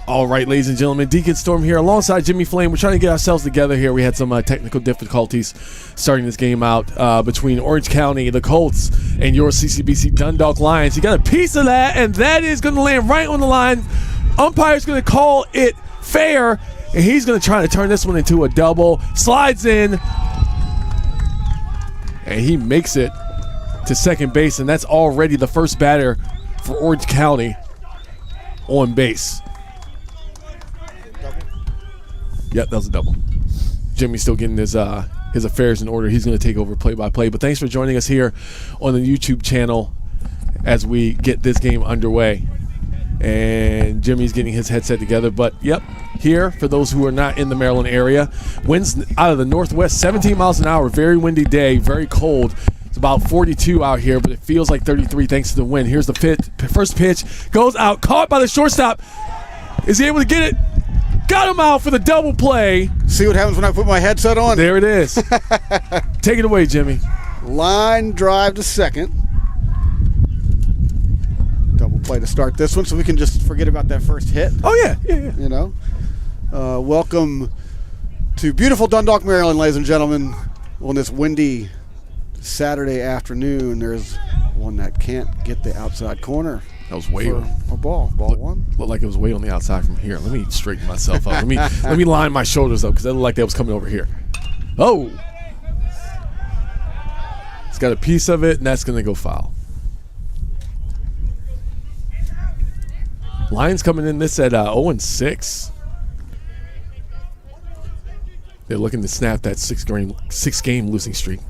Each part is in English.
All right, ladies and gentlemen, Deacon Storm here alongside Jimmy Flame. We're trying to get ourselves together here. We had some technical difficulties starting this game out between Orange County, the Colts, and your CCBC Dundalk Lions. You got a piece of that, and that is going to land right on the line. Umpire's going to call it fair, and he's going to try to turn this one into a double. Slides in, and he makes it to second base, and that's already the first batter for Orange County on base. Yep, that was a double. Jimmy's still getting his affairs in order. He's going to take over play-by-play. But thanks for joining us here on the YouTube channel as we get this game underway. And Jimmy's getting his headset together. But, yep, here, for those who are not in the Maryland area, winds out of the northwest, 17 miles an hour, very windy day, very cold. It's about 42 out here, but it feels like 33 thanks to the wind. Here's the first pitch. Goes out, caught by the shortstop. Is he able to get it? Got him out for the double play. See what happens when I put my headset on? There it is. Take it away, Jimmy. Line drive to second. Double play to start this one, so we can just forget about that first hit. Oh, yeah. You know. Welcome to beautiful Dundalk, Maryland, ladies and gentlemen. On this windy Saturday afternoon, there's one that can't get the outside corner. That was way on. A ball one. Looked like it was way on the outside from here. Let me straighten myself up. Let me line my shoulders up because it looked like that was coming over here. Oh. It's got a piece of it, and that's going to go foul. Lions coming in this at 0-6. They're looking to snap that six-game losing streak.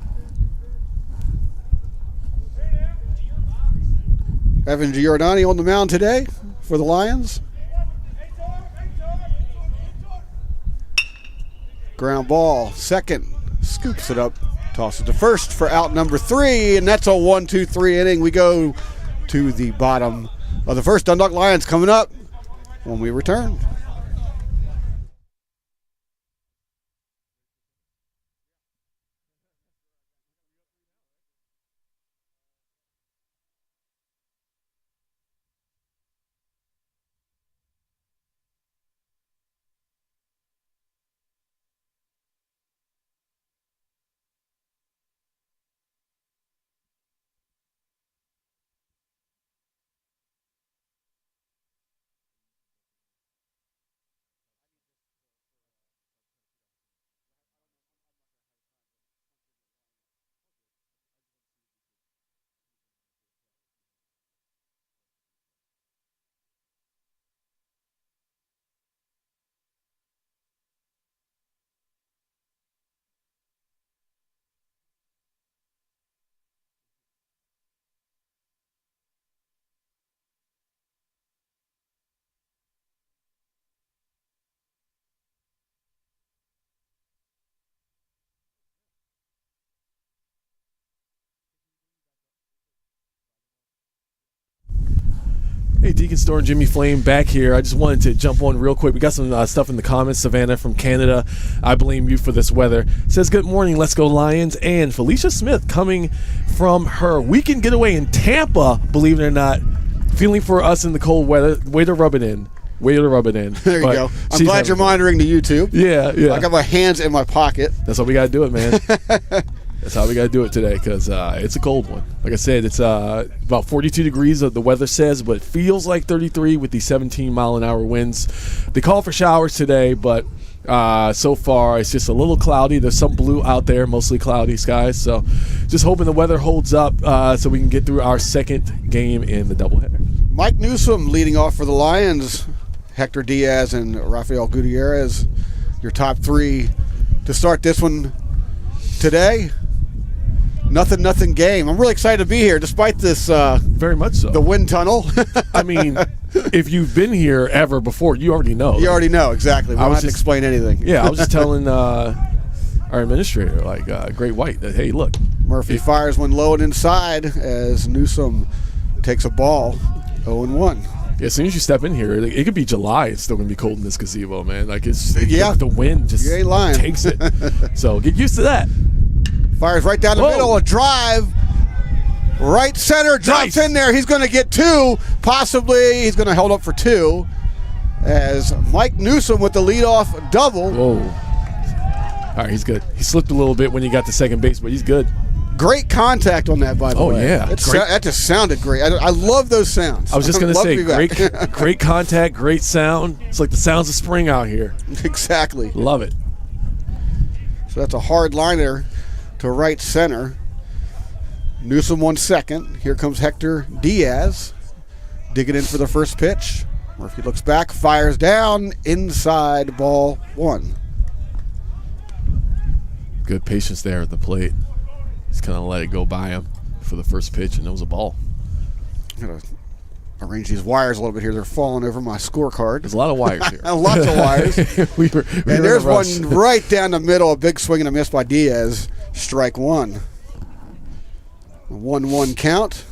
Evan Giordani on the mound today for the Lions. Ground ball, second, scoops it up, tosses to first for out number 3, and that's a 1-2-3 inning. We go to the bottom of the first. Dundalk Lions coming up when we return. Hey, Deacon Storm, Jimmy Flame back here. I just wanted to jump on real quick. We got some stuff in the comments. Savannah from Canada, I blame you for this weather, says, good morning, let's go Lions. And Felicia Smith coming from her weekend getaway in Tampa, believe it or not, feeling for us in the cold weather. Way to rub it in. There you go. I'm glad you're monitoring the YouTube. Yeah. I got my hands in my pocket. That's how we got to do it, man. That's how we got to do it today because it's a cold one. Like I said, it's about 42 degrees, the weather says, but it feels like 33 with the 17-mile-an-hour winds. They call for showers today, but so far it's just a little cloudy. There's some blue out there, mostly cloudy skies. So just hoping the weather holds up so we can get through our second game in the doubleheader. Mike Newsome leading off for the Lions. Hector Diaz and Rafael Gutierrez, your top 3 to start this one today. Nothing game. I'm really excited to be here despite this very much so. The wind tunnel. I mean, if you've been here ever before, you already know. You already know, exactly. We don't have to explain anything. Yeah, I was just telling our administrator, Great White, that, hey, look. Murphy fires one low and inside as Newsome takes a ball, 0-1. Yeah, as soon as you step in here, it could be July. It's still going to be cold in this gazebo, man. The wind just takes it. So get used to that. Fires right down the middle, a drive. Right center, drops in there. He's going to get 2. Possibly he's going to hold up for 2. as Mike Newsom with the leadoff double. Whoa. All right, he's good. He slipped a little bit when he got to second base, but he's good. Great contact on that, by the way. Oh, yeah. That just sounded great. I love those sounds. I was just going to say, great contact, great sound. It's like the sounds of spring out here. Exactly. Love it. So that's a hard liner to right center. Newsom won second. Here comes Hector Diaz. Digging in for the first pitch. Murphy looks back, fires down, inside, ball one. Good patience there at the plate. Just kind of let it go by him for the first pitch, and it was a ball. I'm going to arrange these wires a little bit here. They're falling over my scorecard. There's a lot of wires here. Lots of wires. And there's one right down the middle, a big swing and a miss by Diaz. Strike one. 1-1 count.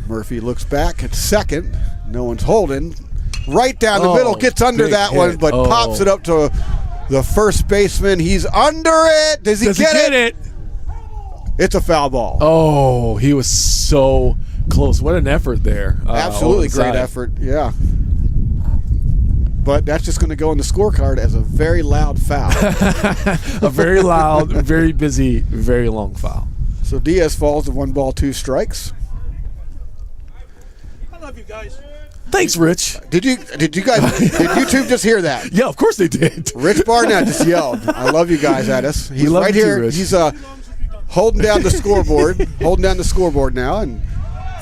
Murphy looks back at second. No one's holding. Right down the middle, gets under that hit. One, but pops it up to the first baseman. He's under it. Does he get it? It's a foul ball. Oh, he was so close. What an effort there. Absolutely great effort, yeah. But that's just going to go on the scorecard as a very loud foul. A very loud, very busy, very long foul. So Diaz falls to 1-2 strikes. I love you guys. Thanks, Rich. Did you guys did YouTube just hear that? Yeah, of course they did. Rich Barnett just yelled, "I love you guys" at us. He's right here. Too, he's holding down the scoreboard, now, and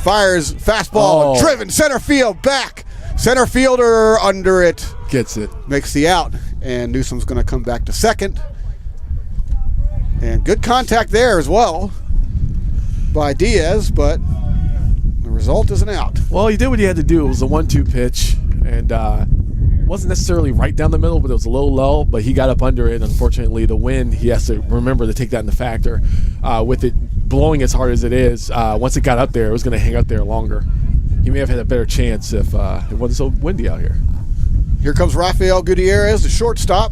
fires fastball driven center field back. Center fielder under it. Gets it. Makes the out, and Newsom's going to come back to second. And good contact there as well by Diaz, but the result is an out. Well, he did what he had to do. It was a 1-2 pitch, and wasn't necessarily right down the middle, but it was a little low, but he got up under it. Unfortunately, the wind, he has to remember to take that into factor. With it blowing as hard as it is, once it got up there, it was going to hang up there longer. He may have had a better chance if it wasn't so windy out here. Here comes Rafael Gutierrez, the shortstop.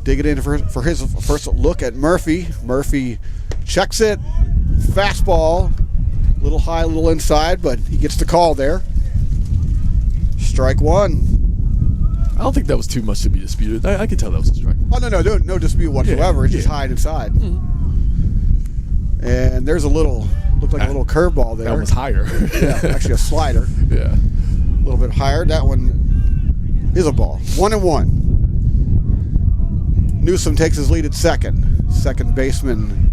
Digging in for his first look at Murphy. Murphy checks it. Fastball. A little high, a little inside, but he gets the call there. Strike one. I don't think that was too much to be disputed. I could tell that was a strike. Oh, no dispute whatsoever. It's just high and inside. Mm-hmm. And there's looked like a little curveball there. That was higher. Yeah, actually a slider. Yeah. A little bit higher. That one is a ball. 1-1. Newsom takes his lead at second. Second baseman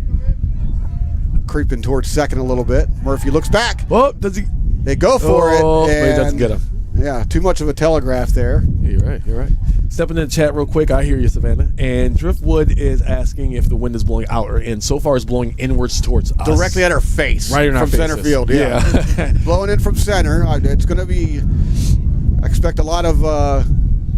creeping towards second a little bit. Murphy looks back. Well, does he? They go for it. But he doesn't get him. Yeah, too much of a telegraph there. Yeah, you're right. Stepping in the chat real quick. I hear you, Savannah. And Driftwood is asking if the wind is blowing out or in. So far, it's blowing inwards towards us. Directly at our face. Right in our faces. From center field, yeah. Blowing in from center. It's going to be, I expect a lot of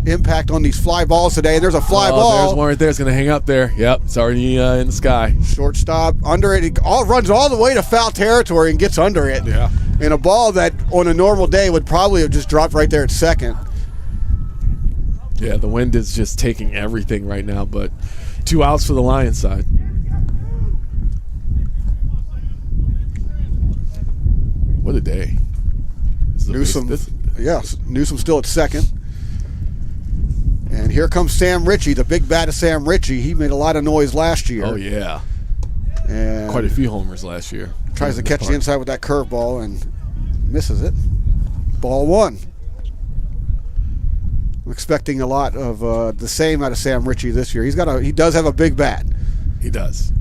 impact on these fly balls today. There's a fly ball. There's one right there. It's going to hang up there. Yep, it's already in the sky. Shortstop under it. It runs all the way to foul territory and gets under it. Yeah. And a ball that on a normal day would probably have just dropped right there at second. Yeah, the wind is just taking everything right now, but 2 outs for the Lions side. What a day. Newsom still at second. And here comes Sam Ritchie, the big bat of Sam Ritchie. He made a lot of noise last year. Oh, yeah. And quite a few homers last year. Tries to catch the inside with that curveball and misses it. Ball one. I'm expecting a lot of the same out of Sam Ritchie this year. He does have a big bat. He does.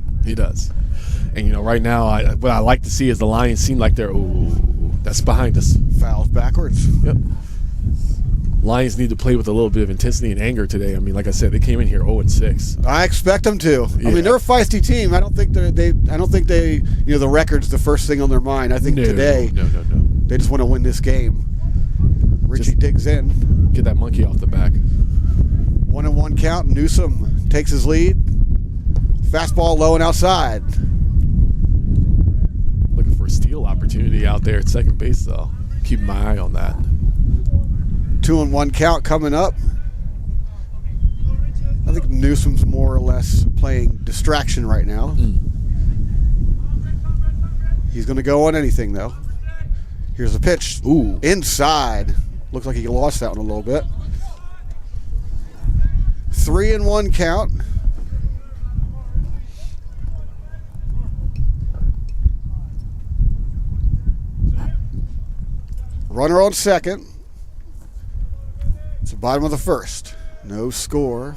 And right now, what I like to see is the Lions seem like they're that's behind us. Fouls backwards. Yep. Lions need to play with a little bit of intensity and anger today. I mean, like I said, they came in here 0-6. I expect them to. Yeah. I mean, they're a feisty team. I don't think they the record's the first thing on their mind. I think today, No. they just want to win this game. Ritchie digs in. Get that monkey off the back. 1-1 count. Newsom takes his lead. Fastball low and outside. Looking for a steal opportunity out there at second base, though. Keep my eye on that. 2-1 count coming up. I think Newsom's more or less playing distraction right now. He's going to go on anything, though. Here's the pitch. Ooh. Inside. Looks like he lost that one a little bit. 3-1 count. Runner on second. It's the bottom of the first. No score.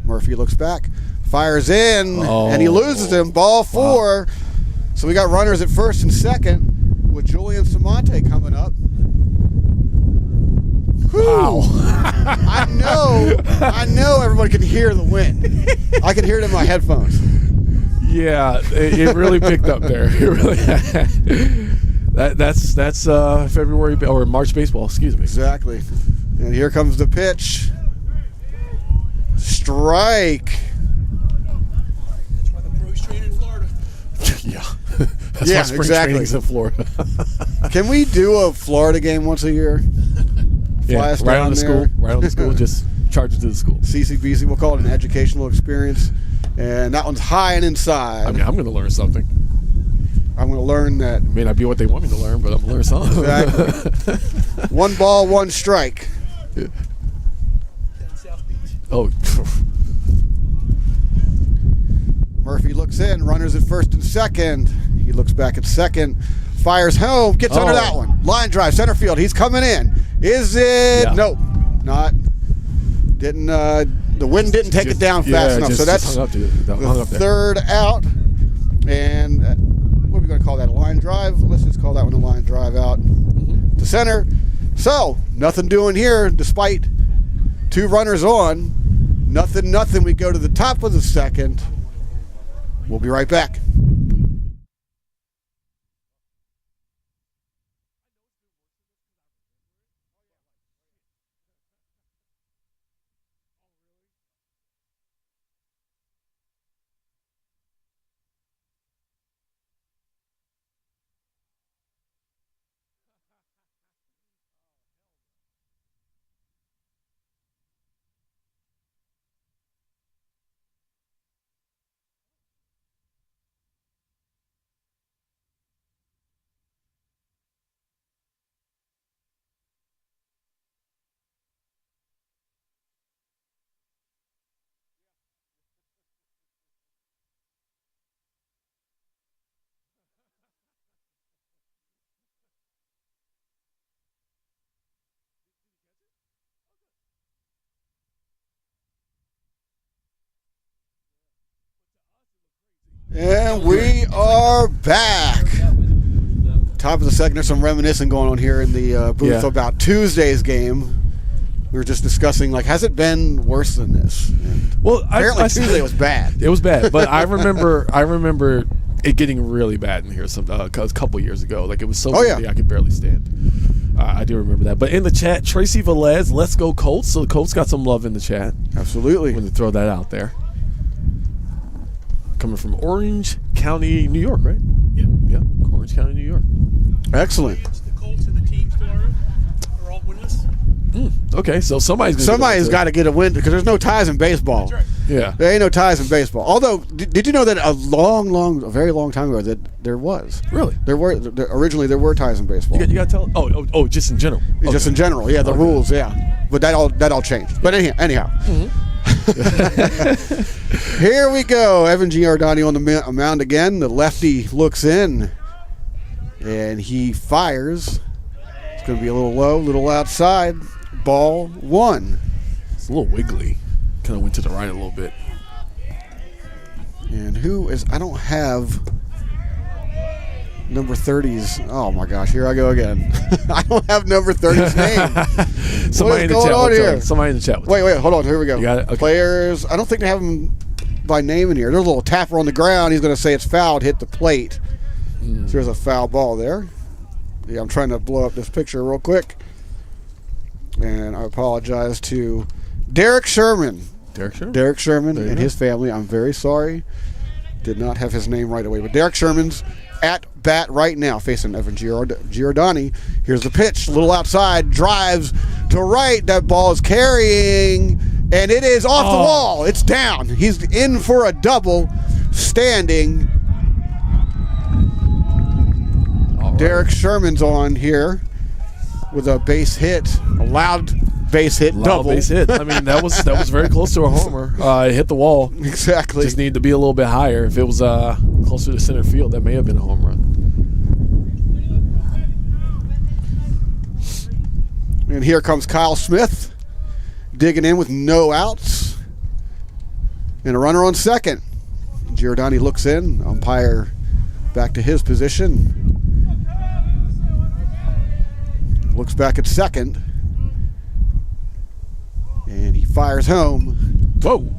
Murphy looks back. Fires in. And he loses him. Ball 4. Wow. So we got runners at first and second with Julian Samonte coming up. Wow. I know everybody can hear the wind. I can hear it in my headphones. Yeah, it really picked up there. It really that's February or March baseball, excuse me. Exactly. And here comes the pitch. Strike. That's why the pros train in Florida. Yeah. That's why spring training's in Florida. Can we do a Florida game once a year? Yeah, right on the school. Right on the school. Just charge it to the school. CCBC, we'll call it an educational experience. And that one's high and inside. I mean, I'm going to learn something. I'm going to learn that. It may not be what they want me to learn, but I'm going to learn something. Exactly. 1 ball, 1 strike. Yeah. South Beach. Oh. Murphy looks in. Runners at first and second. He looks back at second. Fires home. Gets under that one. Line drive. Center field. He's coming in. Is it? Yeah. Nope. Not. Didn't. The wind didn't take it down fast enough. So that's the third out. And what are we going to call that? A line drive? Let's just call that one a line drive out to center. So nothing doing here despite 2 runners on. Nothing. We go to the top of the second. We'll be right back. And we are back. Top of the second, there's some reminiscing going on here in the booth about Tuesday's game. We were just discussing, like, has it been worse than this? And well, apparently Tuesday was bad. It was bad, but I remember it getting really bad in here a couple years ago. Like, it was so windy I could barely stand. I do remember that. But in the chat, Tracy Velez, let's go Colts. So the Colts got some love in the chat. Absolutely. I'm going to throw that out there. Coming from Orange County, New York, right? Yeah, Orange County, New York. Excellent. The Colts and the teams tomorrow are all winless. Okay, so somebody's got to get a win because there's no ties in baseball. That's right. Yeah, there ain't no ties in baseball. Although, did you know that a very long time ago that there was? Really? Originally there were ties in baseball. You got to tell. Oh, just in general. Okay. Just in general, yeah. The rules, yeah. But that all changed. But anyhow. Here we go. Evan Giordani on the mound again. The lefty looks in, and he fires. It's going to be a little low, a little outside. Ball 1. It's a little wiggly. Kind of went to the right a little bit. And I don't have number 30's. Oh my gosh, here I go again. I don't have number 30's name. Somebody in the chat will tell you. Somebody in the chat. Wait, hold on. Here we go. You got it? Okay. Players, I don't think they have them by name in here. There's a little tapper on the ground. He's going to say it's fouled, hit the plate. So there's a foul ball there. Yeah, I'm trying to blow up this picture real quick. And I apologize to Derek Sherman. Derek Sherman and his family. I'm very sorry. Did not have his name right away. But Derek Sherman's at bat right now facing Evan Giordani. Here's the pitch. A little outside. Drives to right. That ball is carrying. And it is off the wall. It's down. He's in for a double. Standing. All Derek Sherman's on here with a base hit, a loud base hit, double. Base hit. I mean, that was very close to a homer. It hit the wall. Exactly. Just needed to be a little bit higher. If it was closer to center field, that may have been a home run. And here comes Kyle Smith, digging in with no outs. And a runner on second. Giordani looks in, umpire back to his position. Looks back at second. And he fires home. Whoa.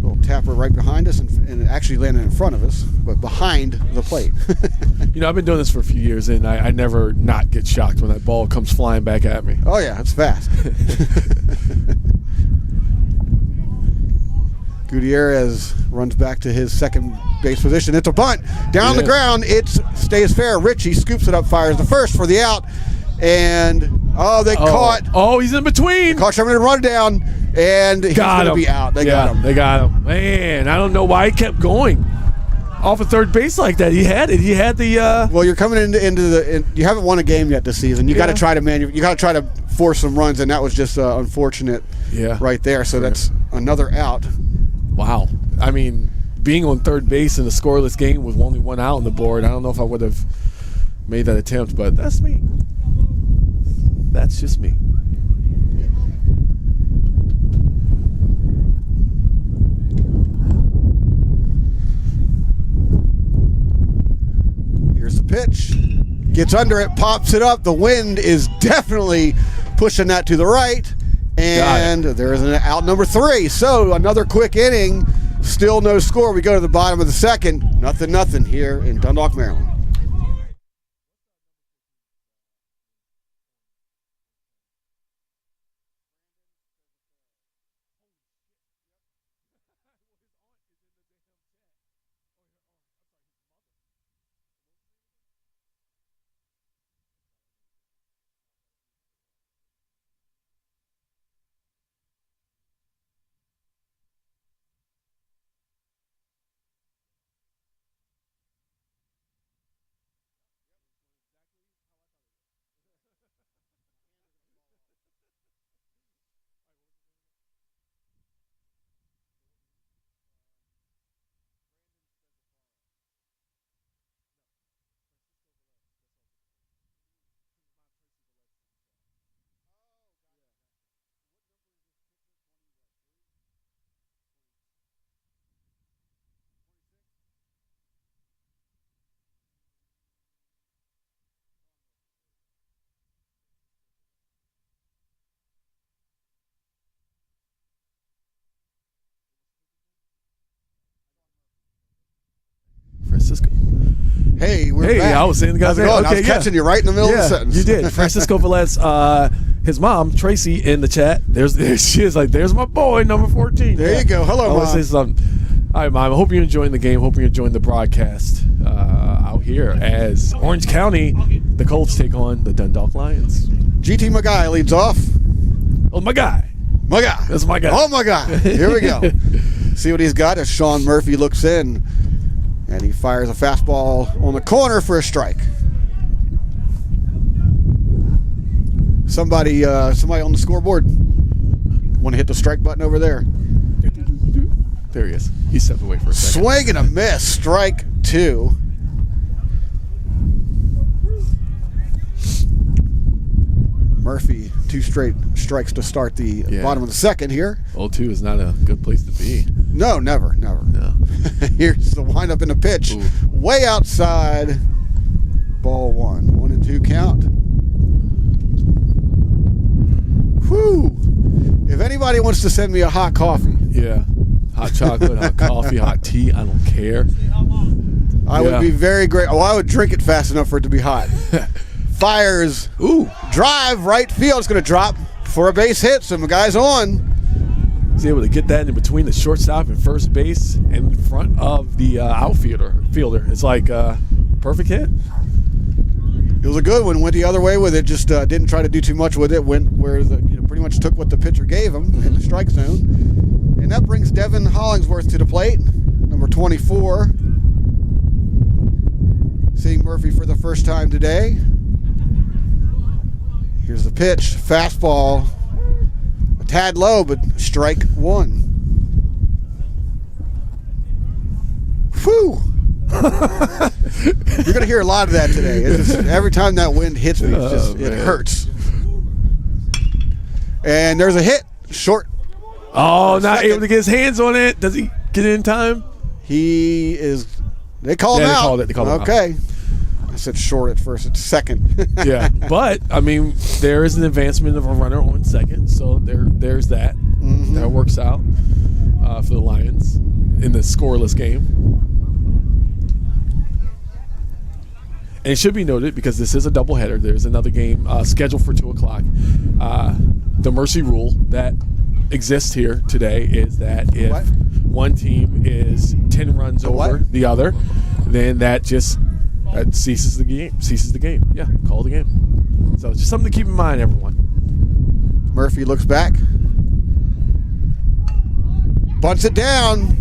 Little tapper right behind us and actually landed in front of us, but behind the plate. You know, I've been doing this for a few years, and I never not get shocked when that ball comes flying back at me. Oh, yeah, it's fast. Gutierrez runs back to his second base position. It's a bunt. Down the ground. It stays fair. Richie scoops it up, fires the first for the out. And, they caught. Oh, he's in between. Caught Sherman and run down. And he's going to be out. They got him. They got him. Man, I don't know why he kept going off of third base like that. He had it. He had the. Well, you're coming into you haven't won a game yet this season. You got to try to you got to try to force some runs, and that was just unfortunate. Yeah. Right there. So that's another out. Wow. I mean, being on third base in a scoreless game with only one out on the board, I don't know if I would have made that attempt, but that's me. That's just me. Here's the pitch. Gets under it, pops it up. The wind is definitely pushing that to the right. And there's an out number 3. So another quick inning. Still no score. We go to the bottom of the second. 0-0 here in Dundalk, Maryland. Francisco. Hey, we're back. I was saying the guy's name. I was catching you right in the middle of the sentence. You did. Francisco Velez, his mom, Tracy, in the chat. There she is, like, there's my boy, number 14. There you go. Hello, I want to say something. All right, Mom. I hope you're enjoying the game. Hope you're enjoying the broadcast out here as Orange County, the Colts take on the Dundalk Lions. GT Magai leads off. Oh, my guy. My guy. That's my guy. Oh, my guy. Here we go. See what he's got as Sean Murphy looks in. And he fires a fastball on the corner for a strike. Somebody on the scoreboard want to hit the strike button over there. There he is. He stepped away for a second. Swing and a miss. Strike 2. Murphy, 2 straight strikes to start the bottom of the second here. 0-2 is not a good place to be. No, never. No. Here's the windup and the pitch. Ooh. Way outside. Ball 1. 1-2 count. Whew. If anybody wants to send me a hot coffee. Yeah. Hot chocolate, hot coffee, hot tea. I don't care. I would be very great. Oh, I would drink it fast enough for it to be hot. Fires. Ooh. Drive right field. It's going to drop for a base hit. So my guy's on. He's able to get that in between the shortstop and first base and in front of the outfielder. It's like perfect hit. It was a good one. Went the other way with it. Just didn't try to do too much with it. Went where pretty much took what the pitcher gave him in the strike zone. And that brings Devin Hollingsworth to the plate, number 24. Seeing Murphy for the first time today. Here's the pitch. Fastball. A tad low, but strike one. Whew. You're going to hear a lot of that today. Every time that wind hits me, it hurts. And there's a hit. Short. Oh, not able to get his hands on it. Does he get it in time? He is. They called him out. They called him out. Okay. I said short at first. It's second. Yeah, but I mean, there is an advancement of a runner on second, so there's that. Mm-hmm. That works out for the Lions in the scoreless game. And it should be noted, because this is a doubleheader, there's another game scheduled for 2 o'clock. The mercy rule that exists here today is that if one team is 10 runs over the other, then that ceases the game. Yeah, call the game. So it's just something to keep in mind, everyone. Murphy looks back. Bunts it down.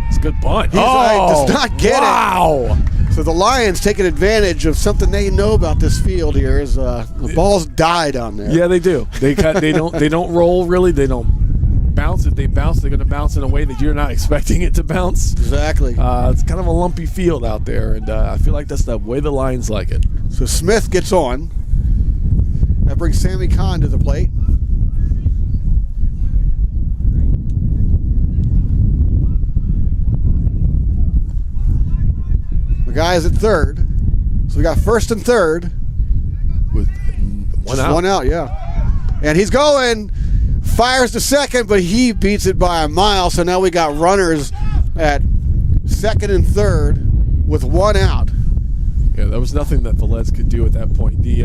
It's a good bunt. Does not get it. Wow. So the Lions taking advantage of something they know about this field here is the balls die down there. Yeah, they do. They don't roll really. They don't bounce. If they bounce, they're going to bounce in a way that you're not expecting it to bounce. Exactly. It's kind of a lumpy field out there, and I feel like that's the way the Lions like it. So Smith gets on. That brings Sammy Kahn to the plate. The guy is at third. So we got first and third. With one out. One out, yeah. And he's going. Fires to second, but he beats it by a mile. So now we got runners at second and third with one out. Yeah, there was nothing that Velez could do at that point. They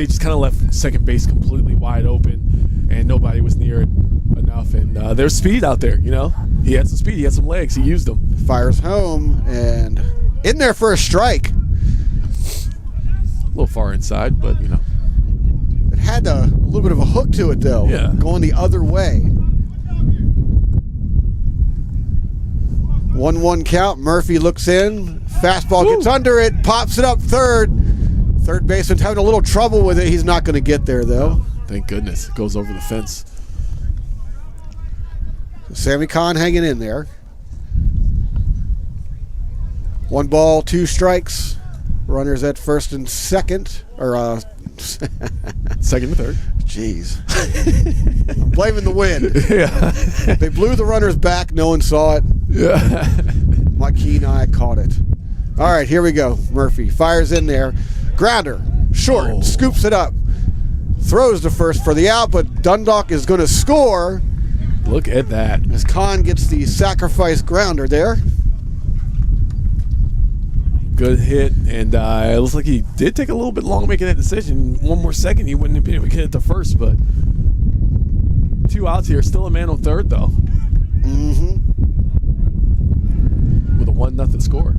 just kind of left second base completely wide open, and nobody was near it enough. And there's speed out there, He had some speed. He had some legs. He used them. Fires home and in there for a strike. A little far inside, but, It had a little bit of a hook to it, though. Yeah. Going the other way. 1-1 count. Murphy looks in. Fastball gets under it. Pops it up third. Third baseman's having a little trouble with it. He's not going to get there, though. Thank goodness. It goes over the fence. Sammy Kahn hanging in there. 1 ball, 2 strikes. Runners at first and second. Or second and third. Jeez. I'm blaming the wind. Yeah. They blew the runners back. No one saw it. Yeah. My keen eye caught it. All right, here we go. Murphy fires in there. Grounder. Short. Scoops it up. Throws to first for the out, but Dundalk is going to score. Look at that. As Kahn gets the sacrifice grounder there. Good hit, and it looks like he did take a little bit long making that decision. One more second, he wouldn't have been able to get it to first, but 2 outs here. Still a man on third, though. Mm-hmm. With a 1-0 score.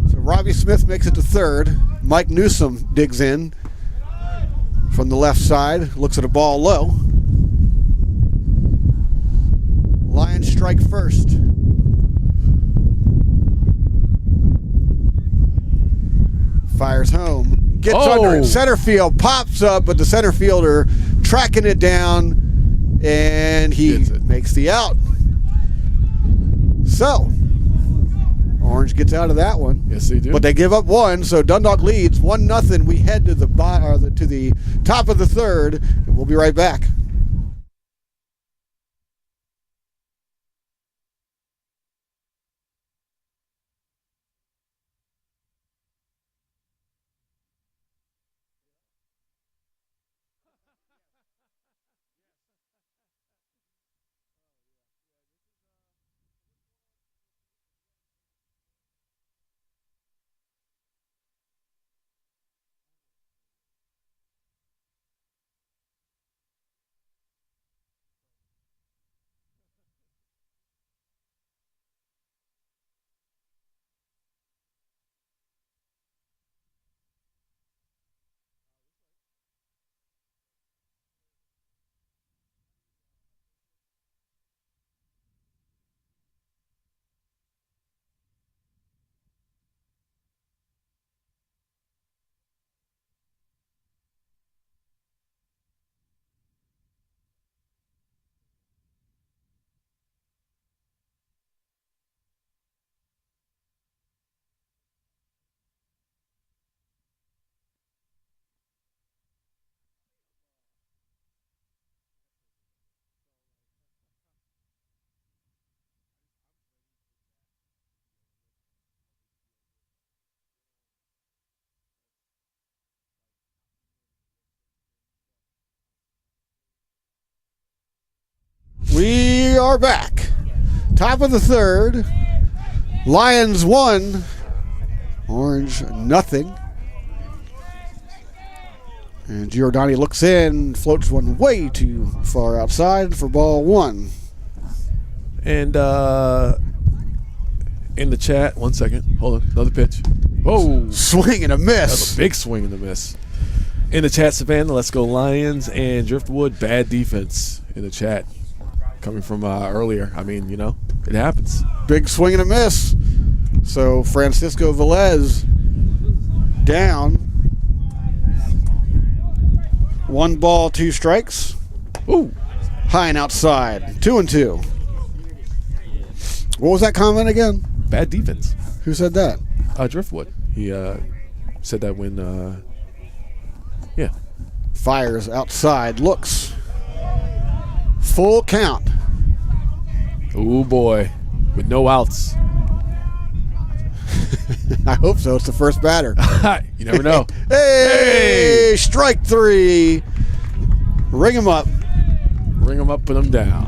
So Robbie Smith makes it to third. Mike Newsom digs in from the left side. Looks at a ball low. Lions strike first. Fires home. Gets under it. Center field pops up, but the center fielder tracking it down, and he makes the out. So, Orange gets out of that one. Yes, they do. But they give up 1, so Dundalk leads 1-0. We head to the top of the third, and we'll be right back. we are back. Top of the third. Lions 1, Orange nothing. And Giordani looks in, floats one way too far outside for ball 1. And in the chat, 1 second. Hold on. Another pitch. Whoa. Swing and a That miss. was a big swing and a miss. In the chat, Savannah, let's go Lions and Driftwood. Bad defense in the chat. Coming from earlier. I mean, it happens. Big swing and a miss. So Francisco Velez down. 1 ball, 2 strikes. Ooh. High and outside. 2-2. What was that comment again? Bad defense. Who said that? Driftwood. He said that when, yeah. Fires outside. Looks. Full count. Oh boy. With no outs. I hope so. It's the first batter. You never know. Hey! Strike 3. Ring him up. Ring them up, put them down.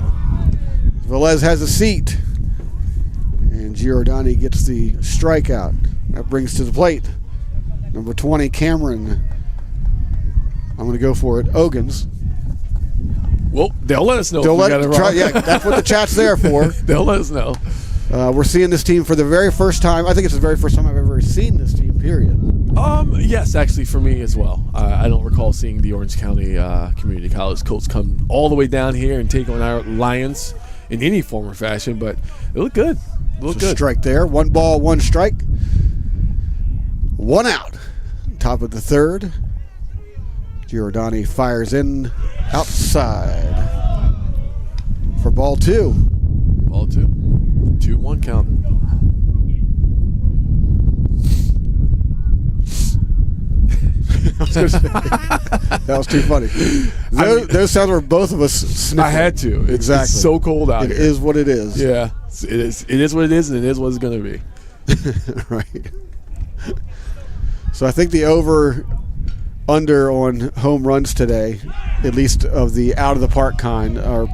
Velez has a seat. And Giordani gets the strikeout. That brings to the plate number 20, Cameron. I'm going to go for it. Ogans. Well, they'll let us know They'll if we got it wrong. yeah, that's what the chat's there for. They'll let us know. We're seeing this team for the very first time. I think it's the very first time I've ever seen this team, period. Yes, actually, for me as well. I don't recall seeing the Orange County Community College Colts come all the way down here and take on our Lions in any form or fashion, but it looked good. It looked good. Strike there. 1 ball, 1 strike. 1 out. Top of the third. Giordani fires in outside for ball 2. Ball 2. 2-1 count. That was too funny. Those sounds were both of us sniffling. I had to. Exactly. It's so cold out It here. is what it is. Yeah. It is what it is, and it is what it's going to be. Right. So I think the over-under on home runs today, at least of the out-of-the-park kind, are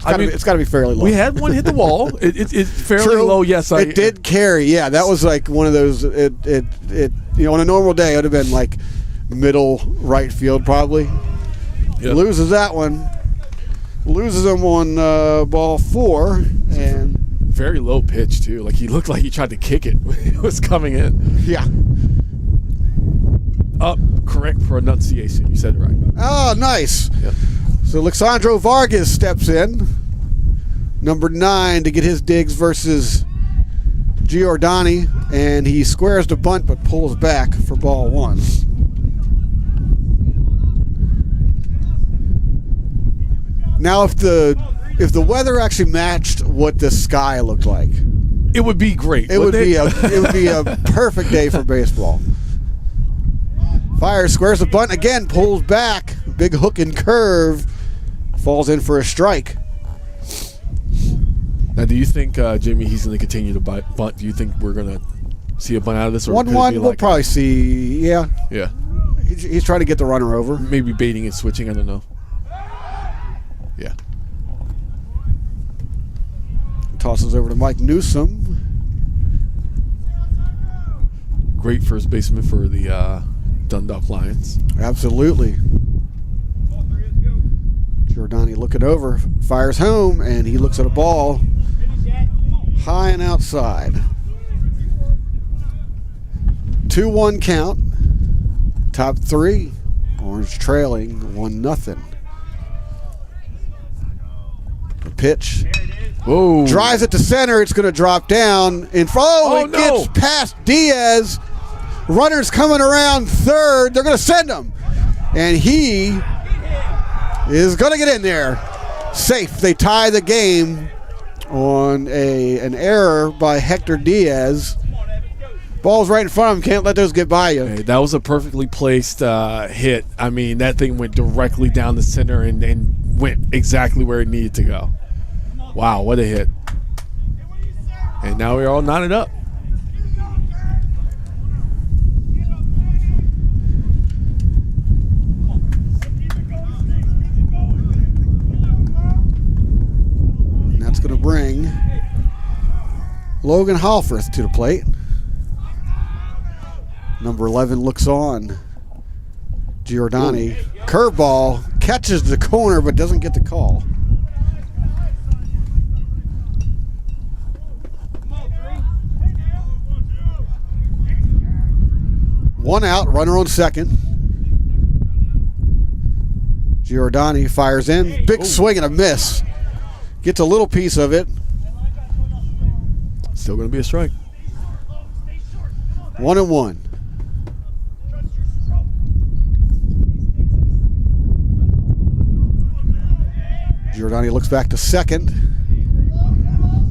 it's got to be fairly low. We had one hit the wall. It's fairly True. low. Yes, it did carry. Yeah, that was like one of those. On a normal day, it would have been like middle right field probably. Yep. Loses that one. Loses them on ball 4 and very low pitch too. Like he looked like he tried to kick it when it was coming in. yeah. Correct pronunciation. You said it right. Oh, nice. Yep. So Alexandro Vargas steps in, number 9, to get his digs versus Giordani, and he squares the bunt but pulls back for ball 1. Now, if the weather actually matched what the sky looked like, It would be great. it would be a perfect day for baseball. Fires, squares the bunt again, pulls back, big hook and curve, falls in for a strike. Now, do you think, Jimmy, he's going to continue to bunt? Do you think we're going to see a bunt out of this? Or 1-1, we'll probably see. Yeah, Yeah. he's trying to get the runner over. Maybe baiting and switching. I don't know. Yeah. Tosses over to Mike Newsom. Great first baseman for the Dundalk Lions. Absolutely. Giordani looking over, fires home, and he looks at a ball high and outside. 2-1 count. Top 3. Orange trailing 1-0. The pitch. Whoa. Drives it to center. It's going to drop down. It gets past Diaz. Runners coming around third. They're going to send him. And he is going to get in there. Safe. They tie the game on an error by Hector Diaz. Ball's right in front of him. Can't let those get by you. Hey, that was a perfectly placed hit. I mean, that thing went directly down the center and went exactly where it needed to go. Wow, what a hit. And now we're all knotted up. That's going to bring Logan Halforth to the plate. Number 11 looks on. Giordani. Curveball. Catches the corner but doesn't get the call. One out, runner on second. Giordani fires in. Big swing and a miss. Gets a little piece of it. Still going to be a strike. 1-1. Giordani looks back to second.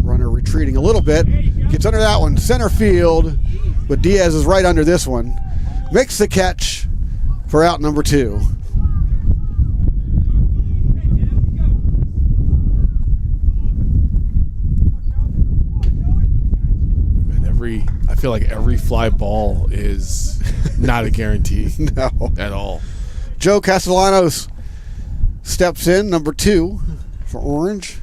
Runner retreating a little bit. Gets under that one. Center field. But Diaz is right under this one. Makes the catch for out number 2. I feel like every fly ball is not a guarantee. No. At all. Joe Castellanos steps in, number 2 for Orange.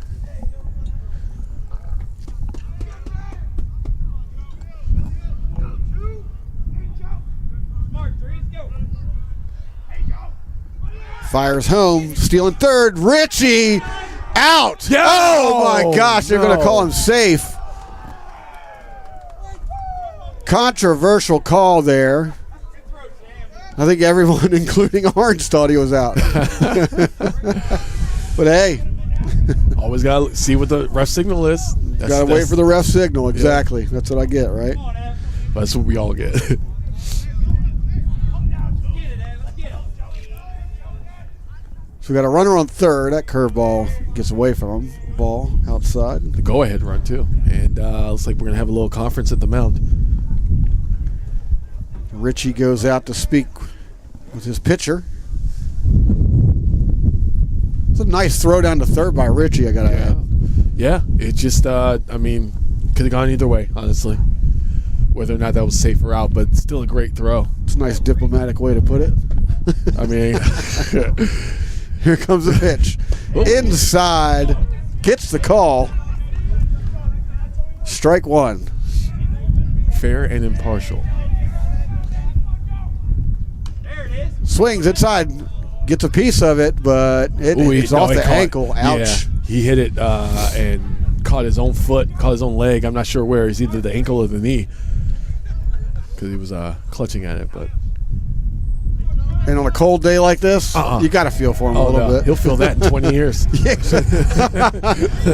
Fires home, stealing third. Richie out. Yeah. Oh my gosh, they're going to call him safe. Controversial call there. I think everyone, including Orange, thought he was out. But hey, always got to see what the ref signal is. Got to wait for the ref signal. Exactly. Yeah. That's what I get, right? That's what we all get. So we got a runner on third. That curveball gets away from him. Ball outside. The go-ahead run, too. And looks like we're going to have a little conference at the mound. Richie goes out to speak with his pitcher. It's a nice throw down to third by Richie, I got to add. Yeah, it just, could have gone either way, honestly. Whether or not that was safe or out, but still a great throw. It's a nice diplomatic way to put it. I mean, here comes the pitch. Inside, gets the call. Strike 1. Fair and impartial. Swings inside, gets a piece of it, but it's off the ankle. Ouch. Yeah, he hit it and caught his own foot, caught his own leg. I'm not sure where. It's either the ankle or the knee because he was clutching at it. But and on a cold day like this, you got to feel for him a little bit. He'll feel that in 20 years.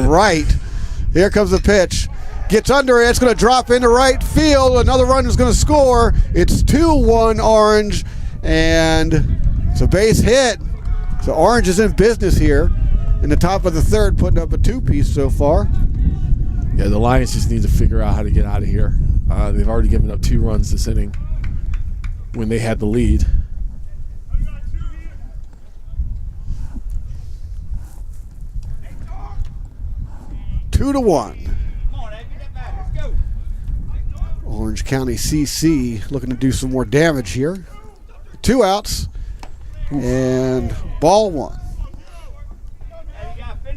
Right. Here comes the pitch. Gets under it. It's going to drop into right field. Another run is going to score. It's 2-1 Orange. And it's a base hit. So Orange is in business here in the top of the third, putting up a 2-piece so far. Yeah, the Lions just need to figure out how to get out of here. They've already given up 2 runs this inning when they had the lead. Two to 1. Orange County CC looking to do some more damage here. 2 outs and ball 1.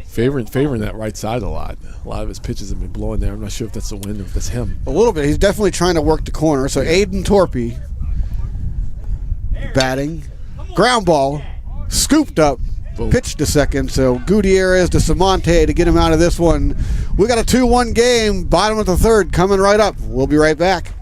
Favoring that right side a lot. A lot of his pitches have been blowing there. I'm not sure if that's the wind or if that's him. A little bit. He's definitely trying to work the corner. So Aiden Torpy batting. Ground ball. Scooped up. Boom. Pitched to second. So Gutierrez to Samonte to get him out of this one. We got a 2-1 game. Bottom of the third coming right up. We'll be right back.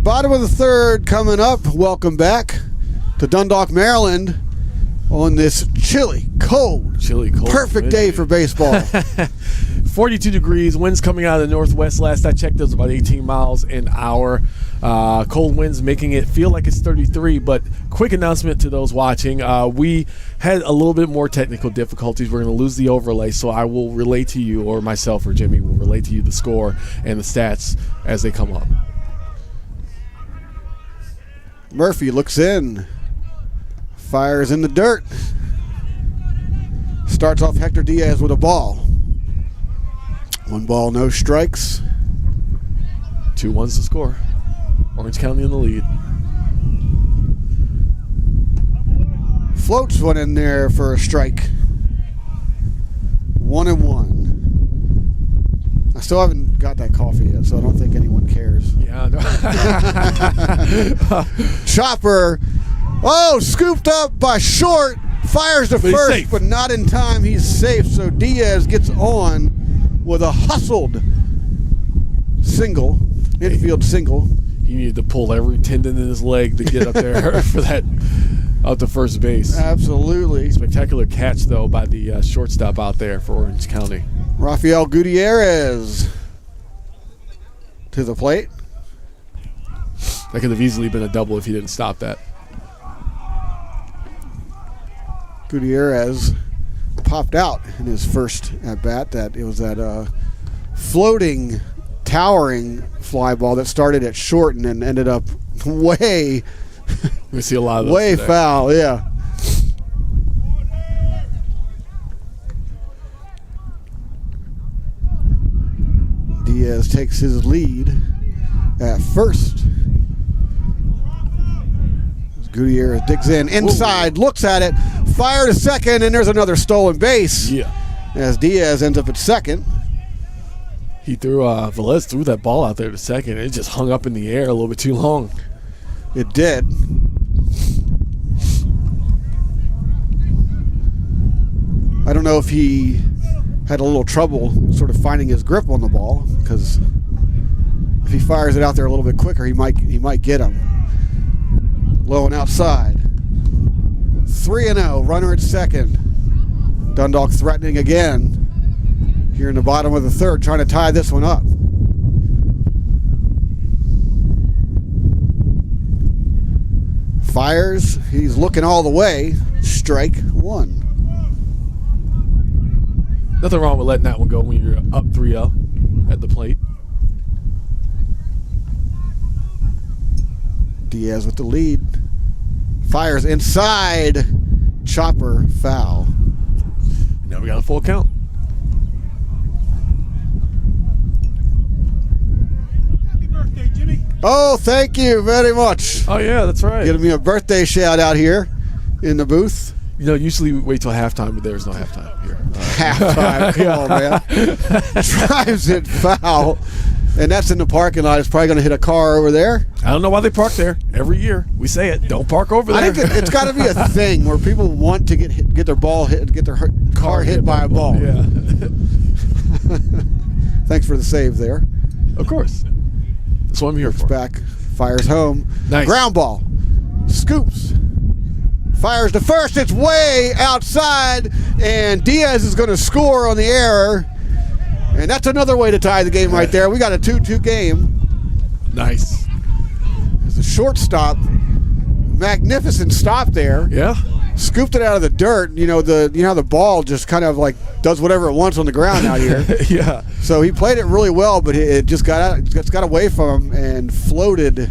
Bottom of the third coming up. Welcome back to Dundalk, Maryland on this chilly, cold, perfect day for baseball. 42 degrees, winds coming out of the northwest. Last I checked, it was about 18 miles an hour. Cold winds making it feel like it's 33, but quick announcement to those watching. We had a little bit more technical difficulties. We're going to lose the overlay, so I will relay to you, or myself or Jimmy will relay to you the score and the stats as they come up. Murphy looks in. Fires in the dirt. Starts off Hector Diaz with a ball. 1 ball, no strikes. 2-1's the score. Orange County in the lead. Floats one in there for a strike. 1-1. I still haven't got that coffee yet, so I don't think anyone cares. Yeah, no. Chopper, scooped up by Short. Fires to But he's first, safe. but not in time. He's safe, so Diaz gets on with a hustled single, infield single. He needed to pull every tendon in his leg to get up there for that, out to first base. Absolutely. Spectacular catch, though, by the shortstop out there for Orange County. Rafael Gutierrez to the plate. That could have easily been a double if he didn't stop that. Gutierrez popped out in his first at bat. It was that floating, towering fly ball that started at short and then ended up way We see a lot of those way today. foul. Yeah. Diaz takes his lead at first. Gutierrez digs in inside, looks at it, fire to second, and there's another stolen base. Yeah. As Diaz ends up at second. He threw, Velez threw that ball out there to second. It just hung up in the air a little bit too long. It did. I don't know if he had a little trouble sort of finding his grip on the ball, because if he fires it out there a little bit quicker, he might get him. Low and outside. 3-0, runner at second. Dundalk threatening again here in the bottom of the third, trying to tie this one up. Fires, he's looking all the way. Strike 1. Nothing wrong with letting that one go when you're up 3-0 at the plate. Diaz with the lead. Fires inside. Chopper foul. Now we got a full count. Happy birthday, Jimmy. Oh, thank you very much. Oh, yeah, that's right. Giving me a birthday shout out here in the booth. You know, usually we wait till halftime, but there's no halftime here. Halftime. Come on, man. Drives it foul. And that's in the parking lot. It's probably going to hit a car over there. I don't know why they park there. Every year we say it. Don't park over there. I think it's got to be a thing where people want to get their ball hit, get their car hit by a ball. Yeah. Thanks for the save there. Of course. That's what I'm here for. Back, fires home. Nice. Ground ball. Scoops. Fires to first. It's way outside, and Diaz is going to score on the error. And that's another way to tie the game right there. We got a 2-2 game. Nice. It's a shortstop. Magnificent stop there. Yeah. Scooped it out of the dirt. You know how the ball just kind of like does whatever it wants on the ground out here. Yeah. So he played it really well, but it just got away from him and floated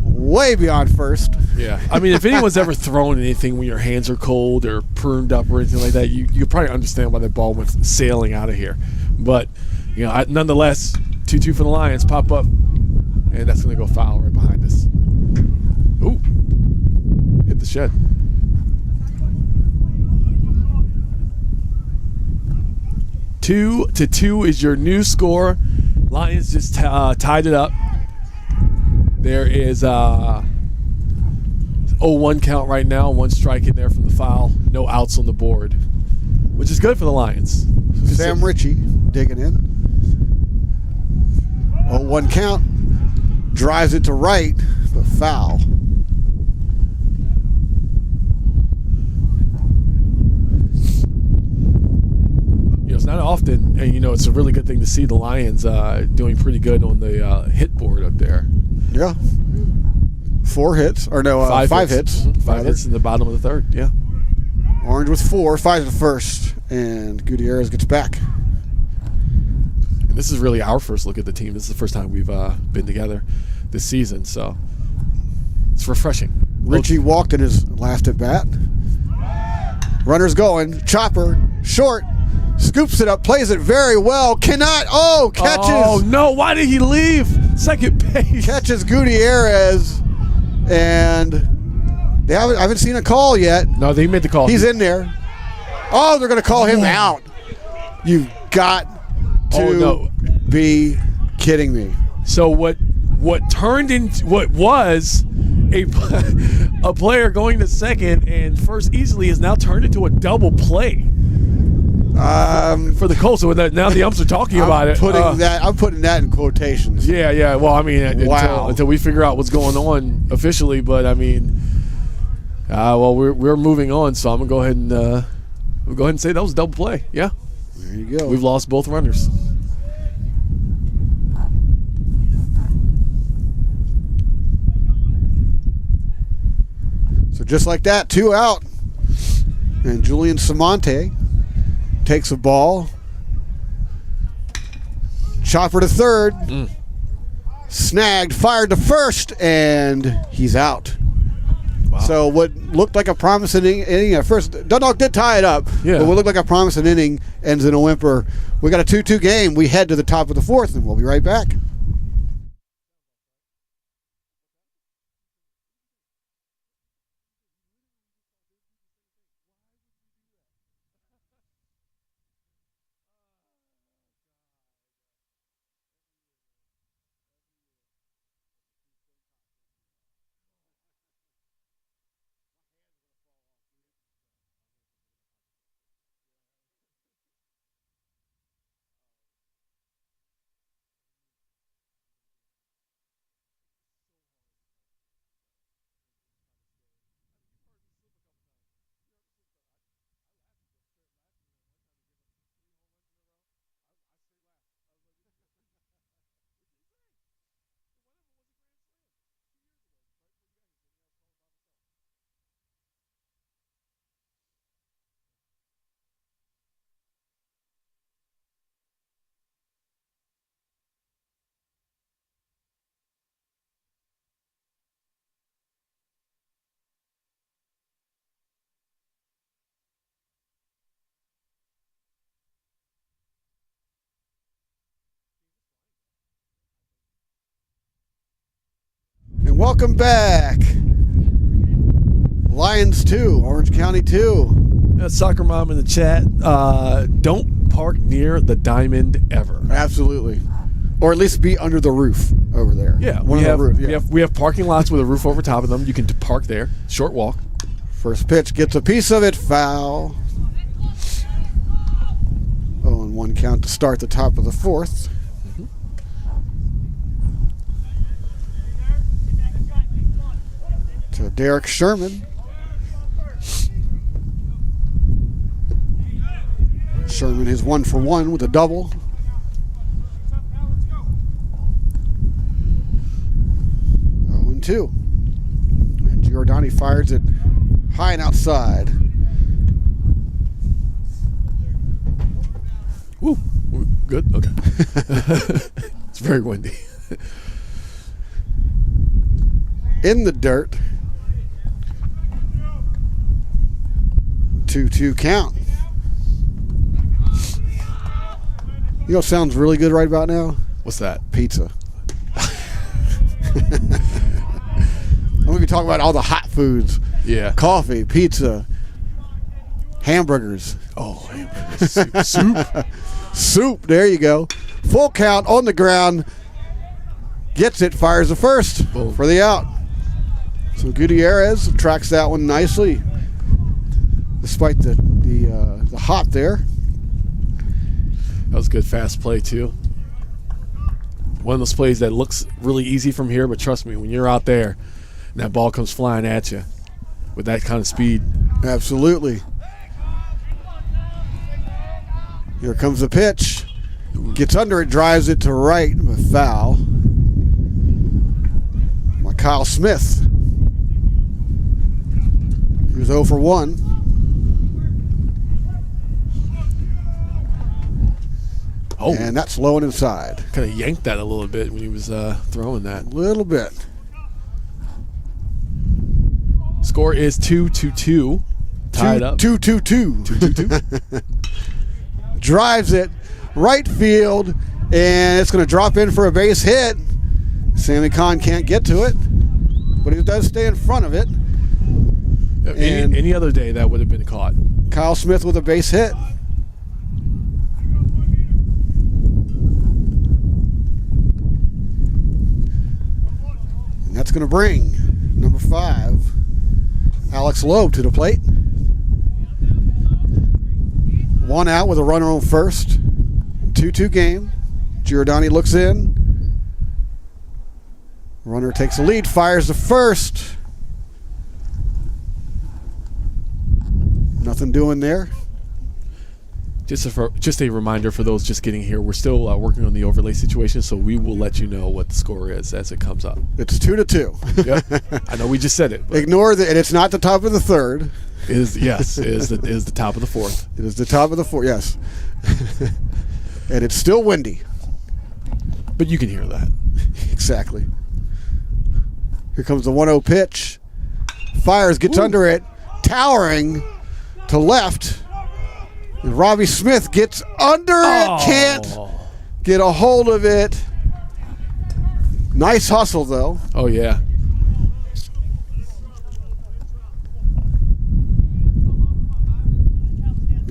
way beyond first. Yeah. I mean, if anyone's ever thrown anything when your hands are cold or pruned up or anything like that, you probably understand why that ball went sailing out of here. But, nonetheless, 2-2 for the Lions. Pop up, and that's going to go foul right behind us. Ooh. Hit the shed. 2-2 is your new score. Lions just tied it up. There is 0-1 count right now. 1 strike in there from the foul. No outs on the board, which is good for the Lions. Sam Ritchie digging in. 0-1 count. drives it to right, but foul. It's not often, and it's a really good thing to see the Lions doing pretty good on the hit board up there. Yeah. 4 hits, or no, 5 hits. Mm-hmm. 5 hits in the bottom of the third, yeah. Orange with 4, 5 to the first, and Gutierrez gets back. And this is really our first look at the team. This is the first time we've been together this season, so it's refreshing. Richie walked in his last at bat. Runner's going. Chopper, short, scoops it up, plays it very well. Catches. Oh, no. Why did he leave? Second base. Catches Gutierrez, and I haven't seen a call yet. No, they made the call. He's in there. Oh, they're going to call him out. You've got to be kidding me. So what turned into what was a player going to second and first easily has now turned into a double play for the Colts. So now the umps are talking about it. I'm putting that in quotations. Yeah. Well, I mean, wow. until we figure out what's going on officially, but I mean, we're moving on. So I'm gonna go ahead and say that was a double play. Yeah. There you go. We've lost both runners. So just like that, 2 out. And Julian Samonte takes a ball. Chopper to third. Snagged, fired to first, and he's out. Wow. So what looked like a promising inning at first, Dundalk did tie it up, but what looked like a promising inning ends in a whimper. We got a 2-2 game. We head to the top of the fourth, and we'll be right back. And welcome back. Lions 2, Orange County 2. Soccer Mom in the chat. Don't park near the diamond ever. Absolutely. Or at least be under the roof over there. Yeah, we have parking lots with a roof over top of them. You can park there. Short walk. First pitch gets a piece of it. Foul. 0-1 count to start the top of the fourth. To Derek Sherman. Sherman is 1 for 1 with a double. And 2. And Giordani fires it high and outside. Woo. Good? Okay. It's very windy. In the dirt. 2-2 count. You know what sounds really good right about now? What's that? Pizza. I'm going to be talking about all the hot foods. Yeah. Coffee, pizza, hamburgers. Oh, hamburgers. Soup. Soup. There you go. Full count on the ground. Gets it, fires the first for the out. So Gutierrez tracks that one nicely, despite the hop there. That was good fast play too. One of those plays that looks really easy from here, but trust me, when you're out there and that ball comes flying at you with that kind of speed. Absolutely. Here comes the pitch. Gets under it, drives it to right. A foul. By Kyle Smith. He was 0 for 1. Oh, And that's low and inside. kind of yanked that a little bit when he was throwing that. A little bit. Score is 2-2. Tied up. 2-2-2. 2-2-2. Drives it right field, and it's going to drop in for a base hit. Sammy Kahn can't get to it, but he does stay in front of it. Any other day that would have been caught. Kyle Smith with a base hit. And that's going to bring number 5, Alex Loeb, to the plate. 1 out with a runner on first. 2-2 game. Giordani looks in. Runner takes the lead, fires the first. Nothing doing there. Just a reminder for those just getting here, we're still working on the overlay situation, so we will let you know what the score is as it comes up. It's 2-2. Yep. I know we just said it. But Ignore and it's not the top of the third. it is the top of the fourth. It is the top of the fourth, yes. And it's still windy. But you can hear that. Exactly. Here comes the 1-0 pitch. Fires, gets under it, towering to left. And Robbie Smith gets under it, can't get a hold of it. Nice hustle, though. Oh, yeah.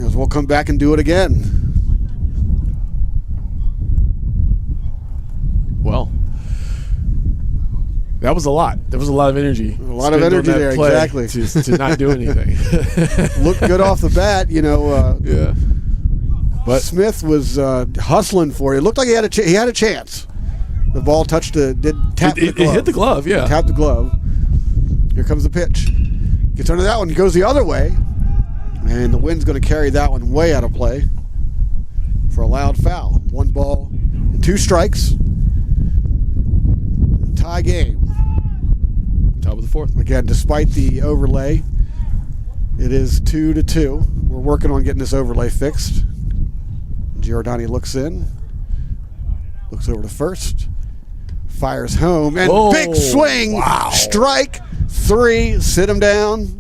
As we'll come back and do it again. Well, that was a lot. There was a lot of energy. A lot of energy there, exactly. To not do anything. Looked good off the bat, Yeah. But Smith was hustling for it. It looked like he had a chance. The ball tap the glove. It hit the glove, yeah. Tapped the glove. Here comes the pitch. Gets under that one. He goes the other way. And the wind's going to carry that one way out of play for a loud foul. 1 ball and 2 strikes. Tie game. Top of the fourth. Again, despite the overlay, it is 2-2. We're working on getting this overlay fixed. Giordani looks in. Looks over to first. Fires home. And big swing. Wow. Strike 3. Sit him down.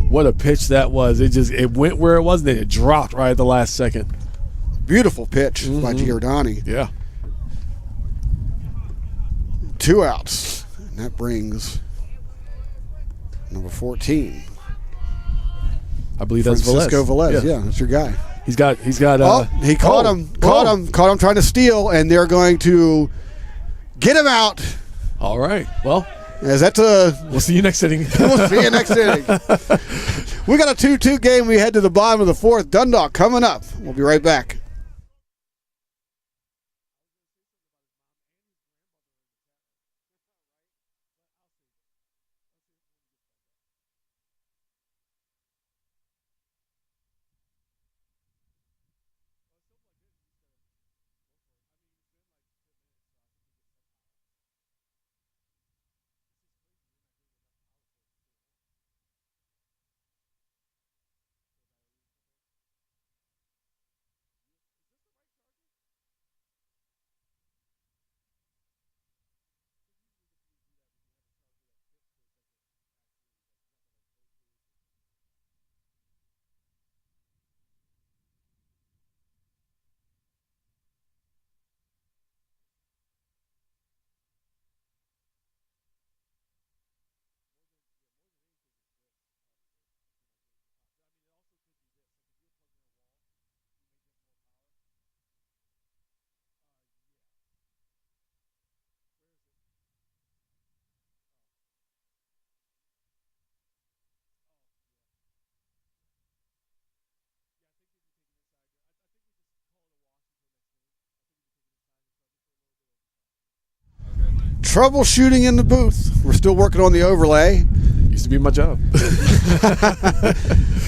What a pitch that was. It went where it was, and then it dropped right at the last second. Beautiful pitch by Giordani. Yeah. 2 outs. And that brings number 14. I believe that's Francisco Velez. Velez. Yeah, that's your guy. He's got He caught him. Caught him trying to steal, and they're going to get him out. All right. Well, We'll see you next inning. We'll see you next inning. We got a 2-2 game. We head to the bottom of the fourth. Dundalk coming up. We'll be right back. Troubleshooting in the booth. We're still working on the overlay. Used to be my job.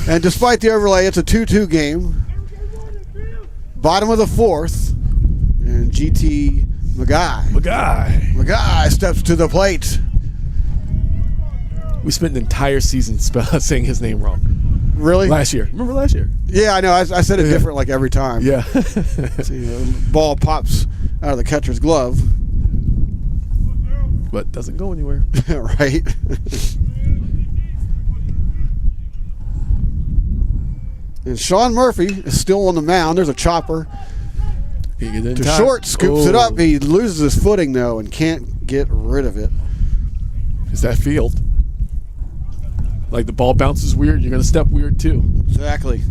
And despite the overlay, it's a 2-2 game. Bottom of the fourth. And GT McGuy steps to the plate. We spent an entire season saying his name wrong. Really? Last year. Remember last year? Yeah, I know. I said it different like every time. Yeah. See, ball pops out of the catcher's glove. But doesn't go anywhere. Right. And Sean Murphy is still on the mound. There's a chopper. To short, scoops it up. He loses his footing, though, and can't get rid of it. Is that field? Like the ball bounces weird, you're going to step weird, too. Exactly.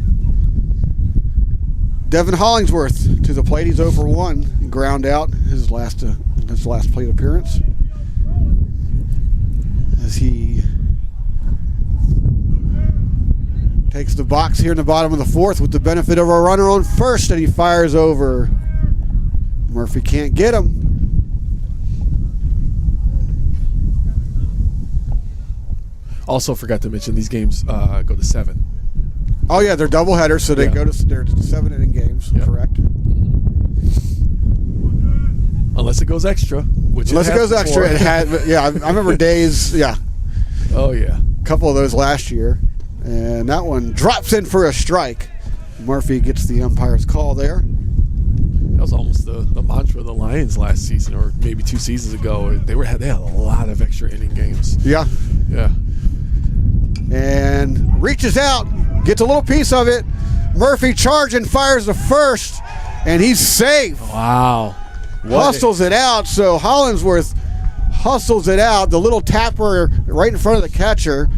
Devin Hollingsworth to the plate. He's 0-for-1. Ground out his last plate appearance. As he takes the box here in the bottom of the fourth with the benefit of a runner on first, and he fires over. Murphy can't get him. Also forgot to mention these games go to 7. Oh yeah, they're doubleheaders, so they're 7-inning games. Yep. Correct. Unless it goes extra, which unless it goes before. extra, it had. Yeah, I remember days. Yeah. Oh yeah. A couple of those last year, and that one drops in for a strike. Murphy gets the umpire's call there. That was almost the mantra of the Lions last season, or maybe 2 seasons ago. They had a lot of extra inning games. Yeah. Yeah. And reaches out, gets a little piece of it. Murphy charging, fires the first, and he's safe. Wow. Hustles it out, so Hollingsworth hustles it out. The little tapper right in front of the catcher,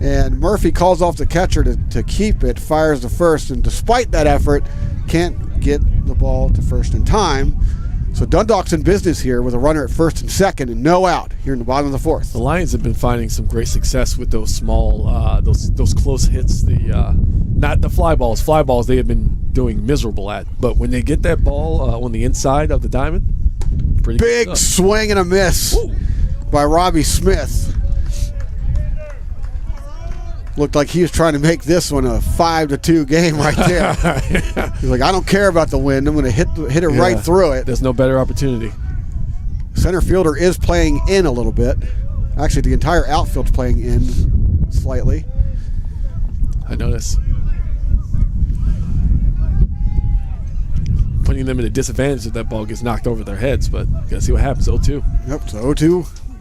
and Murphy calls off the catcher to keep it, fires the first, and despite that effort, can't get the ball to first in time. So Dundalk's in business here with a runner at first and second and no out here in the bottom of the fourth. The Lions have been finding some great success with those small, those close hits. Not the fly balls. Fly balls they have been doing miserable at. But when they get that ball on the inside of the diamond, pretty big good stuff. Swing and a miss by Robbie Smith. Looked like he was trying to make this one a 5-2 game right there. He's like, I don't care about the wind. I'm going to hit it right through it. There's no better opportunity. Center fielder is playing in a little bit. Actually, the entire outfield's playing in slightly. I notice. Putting them at a disadvantage if that ball gets knocked over their heads, but you got to see what happens. 0-2. Yep, so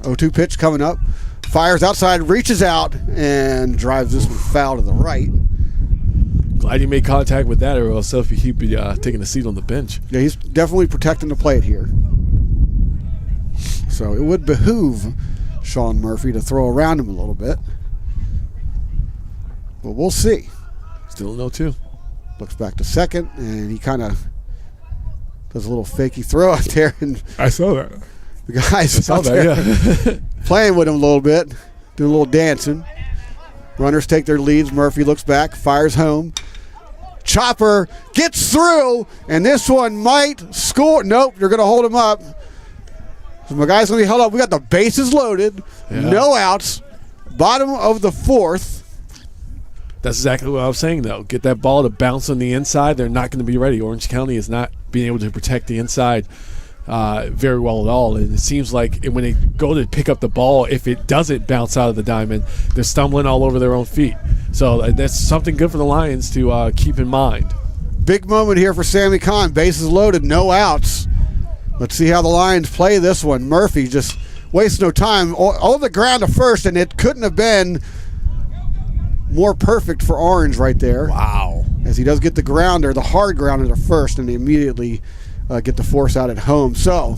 0-2 pitch coming up. Fires outside, reaches out, and drives this one foul to the right. Glad he made contact with that, or else he'd be taking a seat on the bench. Yeah, he's definitely protecting the plate here. So it would behoove Sean Murphy to throw around him a little bit. But we'll see. Still an 0-2. Looks back to second, and he kind of does a little fakey throw out there. And I saw that. the guys out there playing with him a little bit, doing a little dancing. Runners take their leads. Murphy looks back, fires home. Chopper gets through, and this one might score. Nope, you're going to hold him up. So my guy's going to be held up. We got the bases loaded, no outs, bottom of the fourth. That's exactly what I was saying, though. Get that ball to bounce on the inside. They're not going to be ready. Orange County is not being able to protect the inside very well at all. And it seems like when they go to pick up the ball, if it doesn't bounce out of the diamond, they're stumbling all over their own feet. So that's something good for the Lions to keep in mind. Big moment here for Sammy Kahn. Bases loaded, no outs. Let's see how the Lions play this one. Murphy just wastes no time. All the ground to first, and it couldn't have been more perfect for Orange right there. Wow. As he does get the grounder, the hard grounder to first, and they immediately get the force out at home. So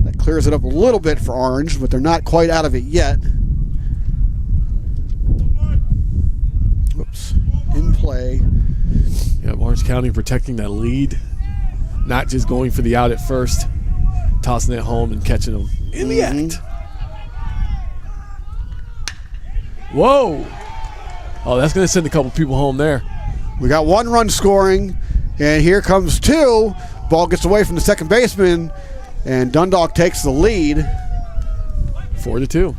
that clears it up a little bit for Orange, but they're not quite out of it yet. Whoops. In play. Yeah, Orange County protecting that lead. Not just going for the out at first, tossing it home and catching them in the act. Whoa. Oh, that's going to send a couple people home there. We got one run scoring, and here comes two. Ball gets away from the second baseman, and Dundalk takes the lead. 4-2.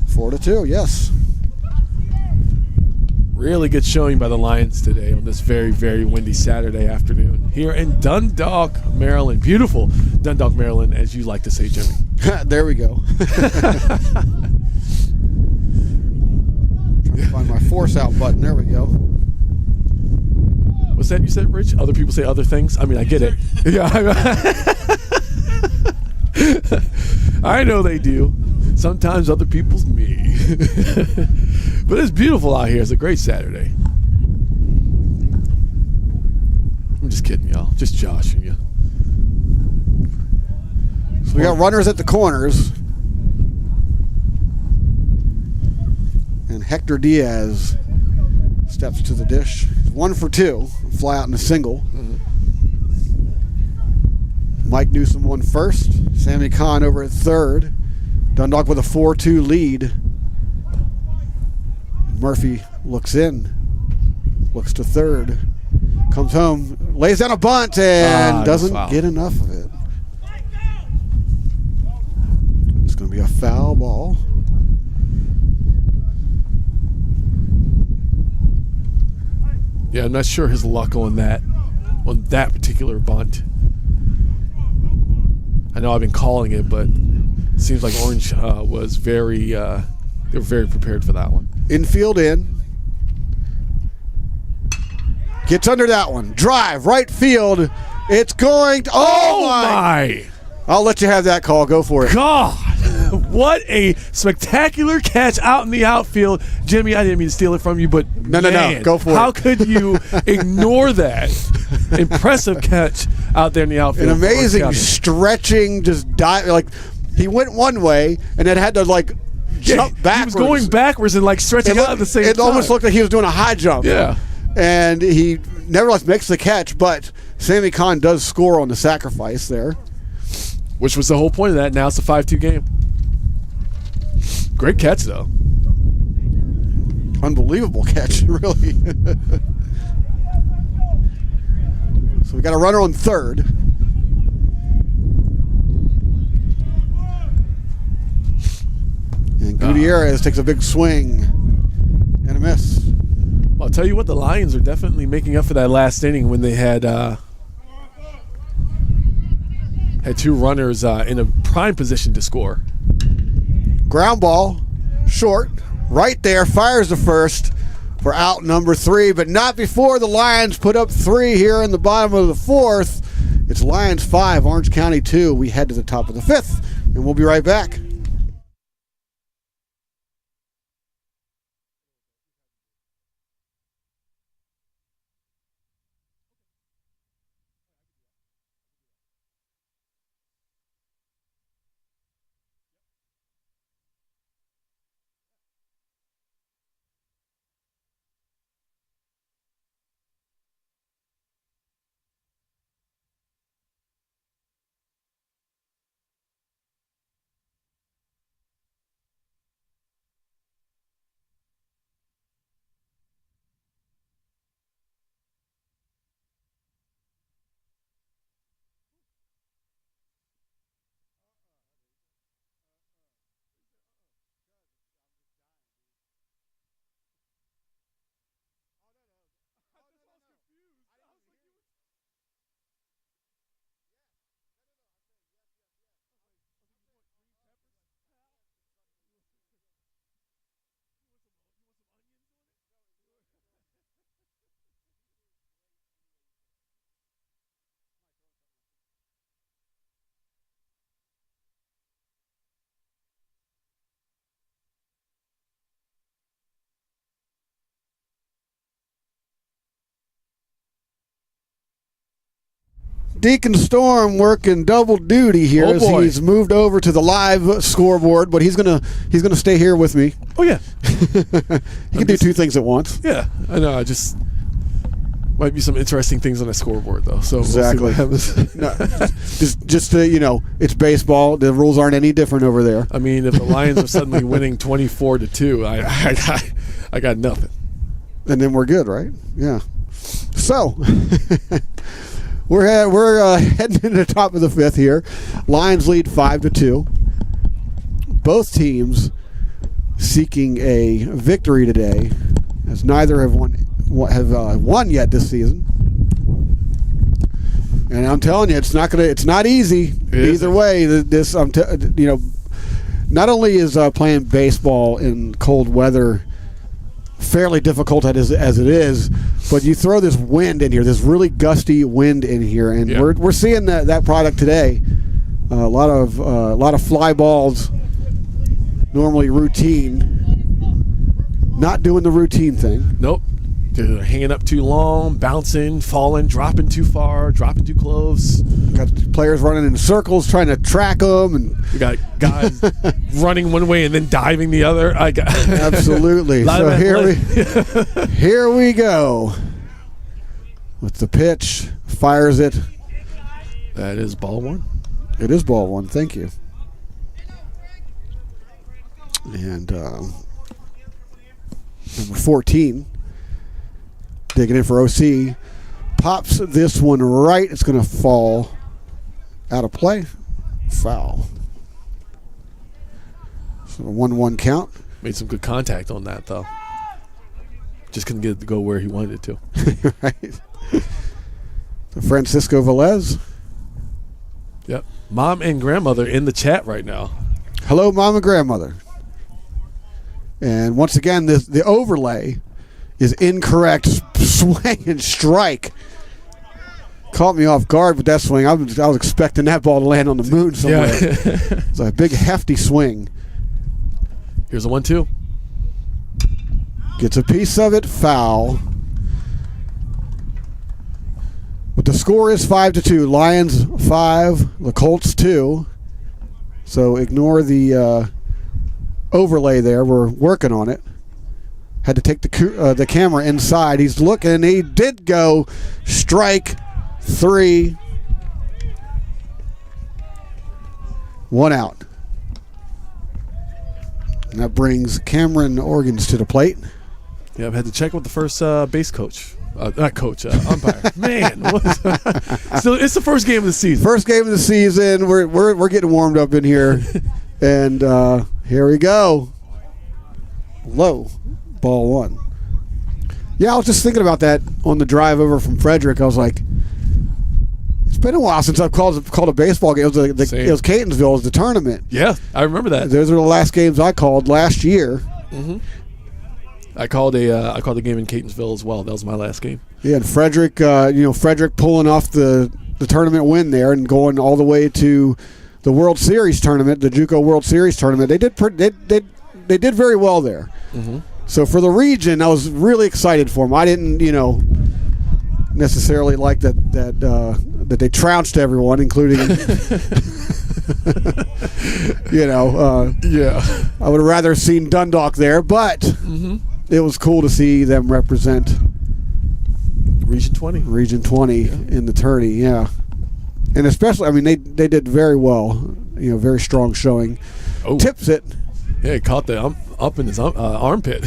4-2, yes. Really good showing by the Lions today on this very, very windy Saturday afternoon here in Dundalk, Maryland. Beautiful Dundalk, Maryland, as you like to say, Jimmy. There we go. Trying to find my force out button. There we go. What's that you said, Rich? Other people say other things? I mean, I get it. Yeah, I know they do. Sometimes other people's me. But it's beautiful out here. It's a great Saturday. I'm just kidding, y'all. Just joshing you. So we got runners at the corners. And Hector Diaz steps to the dish. He's 1 for 2. Fly out in a single. Mike Newsom won first. Sammy Kahn over at third. Dundalk with a 4-2 lead. Murphy looks in. Looks to third. Comes home. Lays down a bunt and doesn't get enough of it. It's going to be a foul ball. Yeah, I'm not sure his luck on that particular bunt. I know I've been calling it, but it seems like Orange was very they were very prepared for that one. Infield in. Gets under that one. Drive, right field. It's going to... Oh, my! I'll let you have that call. Go for it. God! What a spectacular catch out in the outfield. Jimmy, I didn't mean to steal it from you, but No. Go for it. How could you ignore that? Impressive catch out there in the outfield. An amazing stretching, just dive. Like, he went one way and then had to, like, jump backwards. He was going backwards and, like, stretching out at the same time. It almost looked like he was doing a high jump. Yeah. And he nevertheless makes the catch, but Sammy Kahn does score on the sacrifice there. Which was the whole point of that. Now it's a 5-2 game. Great catch, though. Unbelievable catch, really. So we got a runner on third. And Gutierrez takes a big swing and a miss. Well, I'll tell you what, the Lions are definitely making up for that last inning when they had two runners in a prime position to score. Ground ball, short, right there, fires the first for out number 3, but not before the Lions put up 3 here in the bottom of the 4th. It's Lions 5, Orange County 2. We head to the top of the 5th, and we'll be right back. Deacon Storm working double duty here as he's moved over to the live scoreboard, but he's gonna stay here with me. Oh yeah, he can do 2 things at once. Yeah, I know. I just might be some interesting things on the scoreboard though. So exactly. We'll see what no, just to, it's baseball. The rules aren't any different over there. I mean, if the Lions are suddenly winning 24-2, I got nothing. And then we're good, right? Yeah. So. We're heading into the top of the 5th here. Lions lead 5-2. both teams seeking a victory today, as neither have won yet this season. And I'm telling you, it's not easy either way. This not only is playing baseball in cold weather fairly difficult as it is, but you throw this wind in here, this really gusty wind in here, and we're seeing that product today. A lot of fly balls, normally routine, not doing the routine thing. Nope. They're hanging up too long, bouncing, falling, dropping too far, dropping too close. Got players running in circles trying to track them, and we got guys running one way and then diving the other. Absolutely. So here we go with the pitch. Fires it. That is ball one. It is ball one. Thank you. And number 14. Digging in for OC. Pops this one right. It's going to fall out of play. Foul. So 1-1 count. Made some good contact on that, though. Just couldn't get it to go where he wanted it to. Right. So Francisco Velez. Yep. Mom and grandmother in the chat right now. Hello, Mom and grandmother. And once again, the overlay is incorrect. Swing and strike. Caught me off guard with that swing. I was expecting that ball to land on the moon somewhere. Yeah. It's a big, hefty swing. Here's a 1-2. Gets a piece of it. Foul. But the score is 5-2. Lions 5, the Colts 2. So ignore the overlay there. We're working on it. Had to take the camera inside. He's looking. He did go. Strike 3. 1 out. And that brings Cameron Organs to the plate. Yeah, I've had to check with the first base coach. Not coach, umpire. Man, so it's the first game of the season. First game of the season. We're getting warmed up in here, and here we go. Low, ball 1. Yeah, I was just thinking about that on the drive over from Frederick. I was like, it's been a while since I've called a baseball game. It was Catonsville. It was the tournament. Yeah, I remember that. Those were the last games I called last year. Mm-hmm. I called a game in Catonsville as well. That was my last game. Yeah, and Frederick, Frederick pulling off the tournament win there and going all the way to the World Series tournament, the JUCO World Series tournament. They did very well there. Mm-hmm. So for the region, I was really excited for them. I didn't, necessarily like that they trounced everyone, including, yeah. I would have rather seen Dundalk there, but it was cool to see them represent Region 20. Region 20 in the tourney, yeah. And especially, they did very well. Very strong showing. Oh. Tips it. Yeah, he caught the up in his armpit.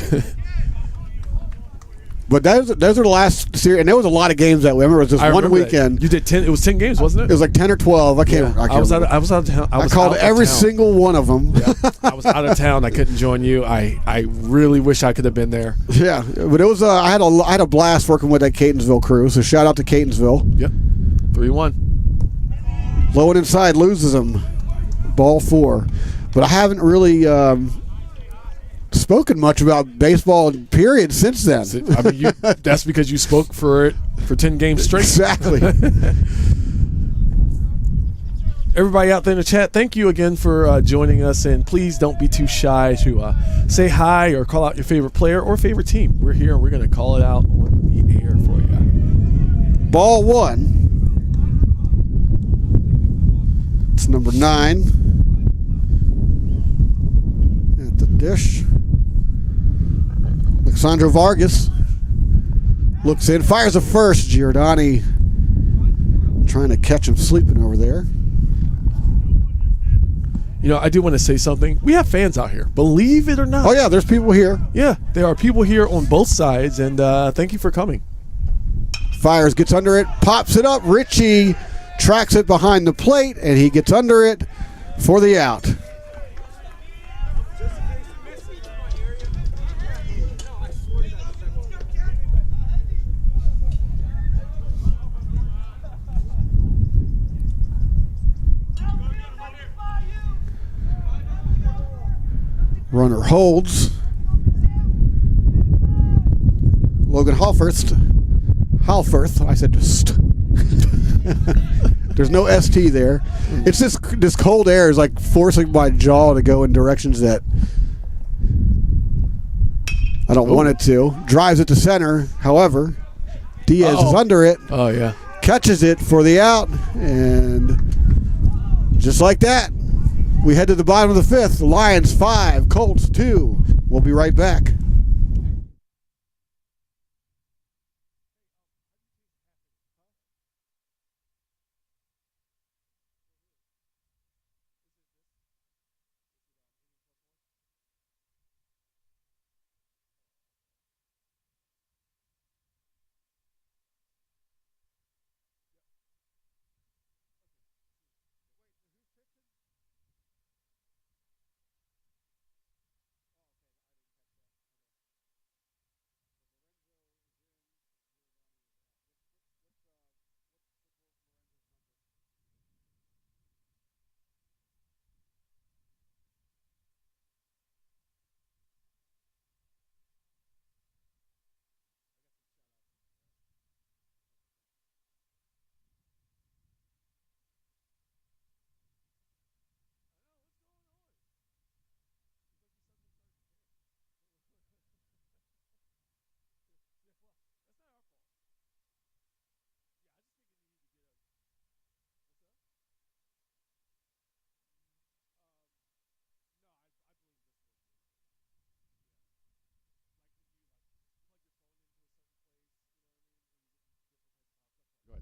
But those are the last series, and there was a lot of games that way. I remember it was just one weekend. You did 10. It was 10 games, wasn't it? It was like 10 or 12. I can't. I was out of town. I called every single one of them. Yeah. I was out of town. I couldn't join you. I really wish I could have been there. Yeah, but it was. I had a blast working with that Catonsville crew. So shout out to Catonsville. Yep. 3-1. Low and inside loses them. Ball 4. But I haven't really spoken much about baseball period since then. That's because you spoke for 10 games straight. Exactly. Everybody out there in the chat, thank you again for joining us, and please don't be too shy to say hi or call out your favorite player or favorite team. We're here and we're going to call it out on the air for you. Ball 1. It's number 9 at the dish. Alexandro Vargas looks in, fires a first. Giordani trying to catch him sleeping over there. I do want to say something. We have fans out here, believe it or not. Oh, yeah, there's people here. Yeah, there are people here on both sides, and thank you for coming. Fires, gets under it, pops it up. Richie tracks it behind the plate, and he gets under it for the out. Runner holds. Logan Halforth. I said just. There's no ST there. It's this cold air is like forcing my jaw to go in directions that I don't want it to. Drives it to center. However, Diaz is under it. Oh, yeah. Catches it for the out. And just like that, we head to the bottom of the fifth. Lions 5, Colts 2. We'll be right back.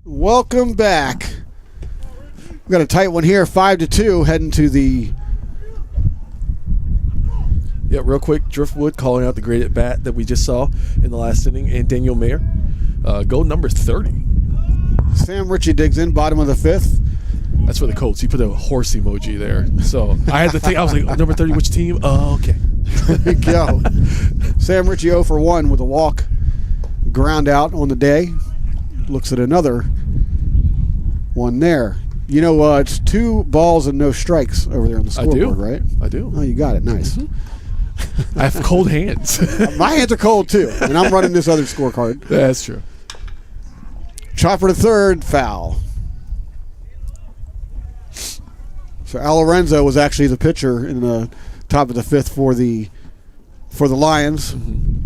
Welcome back. We've got a tight one here, 5-2, heading to the. Yeah, real quick, Driftwood calling out the great at bat that we just saw in the last inning, and Daniel Mayer, goal number 30. Sam Ritchie digs in, bottom of the fifth. That's for the Colts. He put a horse emoji there, so I had to think. I was like, number 30, which team? Oh, okay. There you go. Sam Ritchie 0 for 1 with a walk, ground out on the day. Looks at another one there. You know, it's 2 balls and no strikes over there on the scoreboard, right? I do. Oh, you got it. Nice. Mm-hmm. I have cold hands. My hands are cold, too, and I'm running this other scorecard. That's true. Chopper to third, foul. So Al Lorenzo was actually the pitcher in the top of the fifth for the Lions. Mm-hmm.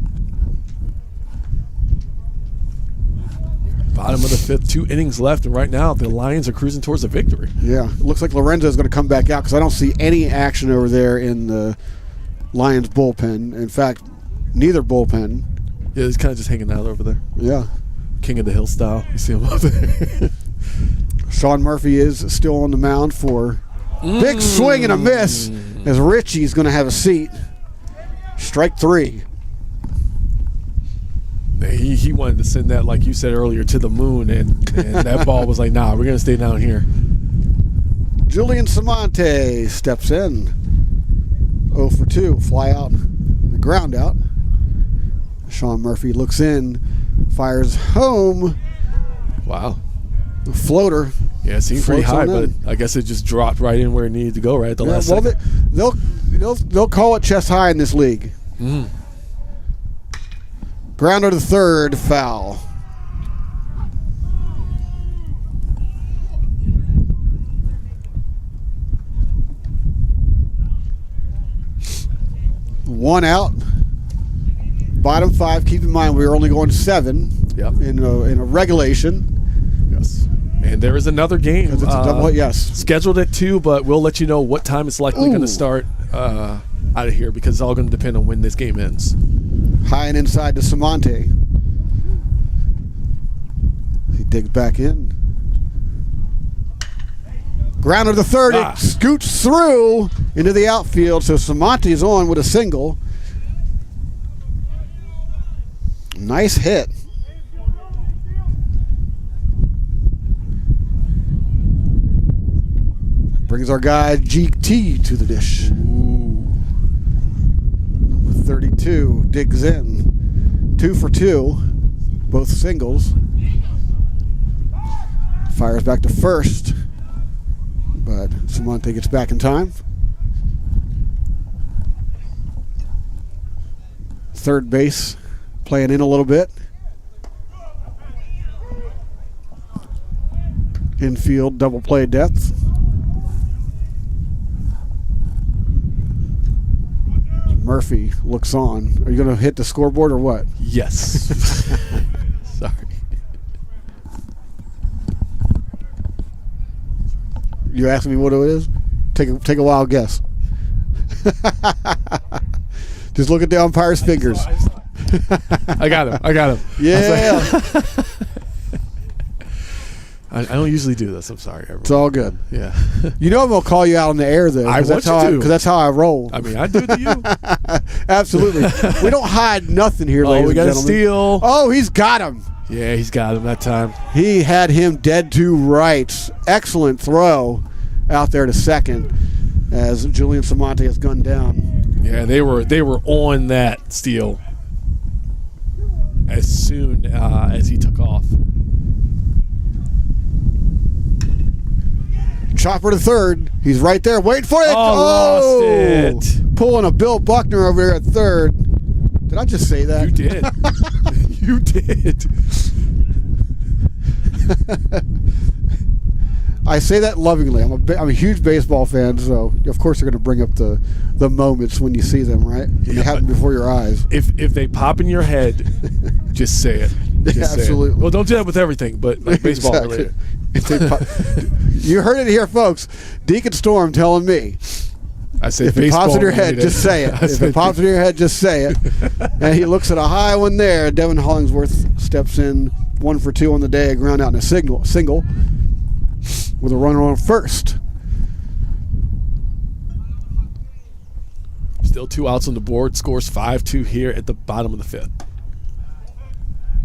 Bottom of the fifth, 2 innings left, and right now the Lions are cruising towards a victory. Yeah, it looks like Lorenzo is going to come back out because I don't see any action over there in the Lions bullpen. In fact, neither bullpen. Yeah, he's kind of just hanging out over there. Yeah. King of the Hill style. You see him over there. Sean Murphy is still on the mound for big swing and a miss as Richie's going to have a seat. Strike 3. He wanted to send that, like you said earlier, to the moon, and that ball was like, nah, we're going to stay down here. Julian Samante steps in. 0 for 2. Fly out. The ground out. Sean Murphy looks in. Fires home. Wow. A floater. Yeah, it seemed pretty high, but I guess it just dropped right in where it needed to go right at the last second. They'll call it chest high in this league. Mm. Grounder to third, foul. One out. Bottom 5. Keep in mind we were only going 7. Yep. In a regulation. Yes. And there is another game. It's a double hit, yes. Scheduled at 2, but we'll let you know what time it's likely going to start out of here because it's all going to depend on when this game ends. High and inside to Samante. He digs back in. Grounder to third. It scoots through into the outfield. So Samante is on with a single. Nice hit. Brings our guy GT to the dish. Ooh. Number 32 digs in. 2 for 2. Both singles. Fires back to first. But Samante gets back in time. third base, playing in a little bit. Infield double play depth. Murphy looks on. Are you going to hit the scoreboard or what? Yes. Sorry. You asking me what it is? Take a wild guess. Just look at the umpire's fingers. I got him. Yeah. I don't usually do this. I'm sorry, everyone. It's all good. Yeah. You know I'm going to call you out on the air, though. I want you to. Because that's how I roll. I mean, I do to you. Absolutely. We don't hide nothing here, ladies We and got a gentlemen. steal. Oh, he's got him. Yeah, he's got him that time. He had him dead to rights. Excellent throw out there to second as Julian Samonte has gunned down. Yeah, they were on that steal as soon as he took off. Chopper to third. He's right there. Wait for it. Lost it. Pulling a Bill Buckner over here at third. Did I just say that? You did. You did. I say that lovingly. I'm a huge baseball fan, so of course you're going to bring up the moments when you see them, right? When they happen before your eyes. If they pop in your head, just say it. Just say absolutely. It. Well, don't do that with everything, but like baseball Exactly. related. If they pop, you heard it here, folks. Deacon Storm telling me. I said If it pops in your head, just say it. If it pops in your head, just say it. And he looks at a high one there. Devin Hollingsworth steps in 1 for 2 on the day, a ground out and a single with a runner on first. Still 2 outs on the board. Scores 5-2 here at the bottom of the 5th.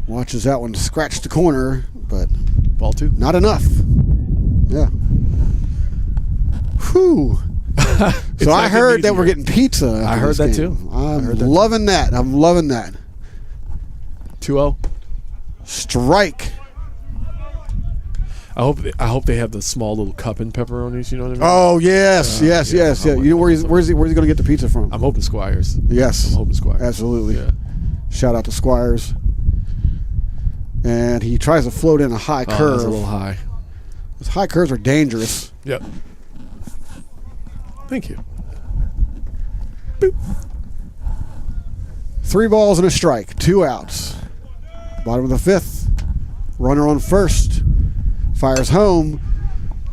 Watches that one scratch the corner, but Ball 2. not enough. Yeah. Whew. So I heard that we're getting pizza. I heard that too. I'm loving that. I'm loving that. 2-0. Strike. I hope they have the small little cup and pepperonis. You know what I mean? Oh yes. Yeah. You know where's he going to get the pizza from? I'm hoping Squires. Yes. I'm hoping Squires. Absolutely. Yeah. Shout out to Squires. And he tries to float in a high curve. That's a little high. Those high curves are dangerous. Yep. Thank you. Boop. 3 balls and a strike. 2 outs. Bottom of the 5th. Runner on first. Fires home.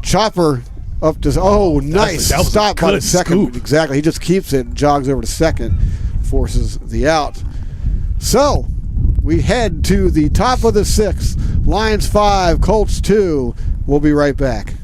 Chopper up to... Oh, nice. That was Stop by the second. Scoop. Exactly. He just keeps it. Jogs over to second. Forces the out. So, we head to the top of the 6th. Lions 5, Colts 2. We'll be right back.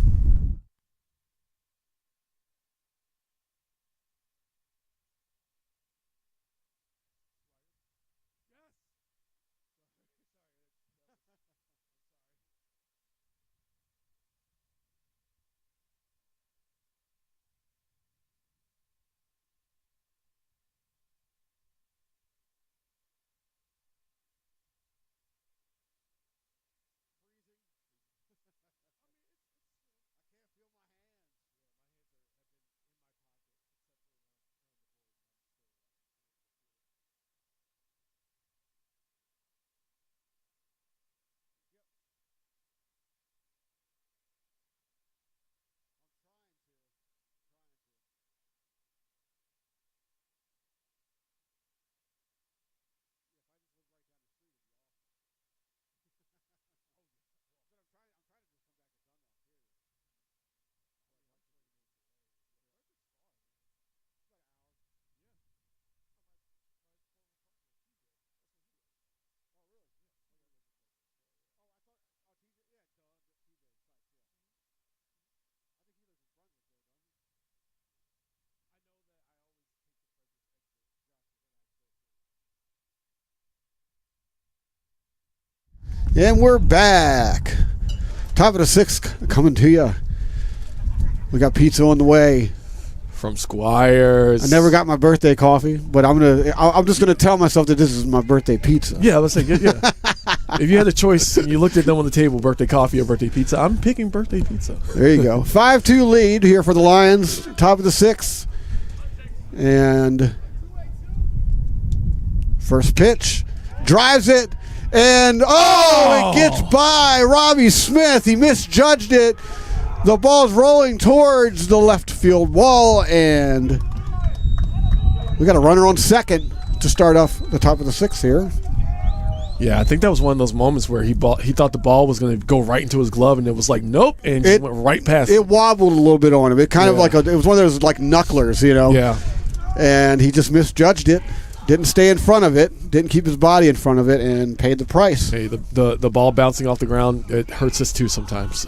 And we're back. Top of the 6th coming to you. We got pizza on the way. From Squires. I never got my birthday coffee, but I'm just gonna tell myself that this is my birthday pizza. Yeah, let's say yeah. If you had a choice and you looked at them on the table, birthday coffee or birthday pizza, I'm picking birthday pizza. There you go. 5-2 lead here for the Lions. Top of the 6th. And First pitch, drives it, and it gets by Robbie Smith. He misjudged it. The ball's rolling towards the left field wall, and we got a runner on second to start off the top of the sixth here. Yeah, I think that was one of those moments where he thought the ball was going to go right into his glove, and it was like, nope, and it went right past it. It wobbled a little bit on him. It kind of like it was one of those like knucklers, you know. Yeah. And he just misjudged it. Didn't stay in front of it. Didn't keep his body in front of it, and paid the price. Hey, the ball bouncing off the ground, it hurts us too sometimes.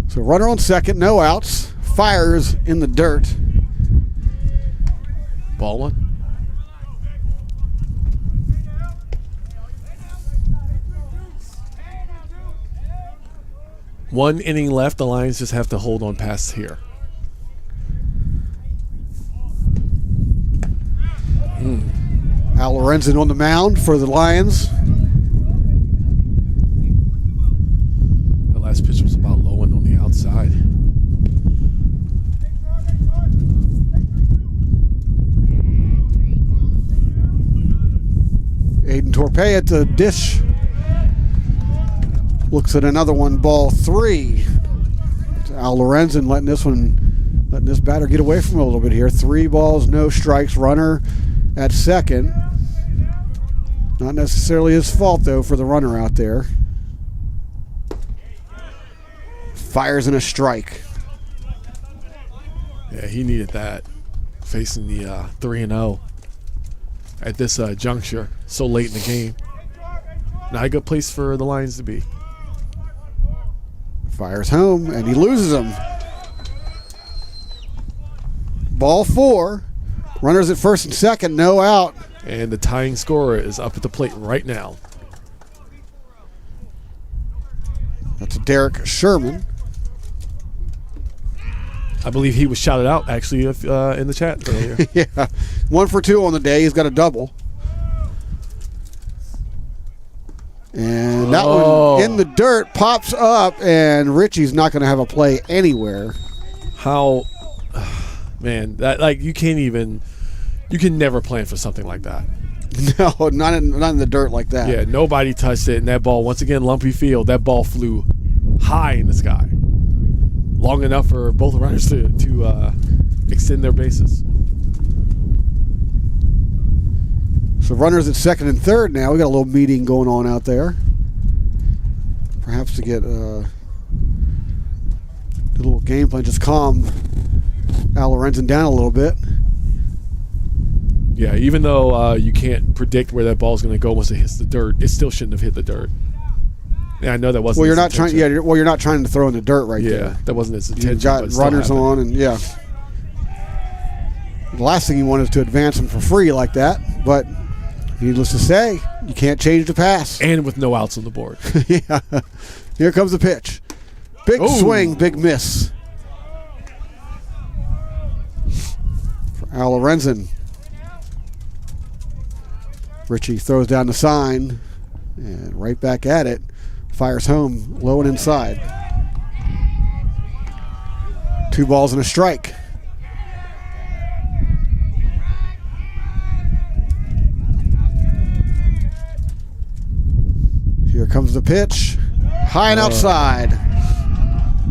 So runner on second, no outs. Fires in the dirt. Ball one. One inning left. The Lions just have to hold on past here. Al Lorenzen on the mound for the Lions. The last pitch was about low and on the outside. Aiden Torpey at the dish. Looks at another one, ball three. It's Al Lorenzen letting this batter get away from him a little bit here. 3 balls, no strikes. Runner at second. Not necessarily his fault, though, for the runner out there. Fires in a strike. Yeah, he needed that. Facing the 3-0 at this juncture, so late in the game. Not a good place for the Lions to be. Fires home, and he loses him. Ball 4. Runners at first and second, no out. And the tying scorer is up at the plate right now. That's Derek Sherman. I believe he was shouted out, actually, in the chat earlier. Yeah. 1 for 2 on the day. He's got a double. And that one in the dirt pops up, and Richie's not going to have a play anywhere. How, man, that you can never plan for something like that. No, not in the dirt like that. Yeah, nobody touched it, and that ball, once again, lumpy field, that ball flew high in the sky. Long enough for both runners to extend their bases. So runners at second and third now. We got a little meeting going on out there. Perhaps to get a little game plan, just calm Al Lorenzen down a little bit. Yeah, even though you can't predict where that ball's going to go once it hits the dirt, it still shouldn't have hit the dirt. Yeah, I know that wasn't. Well, his intention. you're not trying to throw in the dirt right there. Yeah, that wasn't his intention. You got runners on, and yeah. The last thing you want is to advance them for free like that, but needless to say, you can't change the pass. And with no outs on the board. Yeah. Here comes the pitch. Big swing, big miss. For Al Lorenzen. Richie throws down the sign and right back at it. Fires home, low and inside. 2 balls and a strike. Here comes the pitch. High and outside.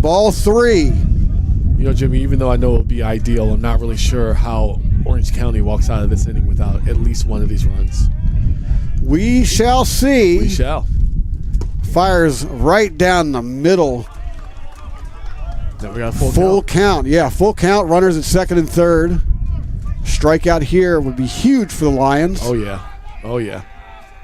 Ball 3. You know, Jimmy, even though I know it would be ideal, I'm not really sure how Orange County walks out of this inning without at least one of these runs. We shall see. We shall. Fires right down the middle. Then we got a full count. Count. Yeah, full count. Runners at second and third. Strikeout here would be huge for the Lions. Oh, yeah. Oh, yeah.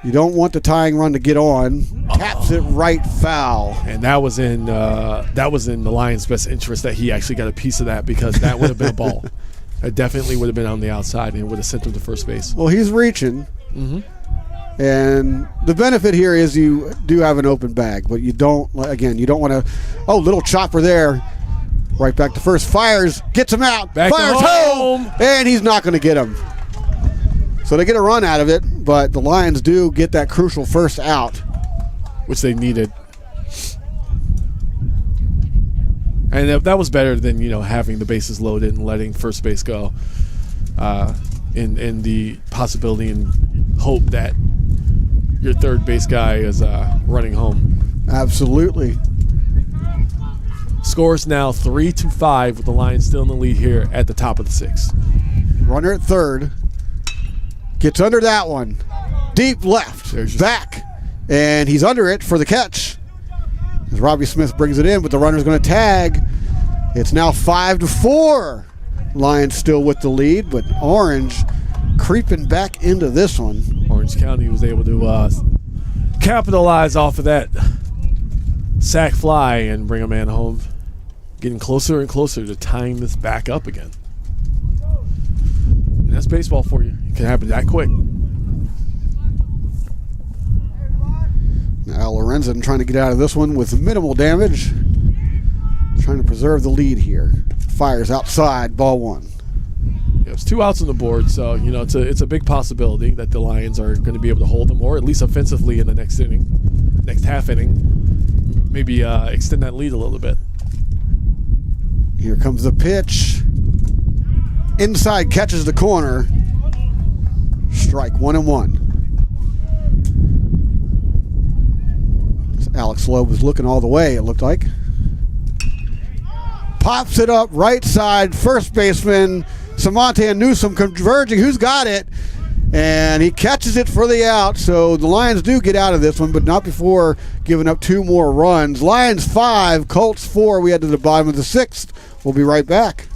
You don't want the tying run to get on. Taps it right foul. And that was in the Lions' best interest that he actually got a piece of that, because that would have been a ball. That definitely would have been on the outside, and it would have sent him to first base. Well, he's reaching. Mm-hmm. And the benefit here is you do have an open bag, but you don't want to. Oh, little chopper there. Right back to first. Fires, gets him out. Back fires home. And he's not going to get him. So they get a run out of it, but the Lions do get that crucial first out. Which they needed. And that was better than, having the bases loaded and letting first base go in the possibility and hope that your third base guy is running home. Absolutely. Scores now 3-5 with the Lions still in the lead here at the top of the sixth. Runner at third. Gets under that one. Deep left. Back. And he's under it for the catch. As Robbie Smith brings it in, but the runner's going to tag. It's now 5-4. Lions still with the lead, but Orange creeping back into this one. Orange County was able to capitalize off of that sack fly and bring a man home. Getting closer and closer to tying this back up again. And that's baseball for you. It can happen that quick. Now Lorenzen trying to get out of this one with minimal damage. Trying to preserve the lead here. Fires outside, ball one. Yeah, it's 2 outs on the board, so it's a big possibility that the Lions are going to be able to hold them, or at least offensively in the next half inning. Maybe extend that lead a little bit. Here comes the pitch. Inside, catches the corner. Strike 1-1. Alex Loeb was looking all the way, it looked like. Pops it up right side. First baseman Samonte and Newsom converging. Who's got it? And he catches it for the out. So the Lions do get out of this one, but not before giving up 2 more runs. Lions 5, Colts 4. We head to the bottom of the 6th. We'll be right back.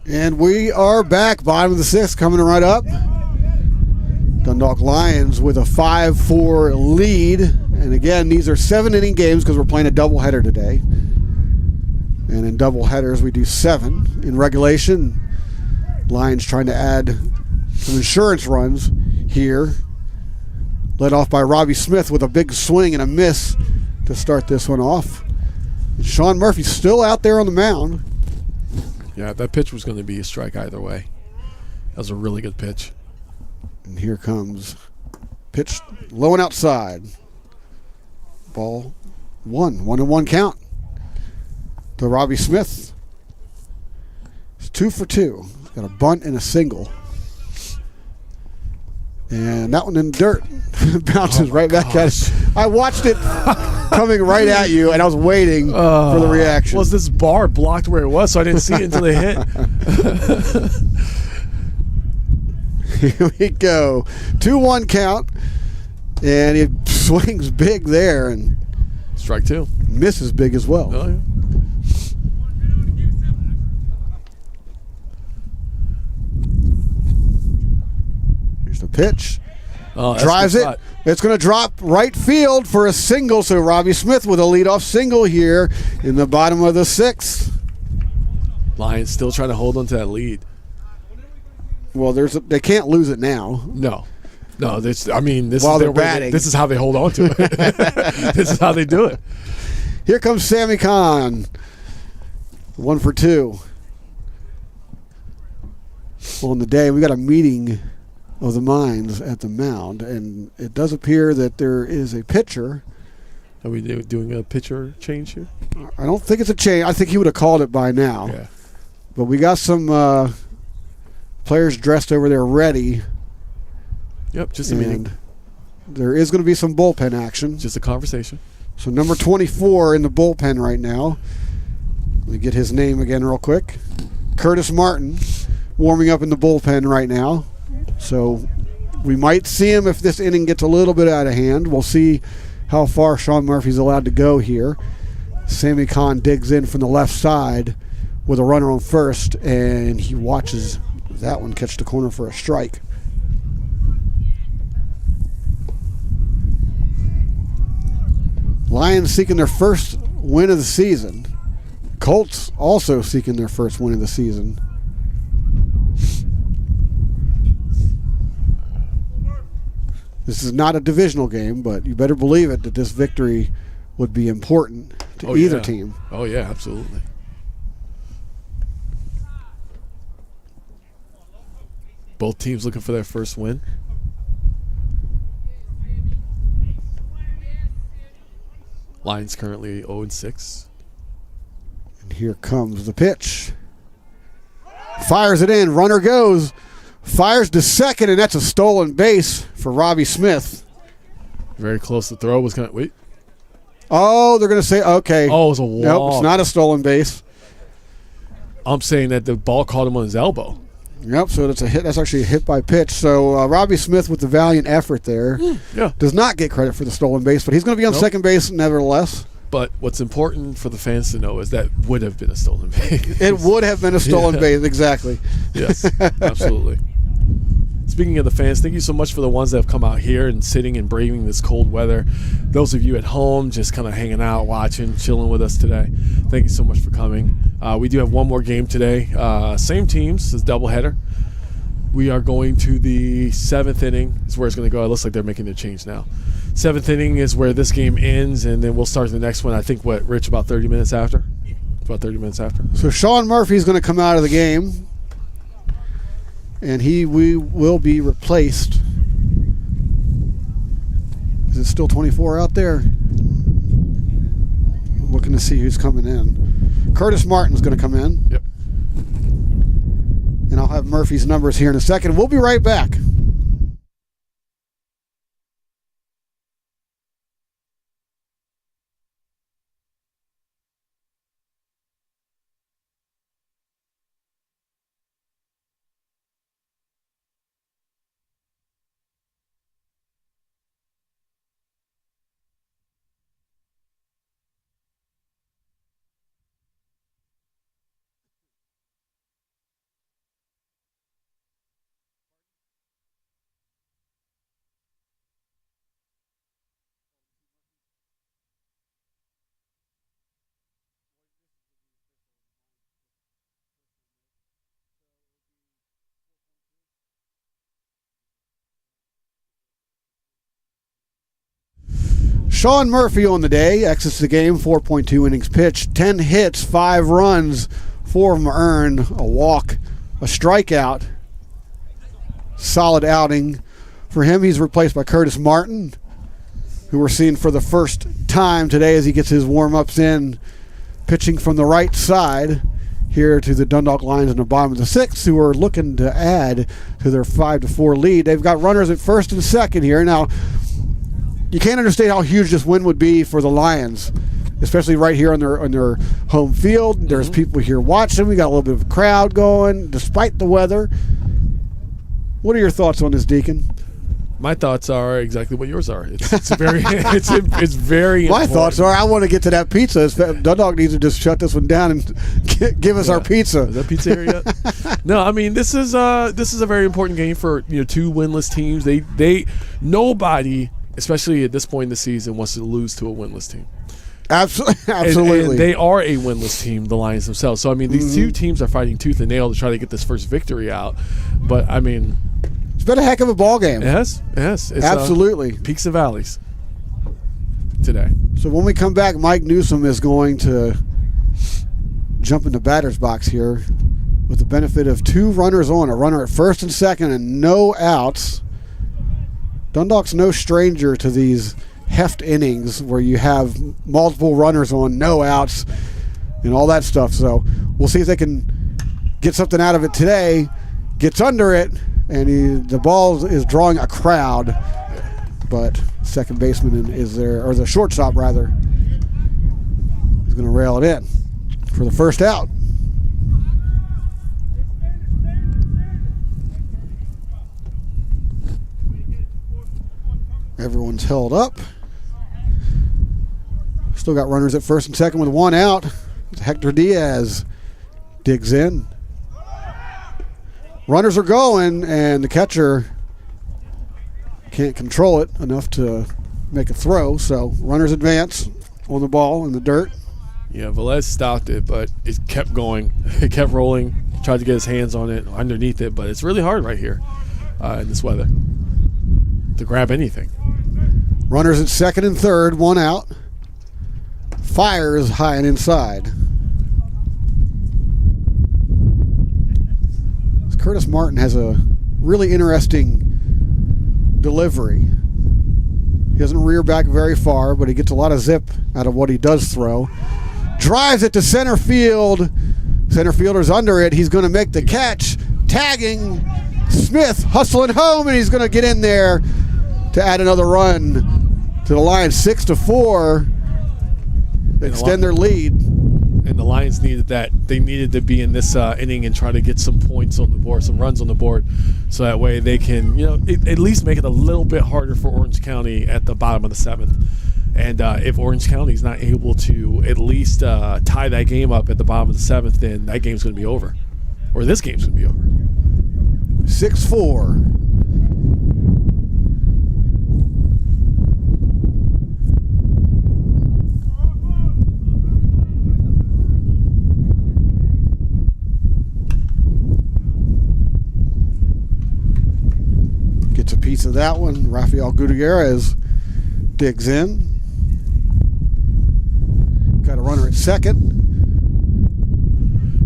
And we are back, bottom of the 6th, coming right up. Dundalk Lions with a 5-4 lead. And again, these are 7-inning games because we're playing a doubleheader today. And in doubleheaders, we do 7. In regulation, Lions trying to add some insurance runs here. Led off by Robbie Smith with a big swing and a miss to start this one off. And Sean Murphy's still out there on the mound. Yeah, that pitch was going to be a strike either way. That was a really good pitch. And here comes pitch low and outside. Ball 1-1 count to Robbie Smith. It's 2 for 2. Got a bunt and a single. And that one in the dirt bounces right back at it. I watched it coming right at you, and I was waiting for the reaction. Was this bar blocked where it was, so I didn't see it until they hit? Here we go. 2-1 count, and he swings big there, and strike 2. Misses big as well. Oh, yeah. Here's the pitch. Oh, drives it. It's going to drop right field for a single. So Robbie Smith with a leadoff single here in the bottom of the 6th. Lions still trying to hold on to that lead. Well, they can't lose it now. No. This While is they're batting. This is how they hold on to it. This is how they do it. Here comes Sammy Khan. 1 for 2. Well, in the day, we got a meeting of the minds at the mound, and it does appear that there is a pitcher Are we doing a pitcher change here? I don't think it's a change. I think he would have called it by now. Yeah. But we got some players dressed over there ready. Yep, just a meeting. There is going to be some bullpen action. Just a conversation. So number 24 in the bullpen right now. Let me get his name again real quick. Curtis Martin warming up in the bullpen right now. So we might see him if this inning gets a little bit out of hand. We'll see how far Sean Murphy's allowed to go here. Sammy Kahn digs in from the left side with a runner on first, and he watches that one catch the corner for a strike. Lions seeking their first win of the season. Colts also seeking their first win of the season. This is not a divisional game, but you better believe it that this victory would be important to either team. Oh, yeah, absolutely. Both teams looking for their first win. Lions currently 0-6. And here comes the pitch. Fires it in. Runner goes. Fires to second, and that's a stolen base for Robbie Smith. Very close to throw. Was kind of wait. Oh, they're going to say okay. Oh, it was a walk. Nope, it's not a stolen base. I'm saying that the ball caught him on his elbow. Yep, so that's a hit. That's actually a hit by pitch. So Robbie Smith with the valiant effort there does not get credit for the stolen base, but he's going to be on second base nevertheless. But what's important for the fans to know is that would have been a stolen base. It would have been a stolen base, exactly. Yes, absolutely. Speaking of the fans, thank you so much for the ones that have come out here and sitting and braving this cold weather. Those of you at home just kind of hanging out, watching, chilling with us today, thank you so much for coming. We do have one more game today. Same teams, it's a doubleheader. We are going to the 7th inning. Is where it's going to go. It looks like they're making their change now. 7th inning is where this game ends, and then we'll start the next one. I think, Rich, about 30 minutes after? About 30 minutes after. So Sean Murphy's going to come out of the game, and we will be replaced. Is it still 24 out there? I'm looking to see who's coming in. Curtis Martin's going to come in. Yep. And I'll have Murphy's numbers here in a second. We'll be right back. Sean Murphy on the day, exits the game, 4.2 innings pitched, 10 hits, 5 runs, 4 of them earned, a walk, a strikeout. Solid outing for him. He's replaced by Curtis Martin, who we're seeing for the first time today as he gets his warm-ups in, pitching from the right side here to the Dundalk Lions in the bottom of the 6th, who are looking to add to their 5-4 lead. They've got runners at first and second here. Now, you can't understand how huge this win would be for the Lions, especially right here on their home field. There's people here watching. We got a little bit of a crowd going, despite the weather. What are your thoughts on this, Deacon? My thoughts are exactly what yours are. It's very it's very. My important. thoughts are I want to get to that pizza. Dundalk needs to just shut this one down and give us our pizza. Is that pizza here yet? No, I mean this is a very important game for two winless teams. They nobody, especially at this point in the season, wants to lose to a winless team. Absolutely. And they are a winless team, the Lions themselves. So I mean, these two teams are fighting tooth and nail to try to get this first victory out. But I mean, it's been a heck of a ball game. Yes. It's, absolutely. Peaks and valleys today. So when we come back, Mike Newsom is going to jump in the batter's box here with the benefit of 2 runners on, a runner at first and second, and no outs. Dundalk's no stranger to these heft innings where you have multiple runners on, no outs, and all that stuff. So we'll see if they can get something out of it today. Gets under it, and the ball is drawing a crowd. But second baseman is there, or the shortstop rather, is going to rail it in for the first out. Everyone's held up. Still got runners at first and second with one out. Hector Diaz digs in. Runners are going, and the catcher can't control it enough to make a throw. So runners advance on the ball in the dirt. Yeah, Velez stopped it, but it kept going. It kept rolling. Tried to get his hands on it, underneath it, but it's really hard right here in this weather to grab anything. Runners at second and third, one out. Fires high and inside. Curtis Martin has a really interesting delivery. He doesn't rear back very far, but he gets a lot of zip out of what he does throw. Drives it to center field. Center fielder's under it. He's going to make the catch. Tagging. Smith hustling home, and he's going to get in there to add another run to the Lions. 6-4. They extend their lead. And the Lions needed that. They needed to be in this inning and try to get some points on the board, some runs on the board, so that way they can, at least make it a little bit harder for Orange County at the bottom of the seventh. And if Orange County is not able to at least tie that game up at the bottom of the seventh, then that game's going to be over, or this game's going to be over. 6-4. Gets a piece of that one. Rafael Gutierrez digs in. Got a runner at second.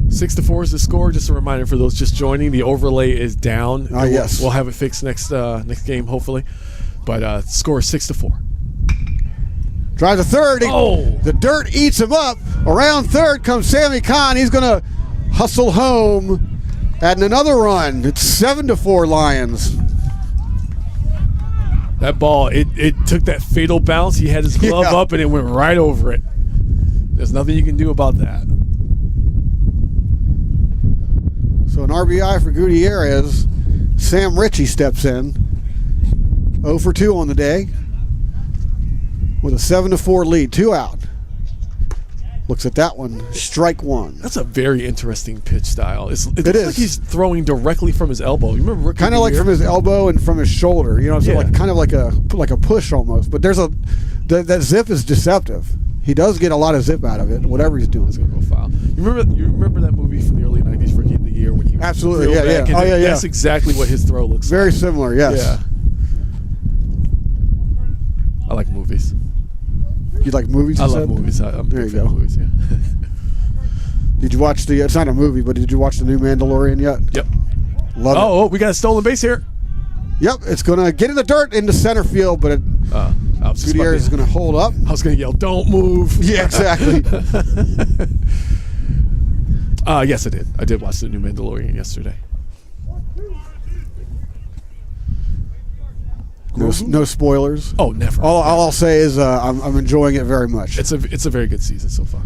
6-4 is the score. Just a reminder for those just joining, the overlay is down. Yes. We'll have it fixed next game, hopefully. But score is 6-4. Drives a third. Oh! The dirt eats him up. Around third comes Sammy Khan. He's going to hustle home, adding another run. It's 7-4 Lions. That ball, it took that fatal bounce. He had his glove up, and it went right over it. There's nothing you can do about that. So an RBI for Gutierrez. Sam Ritchie steps in. 0 for 2 on the day with a 7-4 lead. 2 out. Looks at that one. Strike one. That's a very interesting pitch style. It looks is. like he's throwing directly from his elbow. You remember Kind of like from his elbow and from his shoulder. So like kind of like a push almost. But there's that zip is deceptive. He does get a lot of zip out of it, whatever he's doing. It's going to go foul. You remember that movie from the early 90s, Rookie of the Year, when he absolutely, yeah. That's exactly what his throw looks very like. Very similar, yes. Yeah. I like movies. You like movies? I love movies. I'm a there big you fan go. of movies, yeah. Did you watch it's not a movie, but did you watch the new Mandalorian yet? Yep. Love it. Oh, we got a stolen base here. Yep, it's going to get in the dirt into center field, but Gutierrez is going to hold up. I was going to yell, "Don't move!" Yeah, exactly. Yes, I did. I did watch the new Mandalorian yesterday. No spoilers. Oh, never. All I'll say is I'm enjoying it very much. It's a very good season so far.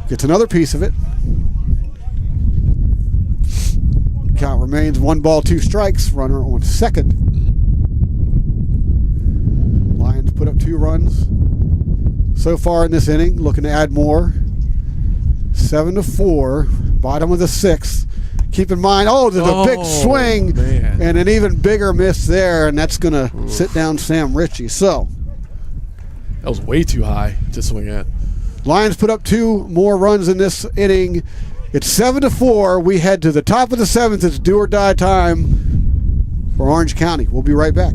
Gets another piece of it. Count remains 1 ball, 2 strikes. Runner on second. Lions put up 2 runs so far in this inning. Looking to add more. 7-4. Bottom of the 6th. Keep in mind, there's a big swing, man. And an even bigger miss there, and that's going to sit down Sam Ritchie. So that was way too high to swing at. Lions put up 2 more runs in this inning. It's 7-4. We head to the top of the 7th. It's do or die time for Orange County. We'll be right back.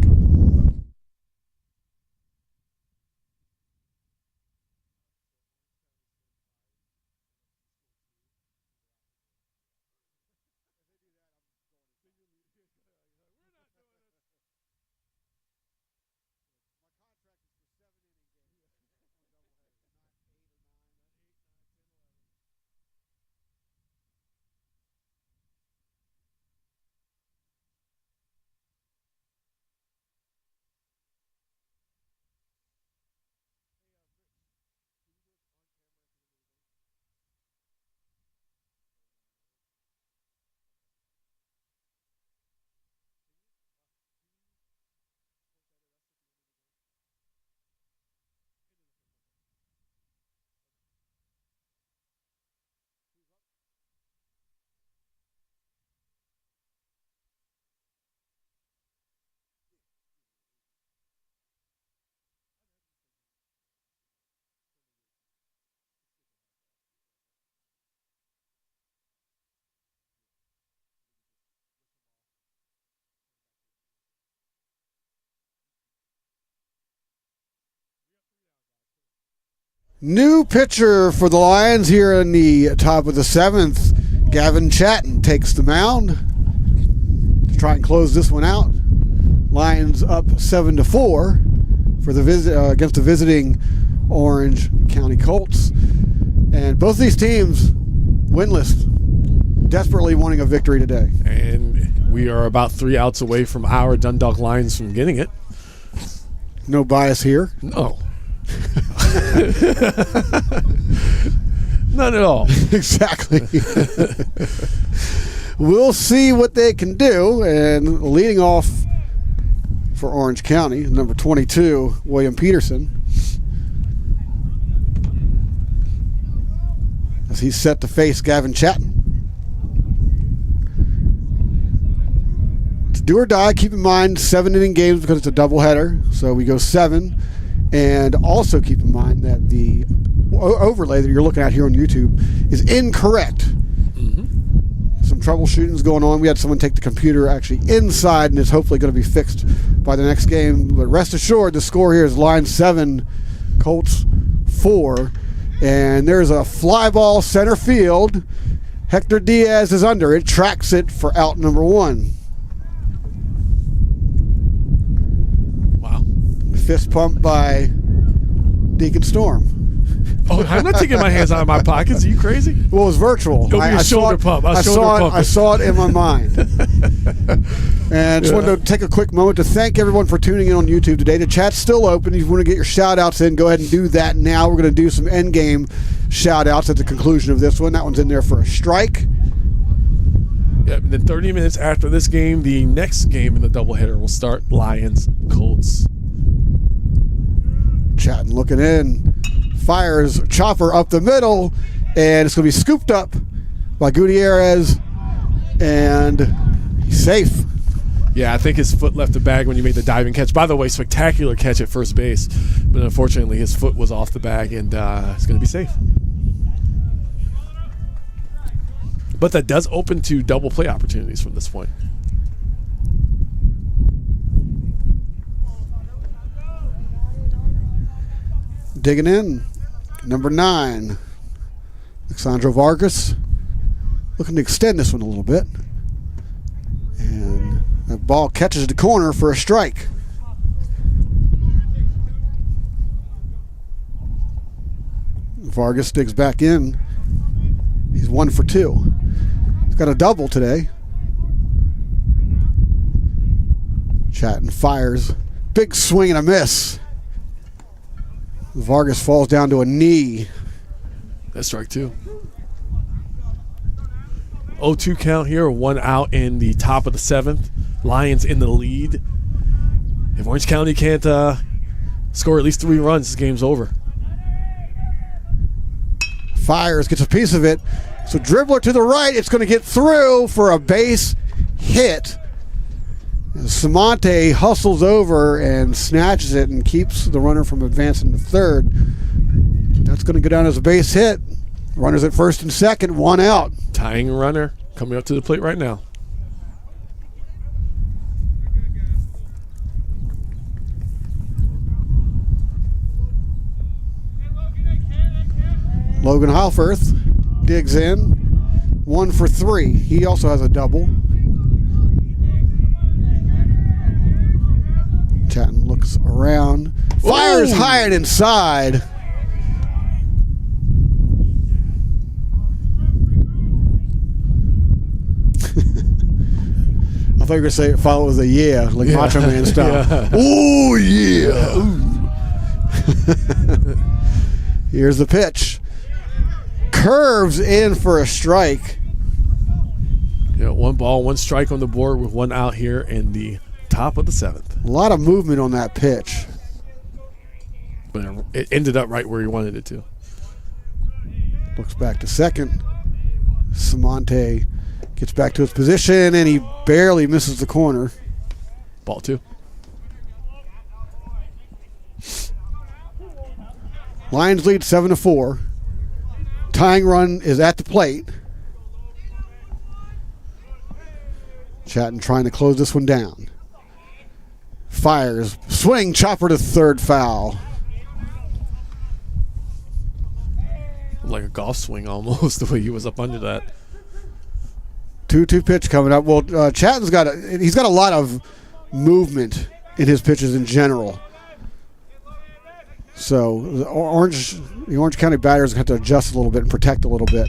New pitcher for the Lions here in the top of the 7th. Gavin Chatton takes the mound to try and close this one out. Lions up 7-4 for the against the visiting Orange County Colts. And both these teams winless, desperately wanting a victory today. And we are about 3 outs away from our Dundalk Lions from getting it. No bias here. No. None at all. Exactly. We'll see what they can do. And leading off for Orange County, number 22, William Peterson. As he's set to face Gavin Chatton. To do or die, keep in mind 7-inning games because it's a doubleheader. So we go 7. And also keep in mind that the overlay that you're looking at here on YouTube is incorrect. Mm-hmm. Some troubleshooting's going on. We had someone take the computer actually inside, and it's hopefully going to be fixed by the next game. But rest assured, the score here is Lions 7, Colts 4. And there's a fly ball center field. Hector Diaz is under it, tracks it for out number 1. Fist pump by Deacon Storm. Oh, I'm not taking my hands out of my pockets. Are you crazy? Well, it was virtual. I shoulder pump. I saw it in my mind. And just wanted to take a quick moment to thank everyone for tuning in on YouTube today. The chat's still open. If you want to get your shout-outs in, go ahead and do that now. We're going to do some endgame shout-outs at the conclusion of this one. That one's in there for a strike. Yep, and then 30 minutes after this game, the next game in the doubleheader will start. Lions, Colts. Chatting, looking in, fires chopper up the middle, and it's going to be scooped up by Gutierrez, and he's safe. Yeah, I think his foot left the bag when he made the diving catch. By the way, spectacular catch at first base, but unfortunately his foot was off the bag, and it's going to be safe. But that does open to double play opportunities from this point. Digging in, number 9, Alexandro Vargas, looking to extend this one a little bit. And that ball catches the corner for a strike. Vargas digs back in. He's 1 for 2. He's got a double today. Chatton fires. Big swing and a miss. Vargas falls down to a knee. That's strike 2. 0-2 count here, 1 out in the top of the 7th. Lions in the lead. If Orange County can't score at least 3 runs, this game's over. Fires, gets a piece of it. So dribbler to the right, it's going to get through for a base hit. Samonte hustles over and snatches it and keeps the runner from advancing to third. That's going to go down as a base hit. Runners at first and second, 1 out. Tying runner coming up to the plate right now. Logan Halforth digs in, 1 for 3. He also has a double. Chatton looks around. Fires high and inside. I thought you were going to say follow with a yeah, like Macho Man style. Yeah. Oh, yeah. Here's the pitch. Curves in for a strike. Yeah, 1 ball, 1 strike on the board with 1 out here in the top of the 7th. A lot of movement on that pitch. But it ended up right where he wanted it to. Looks back to second. Samonte gets back to his position, and he barely misses the corner. Ball 2. Lions lead 7-4. Tying run is at the plate. Chatton trying to close this one down. Fires. Swing, chopper to third, foul. Like a golf swing almost, the way he was up under that. 2-2 pitch coming up. Well, Chatton's got a lot of movement in his pitches in general. So the Orange County batters have to adjust a little bit and protect a little bit.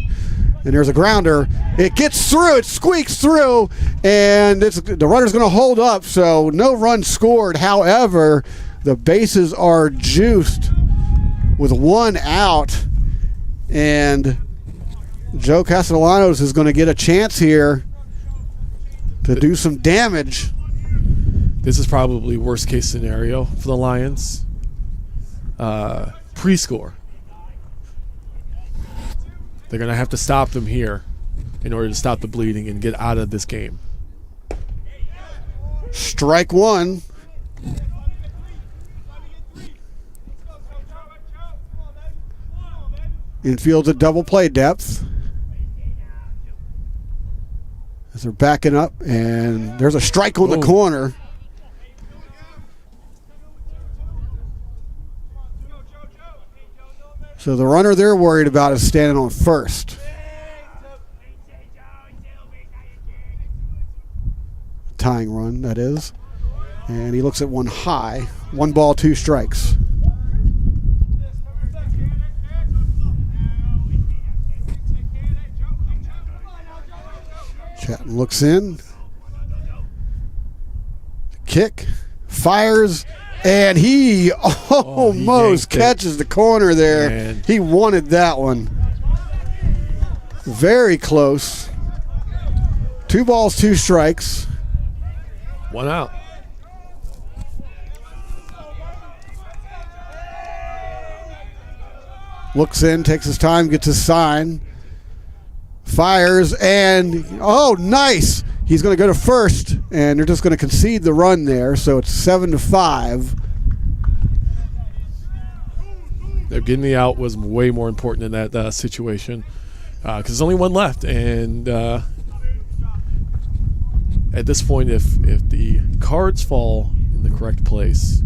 And there's a grounder. It gets through. It squeaks through, and the runner's going to hold up. So no run scored. However, the bases are juiced with one out, and Joe Castellanos is going to get a chance here to do some damage. This is probably worst case scenario for the Lions. Pre-score. They're going to have to stop them here in order to stop the bleeding and get out of this game. Strike one. Infield's at double play depth. As they're backing up, and there's a strike on the corner. So the runner they're worried about is standing on first. Tying run, that is. And he looks at one high. 1 ball, 2 strikes. Chatton looks in. Kick. Fires. And he almost catches the corner there. Man. He wanted that one. Very close. 2 balls, 2 strikes. 1 out. Looks in, takes his time, gets his sign. Fires, and nice. He's going to go to first, and they're just going to concede the run there, so it's 7-5. They're getting the out was way more important in that situation because there's only 1 left, and at this point, if the cards fall in the correct place,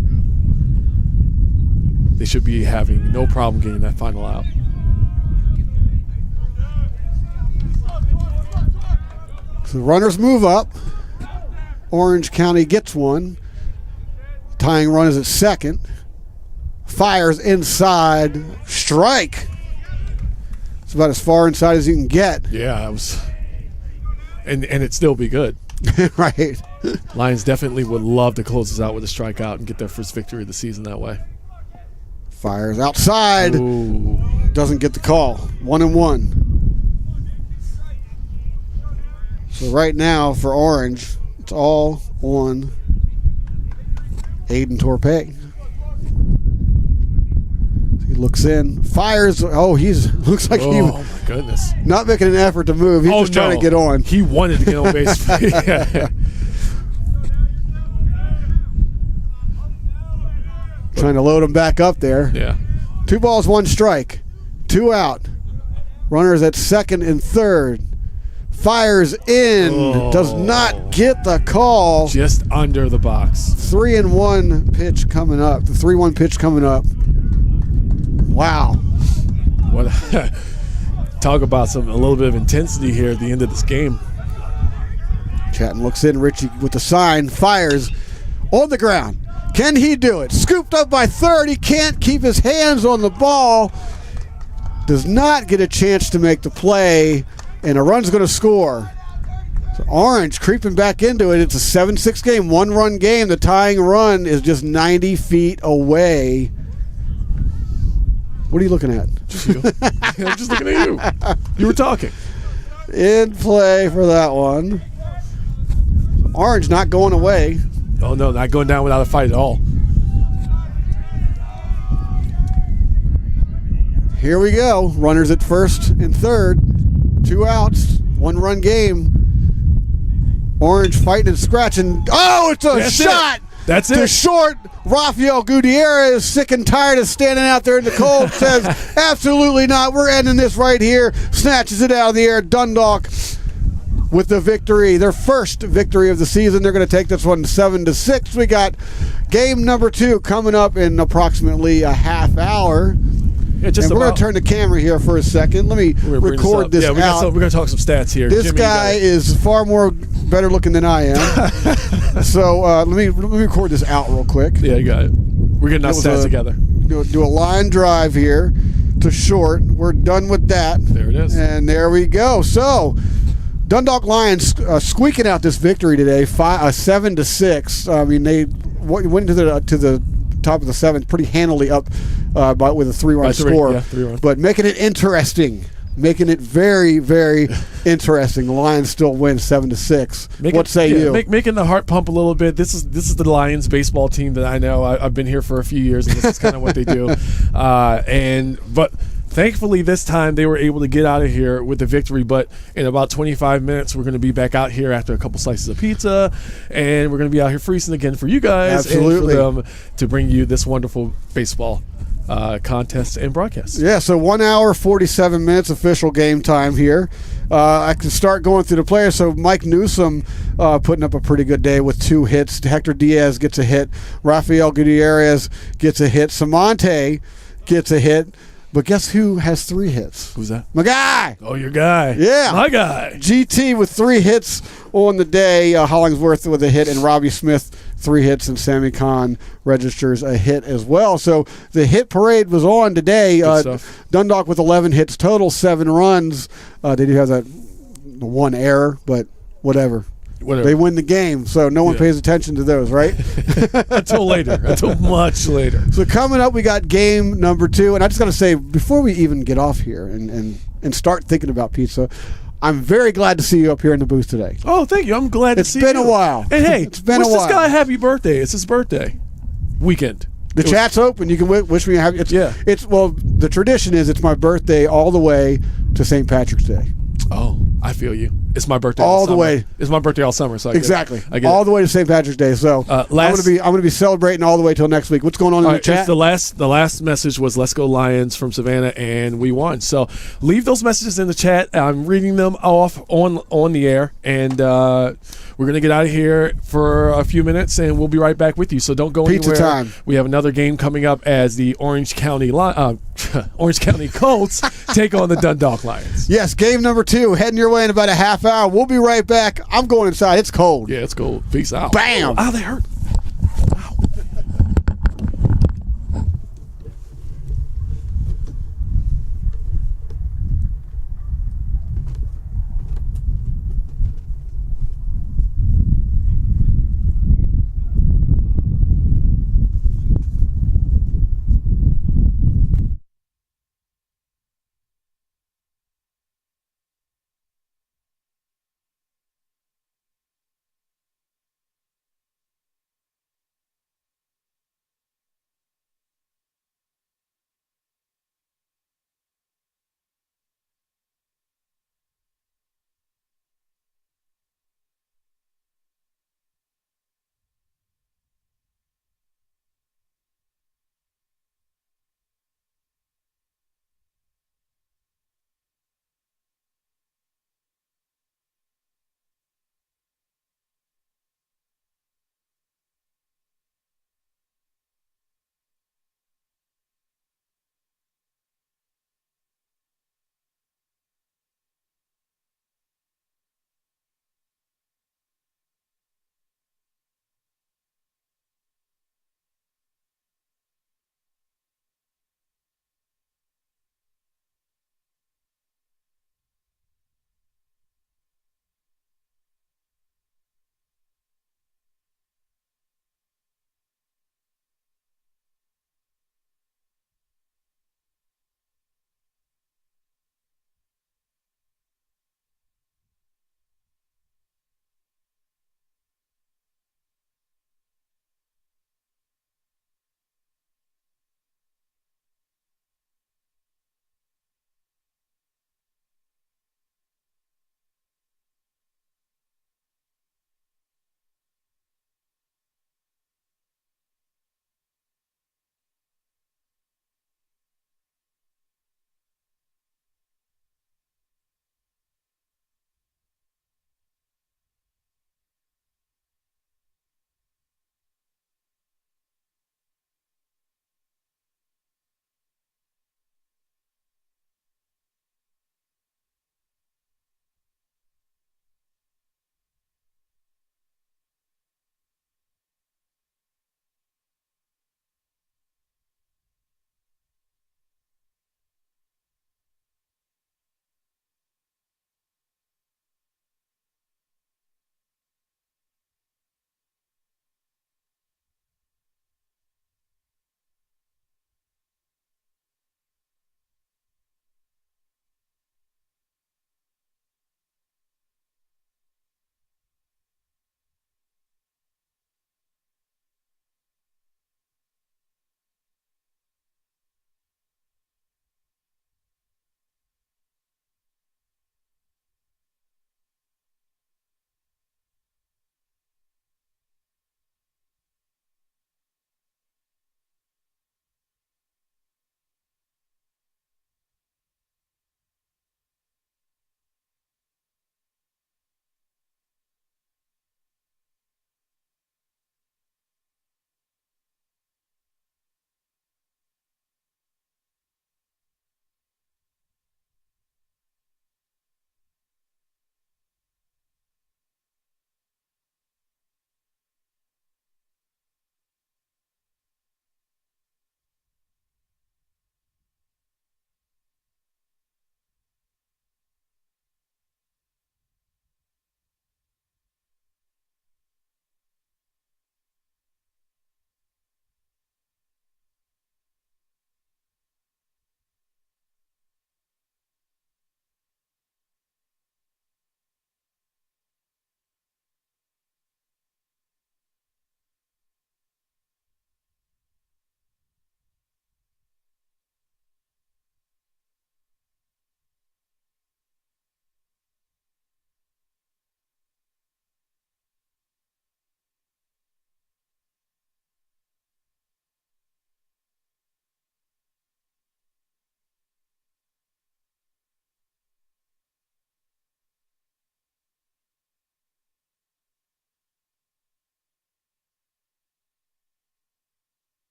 they should be having no problem getting that final out. So the runners move up. Orange County gets one. Tying run is at second. Fires inside. Strike. It's about as far inside as you can get. Yeah, it was, and it'd still be good. Right. Lions definitely would love to close this out with a strikeout and get their first victory of the season that way. Fires outside. Ooh. Doesn't get the call. 1-1. So right now for Orange, it's all on Aiden Torpey. He looks in, fires. Looks like he my goodness, not making an effort to move. He's just trying to get on. He wanted to get on base. Trying to load him back up there. Yeah. 2 balls, 1 strike. 2 out. Runners at second and third. Fires in. Does not get the call. Just under the box. 3-1 pitch coming up. The 3-1 pitch coming up. Wow. What? Talk about a little bit of intensity here at the end of this game. Chatton looks in. Richie with the sign. Fires on the ground. Can he do it? Scooped up by third. He can't keep his hands on the ball. Does not get a chance to make the play. And a run's going to score. So Orange creeping back into it. It's a 7-6 game, 1-run game. The tying run is just 90 feet away. What are you looking at? Just you. I'm just looking at you. You were talking. In play for that one. Orange not going away. Oh, no, not going down without a fight at all. Here we go. Runners at first and third. 2 outs, 1-run game. Orange fighting and scratching. It's a shot. That's it. To short. Rafael Gutierrez, sick and tired of standing out there in the cold, says, absolutely not. We're ending this right here. Snatches it out of the air. Dundalk with the victory. Their first victory of the season. They're going to take this one 7-6. We got game number 2 coming up in approximately a half hour. Yeah, just and we're going about. to turn the camera here for a second. Let me We're gonna bring record this up. Yeah, out. we're going to talk some stats here. This Jimmy, you guy got it. is far more better looking than I am. So let me record this out real quick. Yeah, you got it. We're getting our stats together. Do a line drive here to short. We're done with that. There it is. And there we go. So Dundalk Lions squeaking out this victory today, 7-6. I mean, they went to the top of the seventh pretty handily up with a 3-run score. Yeah, 3-run. But making it interesting. Making it very, very interesting. The Lions still win 7-6. What say you? Making the heart pump a little bit. This is the Lions baseball team that I know. I've been here for a few years, and this is kind of what they do. But thankfully, this time they were able to get out of here with the victory. But in about 25 minutes, we're going to be back out here after a couple slices of pizza, and we're going to be out here freezing again for you guys. Absolutely. And for them to bring you this wonderful baseball contest and broadcast. Yeah, so 1 hour, 47 minutes official game time here. I can start going through the players. So Mike Newsom putting up a pretty good day with 2 hits. Hector Diaz gets a hit. Rafael Gutierrez gets a hit. Samonte gets a hit. But guess who has 3 hits? Who's that? My guy. Oh, your guy. Yeah. My guy. GT with 3 hits on the day. Hollingsworth with a hit, and Robbie Smith 3 hits, and Sammy Khan registers a hit as well. So the hit parade was on today. Dundalk with 11 hits total, 7 runs. They do have that 1 error, but whatever. They win the game, so no one pays attention to those, right? Until later. Until much later. So coming up, we got game number 2. And I just got to say, before we even get off here and start thinking about pizza, I'm very glad to see you up here in the booth today. Oh, thank you. I'm glad to see you. It's been a while. And hey, it's been wish a while. this guy happy birthday. It's his birthday weekend. The chat's open. You can wish me a happy. The tradition is it's my birthday all the way to St. Patrick's Day. Oh, I feel you. It's my birthday all the way. It's my birthday all summer. So I exactly. I get all the way to St. Patrick's Day. So I'm gonna be celebrating all the way till next week. What's going on in the chat? The last message was "Let's go Lions" from Savannah, and we won. So leave those messages in the chat. I'm reading them off on the air, and we're gonna get out of here for a few minutes, and we'll be right back with you. So don't go Pizza anywhere. time. We have another game coming up as the Orange County Colts take on the Dundalk Lions. Yes, game number 2 heading your way in about a half hour. We'll be right back. I'm going inside. It's cold. Yeah, it's cold. Peace out. Bam. Oh, they hurt.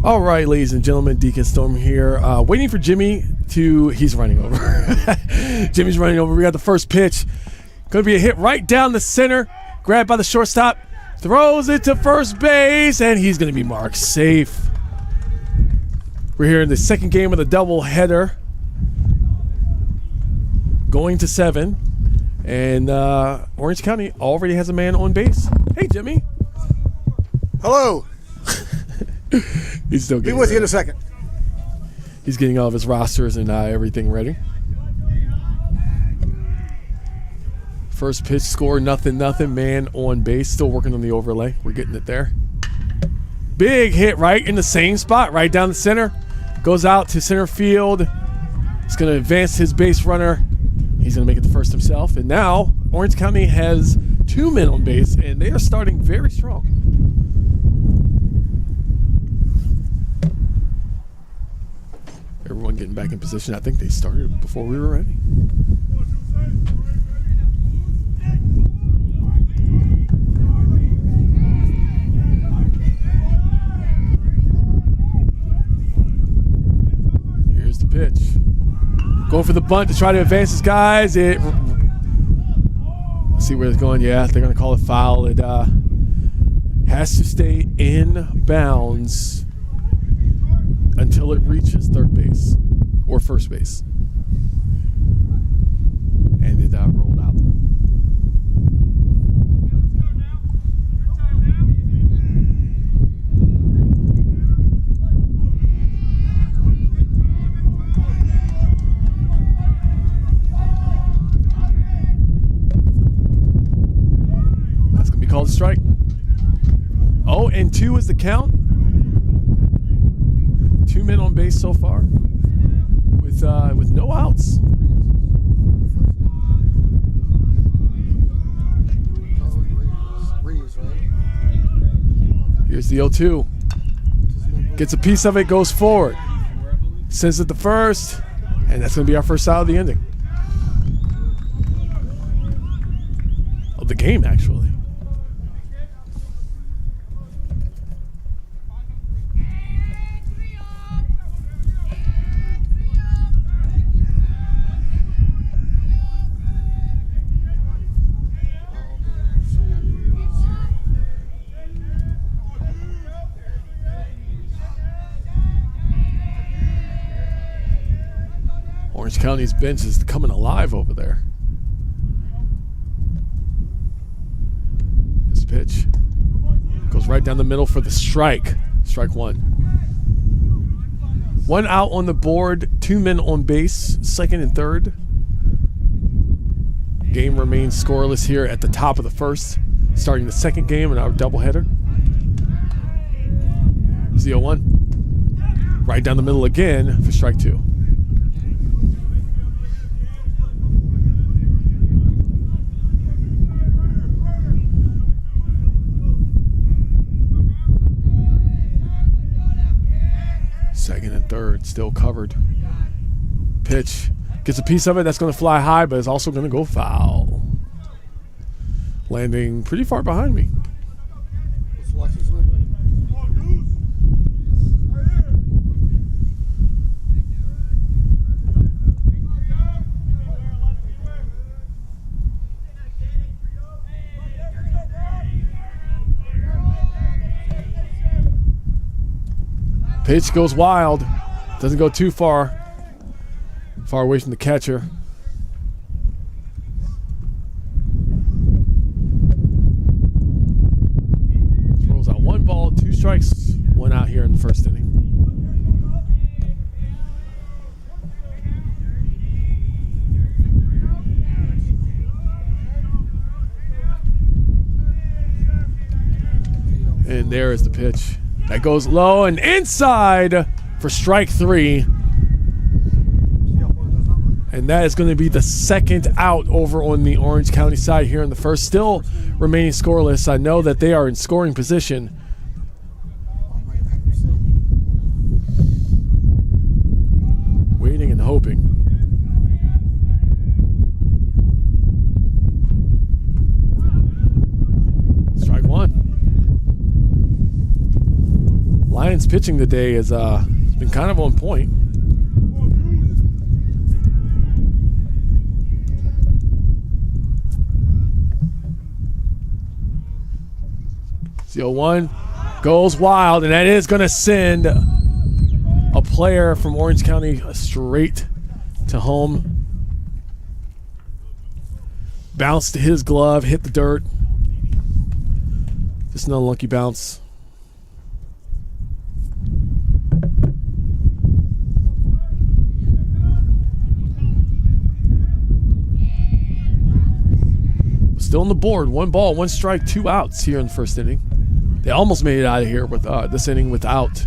All right, ladies and gentlemen, Deacon Storm here. Waiting for Jimmy to... He's running over. Jimmy's running over. We got the first pitch. Going to be a hit right down the center. Grabbed by the shortstop. Throws it to first base, and he's going to be marked safe. We're here in the second game of the doubleheader. Going to 7. And Orange County already has a man on base. Hey, Jimmy. Hello. He's still Be getting with you in ready. a second. He's getting all of his rosters and everything ready. First pitch score, nothing. Man on base. Still working on the overlay. We're getting it there. Big hit right in the same spot, right down the center. Goes out to center field. He's going to advance his base runner. He's going to make it the first himself. And now Orange County has 2 men on base, and they are starting very strong. Everyone getting back in position. I think they started before we were ready. Here's the pitch. Going for the bunt to try to advance his guys. Let's see where it's going. Yeah, they're going to call it foul. It has to stay in bounds until it reaches third base or first base. And it rolled out. That's going to be called a strike. 0-2 is the count. 2 men on base so far, with no outs. Here's the 0-2. Gets a piece of it, goes forward. Sends it to first, and that's going to be our first out of the inning. Of the game, actually. Orange County's bench is coming alive over there. This pitch goes right down the middle for the strike. Strike 1. 1 out on the board, 2 men on base, second and third. Game remains scoreless here at the top of the first, starting the second game in our doubleheader. Here's the 0-1. Right down the middle again for strike 2. Second and third, still covered. Pitch. Gets a piece of it. That's going to fly high, but it's also going to go foul. Landing pretty far behind me. Pitch goes wild. Doesn't go too far. Far away from the catcher. Throws out 1 ball, 2 strikes, 1 out here in the first inning. And there is the pitch. That goes low and inside for strike 3. And that is going to be the second out over on the Orange County side here in the first. Still remaining scoreless. I know that they are in scoring position. Waiting and hoping. Strike 1. Lions pitching today has been kind of on point. The 0-1 goes wild, and that is going to send a player from Orange County straight to home. Bounced to his glove, hit the dirt. Just an unlucky bounce. Still on the board. 1 ball, 1 strike, 2 outs here in the first inning. They almost made it out of here with this inning without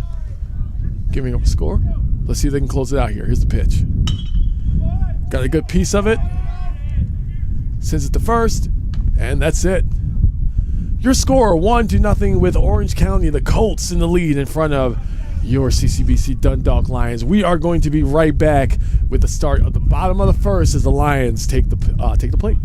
giving up a score. Let's see if they can close it out here. Here's the pitch. Got a good piece of it. Sends it to first, and that's it. Your score, 1-0 with Orange County, the Colts in the lead in front of your CCBC Dundalk Lions. We are going to be right back with the start of the bottom of the first as the Lions take the plate.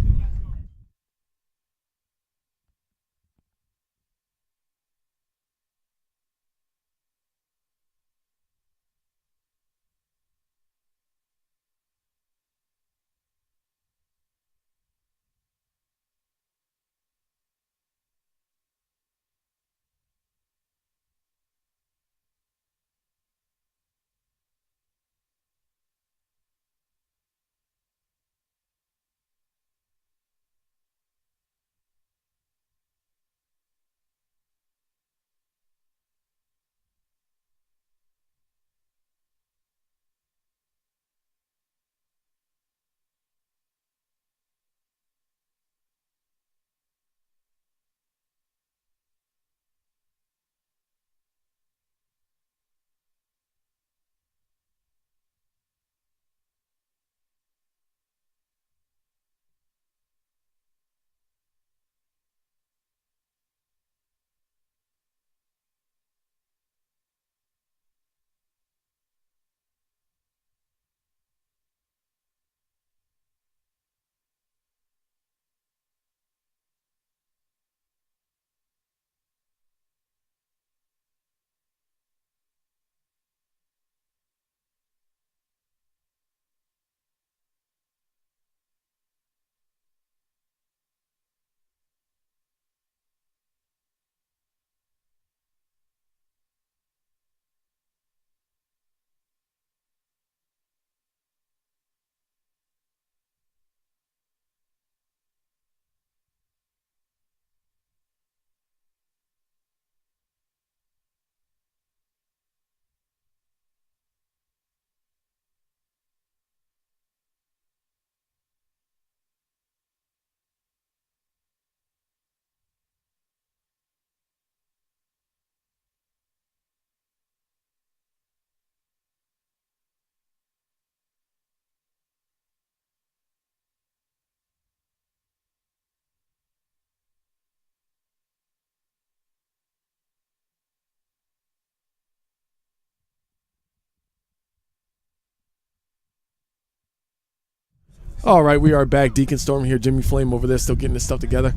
All right, we are back. Deacon Storm here. Jimmy Flame over there still getting this stuff together.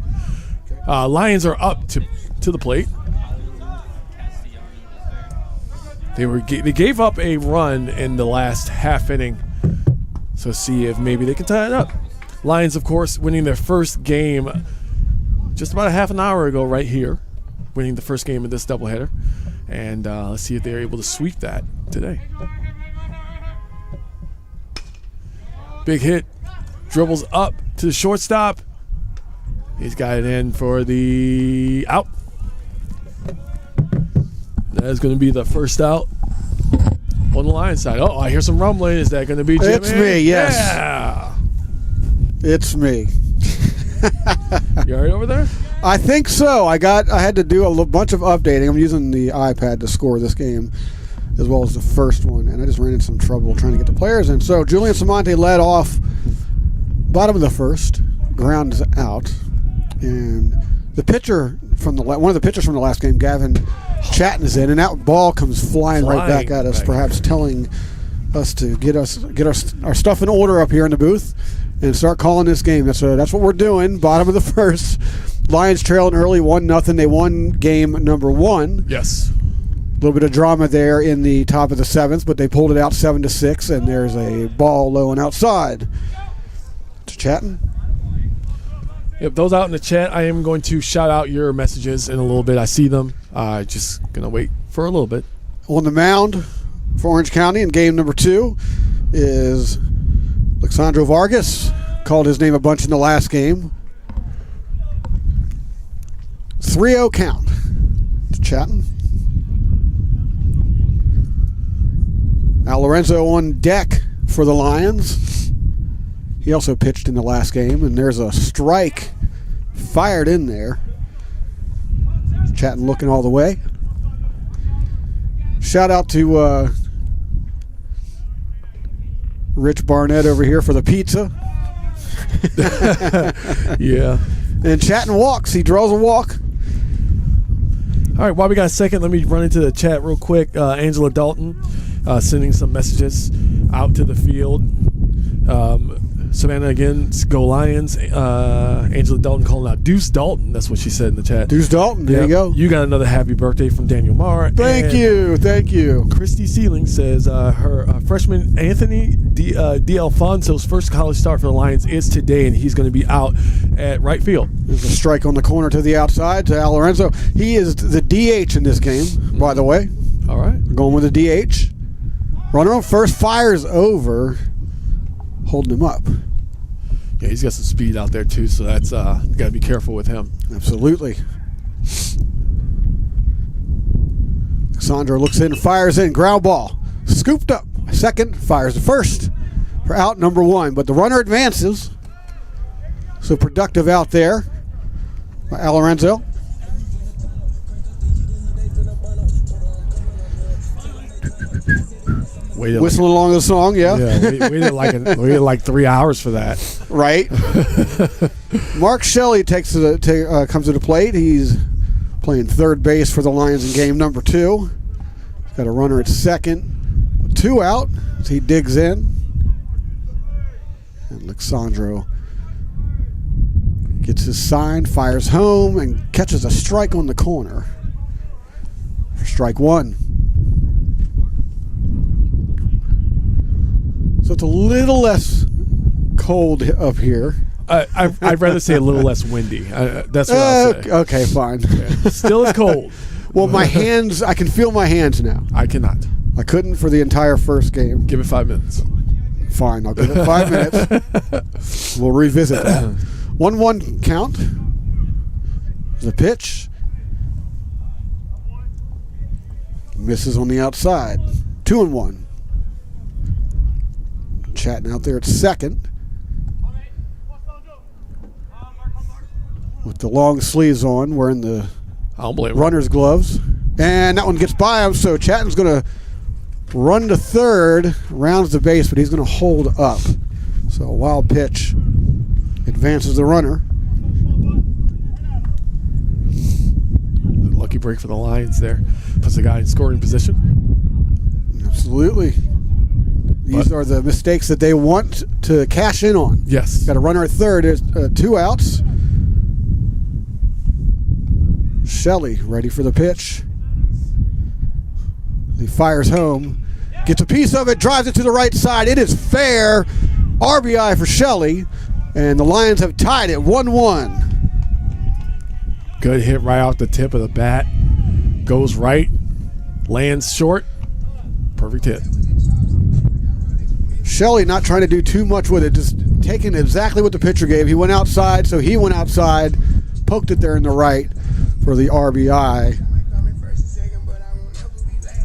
Lions are up to the plate. They gave up a run in the last half inning. So see if maybe they can tie it up. Lions, of course, winning their first game just about a half an hour ago right here. Winning the first game of this doubleheader. And let's see if they're able to sweep that today. Big hit. Dribbles up to the shortstop. He's got it in for the out. That is going to be the first out on the Lions side. Oh, I hear some rumbling. Is that going to be Jimmy? It's me, yes. Yeah. It's me. You all right over there? I think so. I had to do a bunch of updating. I'm using the iPad to score this game as well as the first one, and I just ran into some trouble trying to get the players in. So Julian Samonte led off bottom of the first, grounds out, and the pitcher from one of the pitchers from the last game, Gavin Chatton, is in, and that ball comes flying right back at us, perhaps telling us to get our stuff in order up here in the booth and start calling this game. That's what we're doing. Bottom of the first, Lions trailing early 1-0. They won game number 1. Yes. little bit of drama there in the top of the 7th, but they pulled it out 7-6, and there's a ball low and outside. To Chatton. Yep, those out in the chat, I am going to shout out your messages in a little bit. I see them. Just going to wait for a little bit. On the mound for Orange County in game number 2 is Alexandro Vargas. Called his name a bunch in the last game. 3-0 count. To Chatton. Al Lorenzo on deck for the Lions. He also pitched in the last game, and there's a strike fired in there. Chatton looking all the way. Shout out to Rich Barnett over here for the pizza. Yeah. And Chatton walks. He draws a walk. All right, while we got a second, let me run into the chat real quick. Angela Dalton sending some messages out to the field. Savannah again, go Lions. Angela Dalton calling out Deuce Dalton. That's what she said in the chat. Deuce Dalton, there you go. You got another happy birthday from Daniel Marr. Thank you. Christy Sealing says her freshman Anthony D'Alfonso's first college start for the Lions is today, and he's going to be out at right field. There's a strike on the corner to the outside to Al Lorenzo. He is the DH in this game, by the way. All right. Going with the DH. Runner on first, fires over, holding him up. Yeah, he's got some speed out there too, so that's got to be careful with him. Absolutely. Sandro looks in, fires in, ground ball, scooped up. Second, fires to first for out number 1, but the runner advances. So productive out there by Al Lorenzo. Whistling along the song, yeah. Yeah, waited like 3 hours for that. Right. Mark Shelley comes to the plate. He's playing third base for the Lions in game number 2. He's got a runner at second. 2 out as he digs in. And Alexandro gets his sign, fires home, and catches a strike on the corner. For strike 1. So it's a little less cold up here. I'd rather say a little less windy. That's what I'll say. Okay, fine. Yeah. Still is cold. Well, my hands, I can feel my hands now. I cannot. I couldn't for the entire first game. Give it 5 minutes. Fine, I'll give it 5 minutes. We'll revisit that. 1-1 count. The pitch. Misses on the outside. 2-1. Chatting out there at second. With the long sleeves on, wearing the runner's gloves. And that one gets by him, so Chatton's going to run to third, rounds the base, but he's going to hold up. So a wild pitch advances the runner. Lucky break for the Lions there. Puts the guy in scoring position. Absolutely. These are the mistakes that they want to cash in on. Yes. Got a runner at third. There's 2 outs. Shelley ready for the pitch. He fires home. Gets a piece of it. Drives it to the right side. It is fair. RBI for Shelley. And the Lions have tied it 1-1. Good hit right off the tip of the bat. Goes right. Lands short. Perfect hit. Shelley not trying to do too much with it, just taking exactly what the pitcher gave. He went outside, so he went outside, poked it there in the right for the RBI.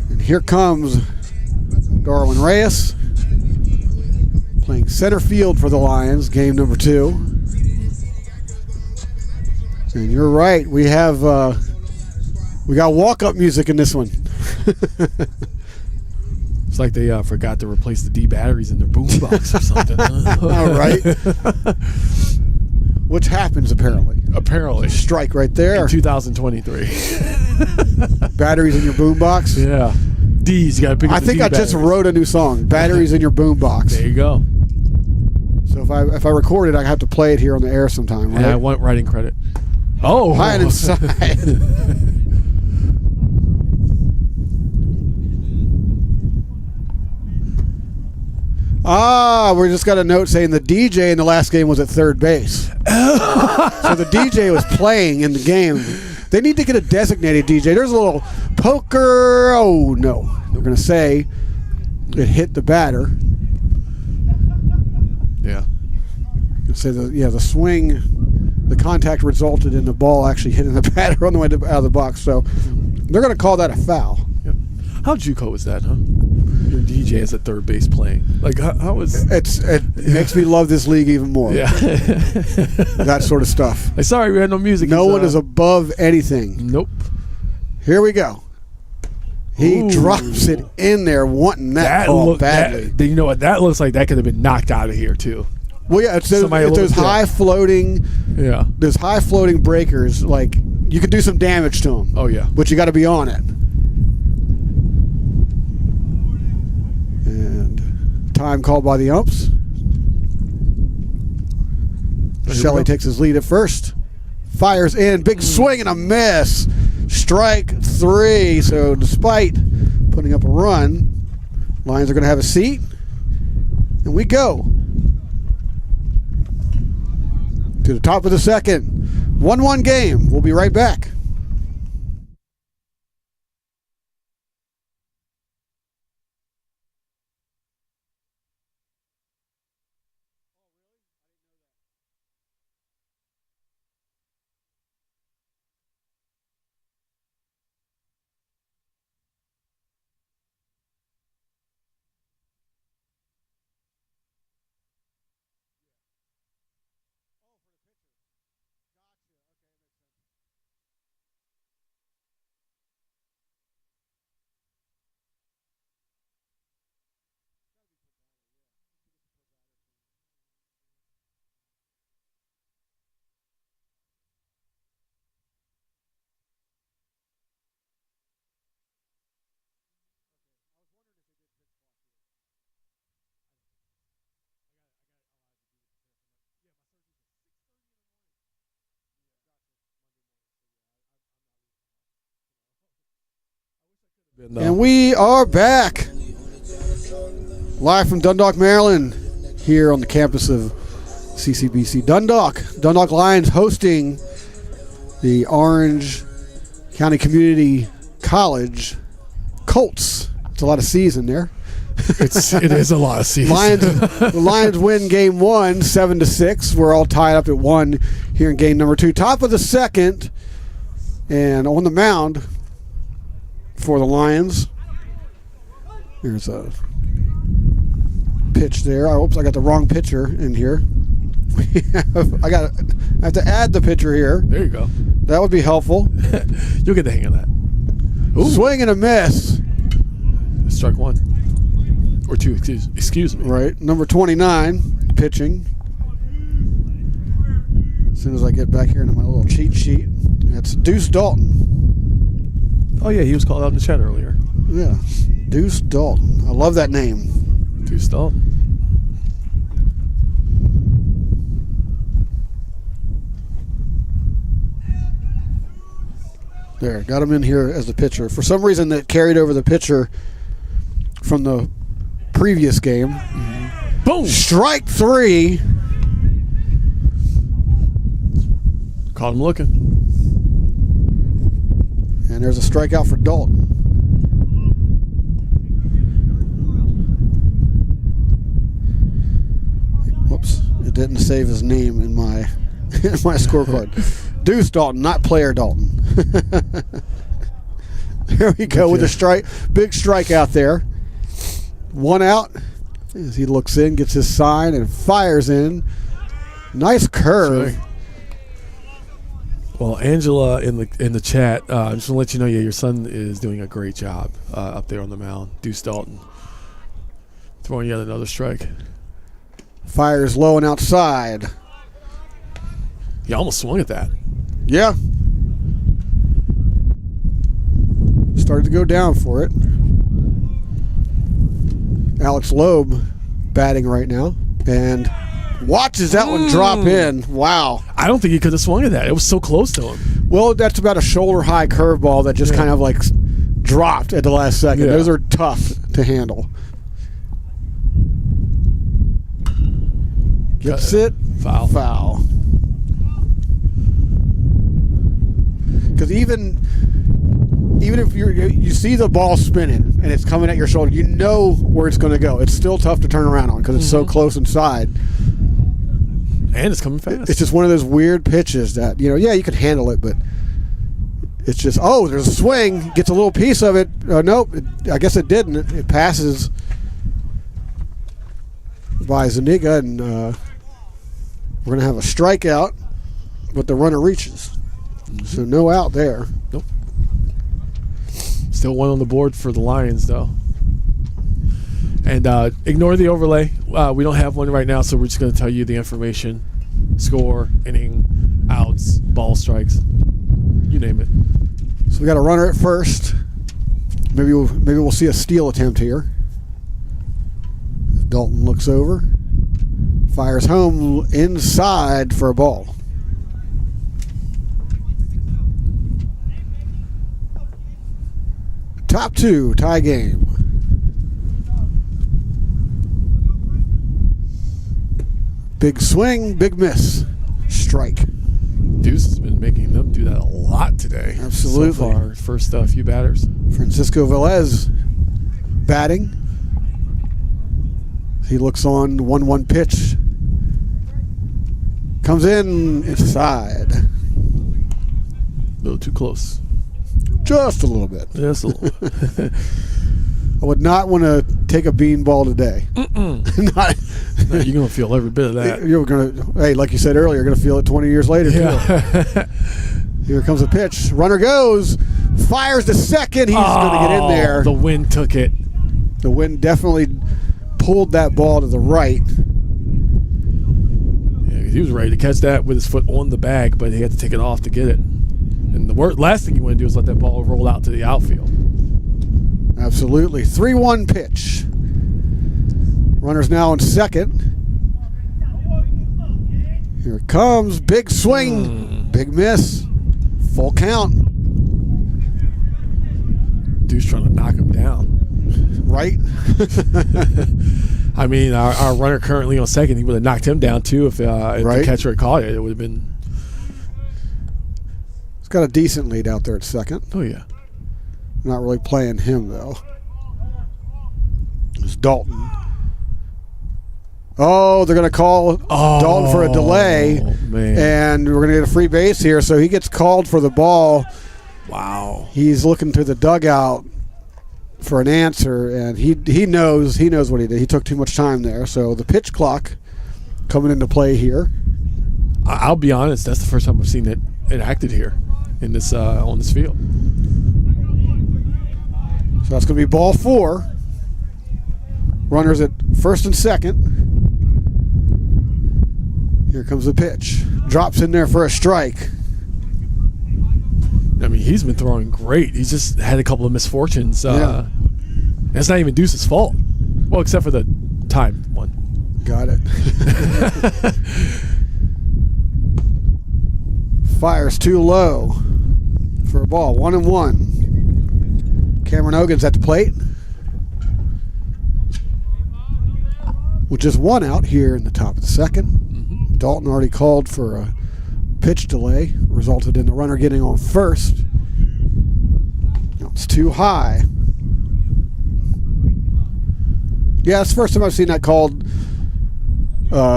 And here comes Darwin Reyes playing center field for the Lions, game number 2. And you're right, we got walk-up music in this one. It's like they forgot to replace the D batteries in their boombox or something. All right. Which happens apparently. Apparently. Strike right there. In 2023. Batteries in your boombox. Yeah. D's, you got to pick up I the think D I just batteries. wrote a new song. Batteries in your boombox. There you go. So if I record it, I have to play it here on the air sometime, right? Yeah, I want writing credit. Oh. High and inside. We just got a note saying the DJ in the last game was at third base. So the DJ was playing in the game. They need to get a designated DJ. There's a little poker. Oh, no. They're going to say it hit the batter. Yeah. Say the swing, the contact resulted in the ball actually hitting the batter on the way out of the box. So they're going to call that a foul. Yep. How JUCO is that, huh? Your DJ is at third base playing. Like, how is... It makes me love this league even more. Yeah. That sort of stuff. Like, sorry, we had no music. No one is above anything. Nope. Here we go. He drops it in there, wanting that ball badly. You know what? That looks like that could have been knocked out of here, too. Well, yeah, it's those high floating... Yeah. There's high floating breakers, like, you could do some damage to them. Oh, yeah. But you got to be on it. And time called by the umps. Shelley takes his lead at first. Fires in. Big swing and a miss. Strike 3. So despite putting up a run, Lions are going to have a seat. And we go to the top of the second. 1-1 game. We'll be right back. And we are back. Live from Dundalk, Maryland, here on the campus of CCBC Dundalk. Dundalk Lions hosting the Orange County Community College Colts. It's a lot of C's in there. It is a lot of C's. The Lions win game 1, 7-6. We're all tied up at 1 here in game number 2. Top of the second, and on the mound for the Lions, there's a pitch there. Oops, I got the wrong pitcher in here. I have to add the pitcher here. There you go. That would be helpful. You'll get the hang of that. Ooh. Swing and a miss. Strike 1 or 2. Excuse me. Right, number 29 pitching. As soon as I get back here into my little cheat sheet, that's Deuce Dalton. Oh yeah, he was called out in the chat earlier. Yeah, Deuce Dalton. I love that name. Deuce Dalton. There, got him in here as the pitcher. For some reason, that carried over the pitcher from the previous game. Mm-hmm. Boom! Strike 3. Caught him looking. And there's a strikeout for Dalton. Whoops, it didn't save his name in my scorecard. Deuce Dalton, not player Dalton. There we go with a strike. Big strikeout there. 1 out as he looks in, gets his sign, and fires in. Nice curve. Sorry. Well, Angela in the chat, I just want to let you know, your son is doing a great job up there on the mound. Deuce Dalton throwing yet another strike. Fires low and outside. He almost swung at that. Yeah. Started to go down for it. Alex Loeb batting right now. And watches that one drop in. Wow. I don't think he could have swung at that. It was so close to him. Well, that's about a shoulder-high curveball that just kind of like dropped at the last second. Yeah. Those are tough to handle. Gets it. Foul. Foul. Because even if you see the ball spinning and it's coming at your shoulder, you know where it's going to go. It's still tough to turn around on because it's so close inside. And it's coming fast. It's just one of those weird pitches that, you can handle it, but it's just, there's a swing, gets a little piece of it. Nope, I guess it didn't. It passes by Zuniga, and we're going to have a strikeout, but the runner reaches. So no out there. Nope. Still one on the board for the Lions, though. And ignore the overlay. We don't have one right now, so we're just going to tell you the information. Score, inning, outs, ball strikes. You name it. So we got a runner at first. Maybe we'll see a steal attempt here. Dalton looks over. Fires home inside for a ball. Top two, tie game. Big swing, big miss. Strike. Deuce has been making them do that a lot today. Absolutely. So far, first few batters. Francisco Velez batting. He looks on 1-1 pitch. Comes in inside. A little too close. Just a little bit. Just a little. I would not want to take a beanball today. No, you're going to feel every bit of that. You're going to, hey, like you said earlier, you're going to feel it 20 years later, Yeah. too. Here comes a pitch. Runner goes. Fires to second. He's going to get in there. The wind took it. The wind definitely pulled that ball to the right. Yeah, he was ready to catch that with his foot on the bag, but he had to take it off to get it. And the last thing you want to do is let that ball roll out to the outfield. Absolutely. 3-1 pitch. Runner's now in second. Here it comes. Big swing. Big miss. Full count. Dude's trying to knock him down. Right? I mean, our runner currently on second, he would have knocked him down too if the catcher had caught it. It would have been. He's got a decent lead out there at second. Oh, yeah. Not really playing him, though. It's Dalton. Oh, they're going to call Dalton for a delay. Man. And we're going to get a free base here. So he gets called for the ball. Wow. He's looking to the dugout for an answer, and he knows what he did. He took too much time there. So the pitch clock coming into play here. I'll be honest, that's the first time I've seen it enacted here in this on this field. So that's going to be ball 4. Runners at first and second. Here comes the pitch. Drops in there for a strike. I mean, he's been throwing great. He's just had a couple of misfortunes. Yeah. It's not even Deuce's fault. Well, except for the time one. Got it. Fires too low for a ball. 1-1. Cameron Ogan's at the plate. With just one out here in the top of the second. Mm-hmm. Dalton already called for a pitch delay. Resulted in the runner getting on first. It's too high. Yeah, it's the first time I've seen that called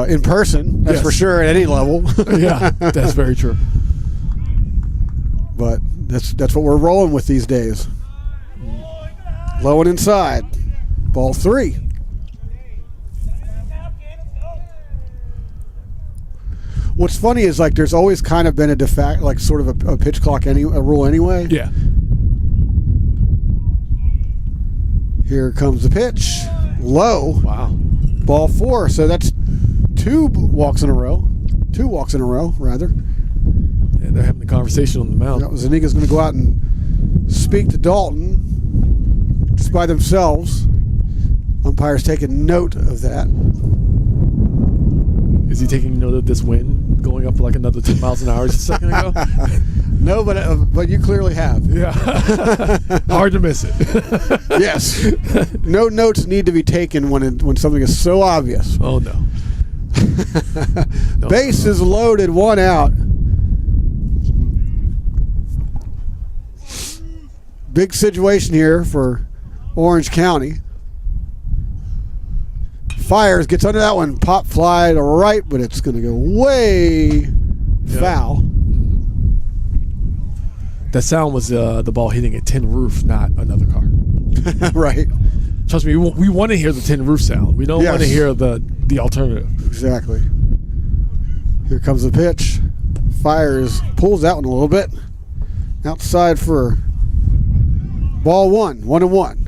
in person. That's for sure at any level. Yeah, that's very true. But that's what we're rolling with these days. Low and inside. Ball 3. What's funny is like there's always kind of been a like sort of a pitch clock a rule anyway. Yeah. Here comes the pitch. Low. Wow. Ball 4. So that's 2 walks in a row. 2 walks in a row, rather. Yeah, they're having the conversation on the mound. Zuniga's going to go out and speak to Dalton just by themselves. Umpire's taking note of that. Is he taking note of this wind going up like another 10 miles an hour just a second ago? No, but you clearly have. Yeah. Hard to miss it. Yes. No notes need to be taken when something is so obvious. Oh, no. Base is loaded, 1 out. Big situation here for Orange County. Fires, gets under that one, pop fly to right, but it's going to go way foul. That sound was the ball hitting a tin roof, not another car. Right. Trust me, we want to hear the tin roof sound. We don't want to hear the alternative. Exactly. Here comes the pitch. Fires, pulls that one a little bit. Outside for ball 1, 1-1.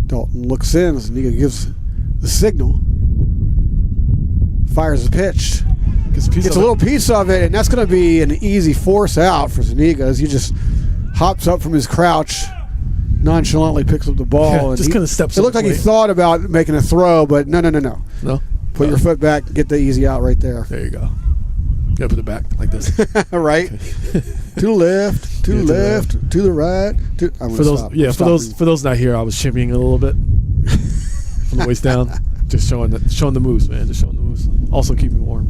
Dalton looks in as Niga gives the signal. Fires the pitch. Gets a little piece of it, and that's going to be an easy force out for Zuniga as he just hops up from his crouch, nonchalantly picks up the ball. Yeah, and just kind of steps It looked like he thought about making a throw, but no. No? Put your foot back, get the easy out right there. There you go. You got to put it back like this. Right? To the left, to the left, to the right. For those not here, I was shimmying a little bit from the waist down. Just showing the moves, man. Just showing the moves. Also keeping warm.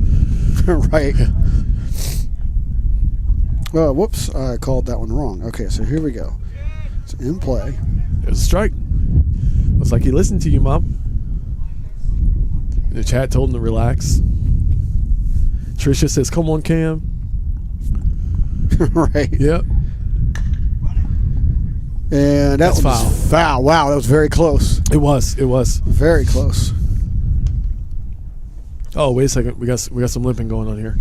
Right. Well, whoops. I called that one wrong. Okay, so here we go. It's in play. There's a strike. Looks like he listened to you, Mom. The chat told him to relax. Tricia says, come on, Cam. Right. Yep. And that was foul. Wow, that was very close. It was. Very close. Oh, wait a second. We got some limping going on here.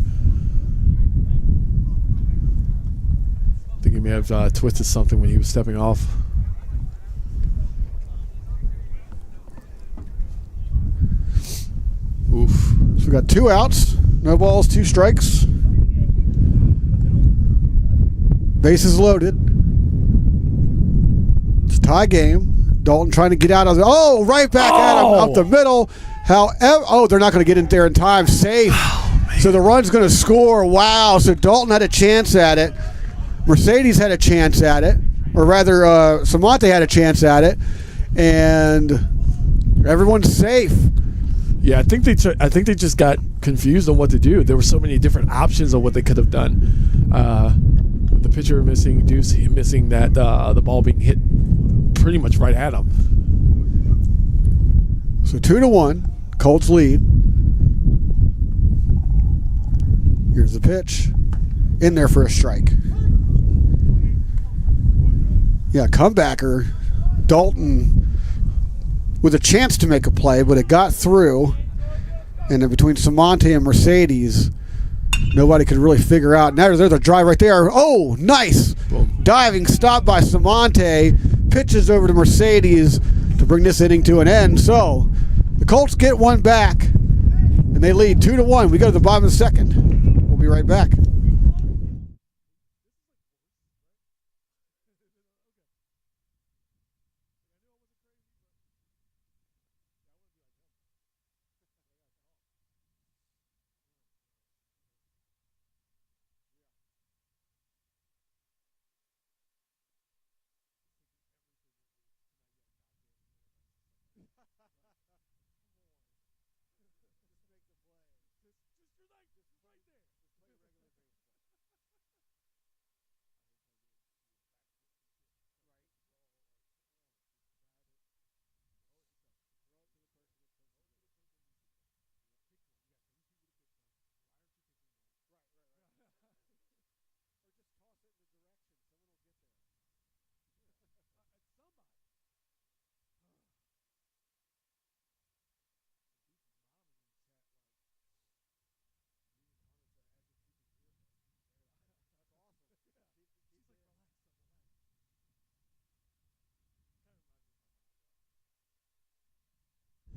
I think he may have twisted something when he was stepping off. Oof. So we got 2 outs, no balls, 2 strikes. Bases loaded. It's a tie game. Dalton trying to get out of the right back at him up the middle. However, they're not going to get in there in time. Safe. So the run's going to score. Wow. So Dalton had a chance at it. Mercedes had a chance at it, or rather, Samonte had a chance at it, and everyone's safe. Yeah, I think they just got confused on what to do. There were so many different options on what they could have done. The pitcher missing Deuce, missing that the ball being hit pretty much right at him. So 2-1, Colts lead. Here's the pitch, in there for a strike. Yeah, comebacker, Dalton with a chance to make a play, but it got through. And then between Samonte and Mercedes, nobody could really figure out. Now there's a drive right there. Oh, nice. Boom. Diving stop by Samonte. Pitches over to Mercedes to bring this inning to an end. So the Colts get one back, and they lead 2-1. We go to the bottom of the second. We'll be right back.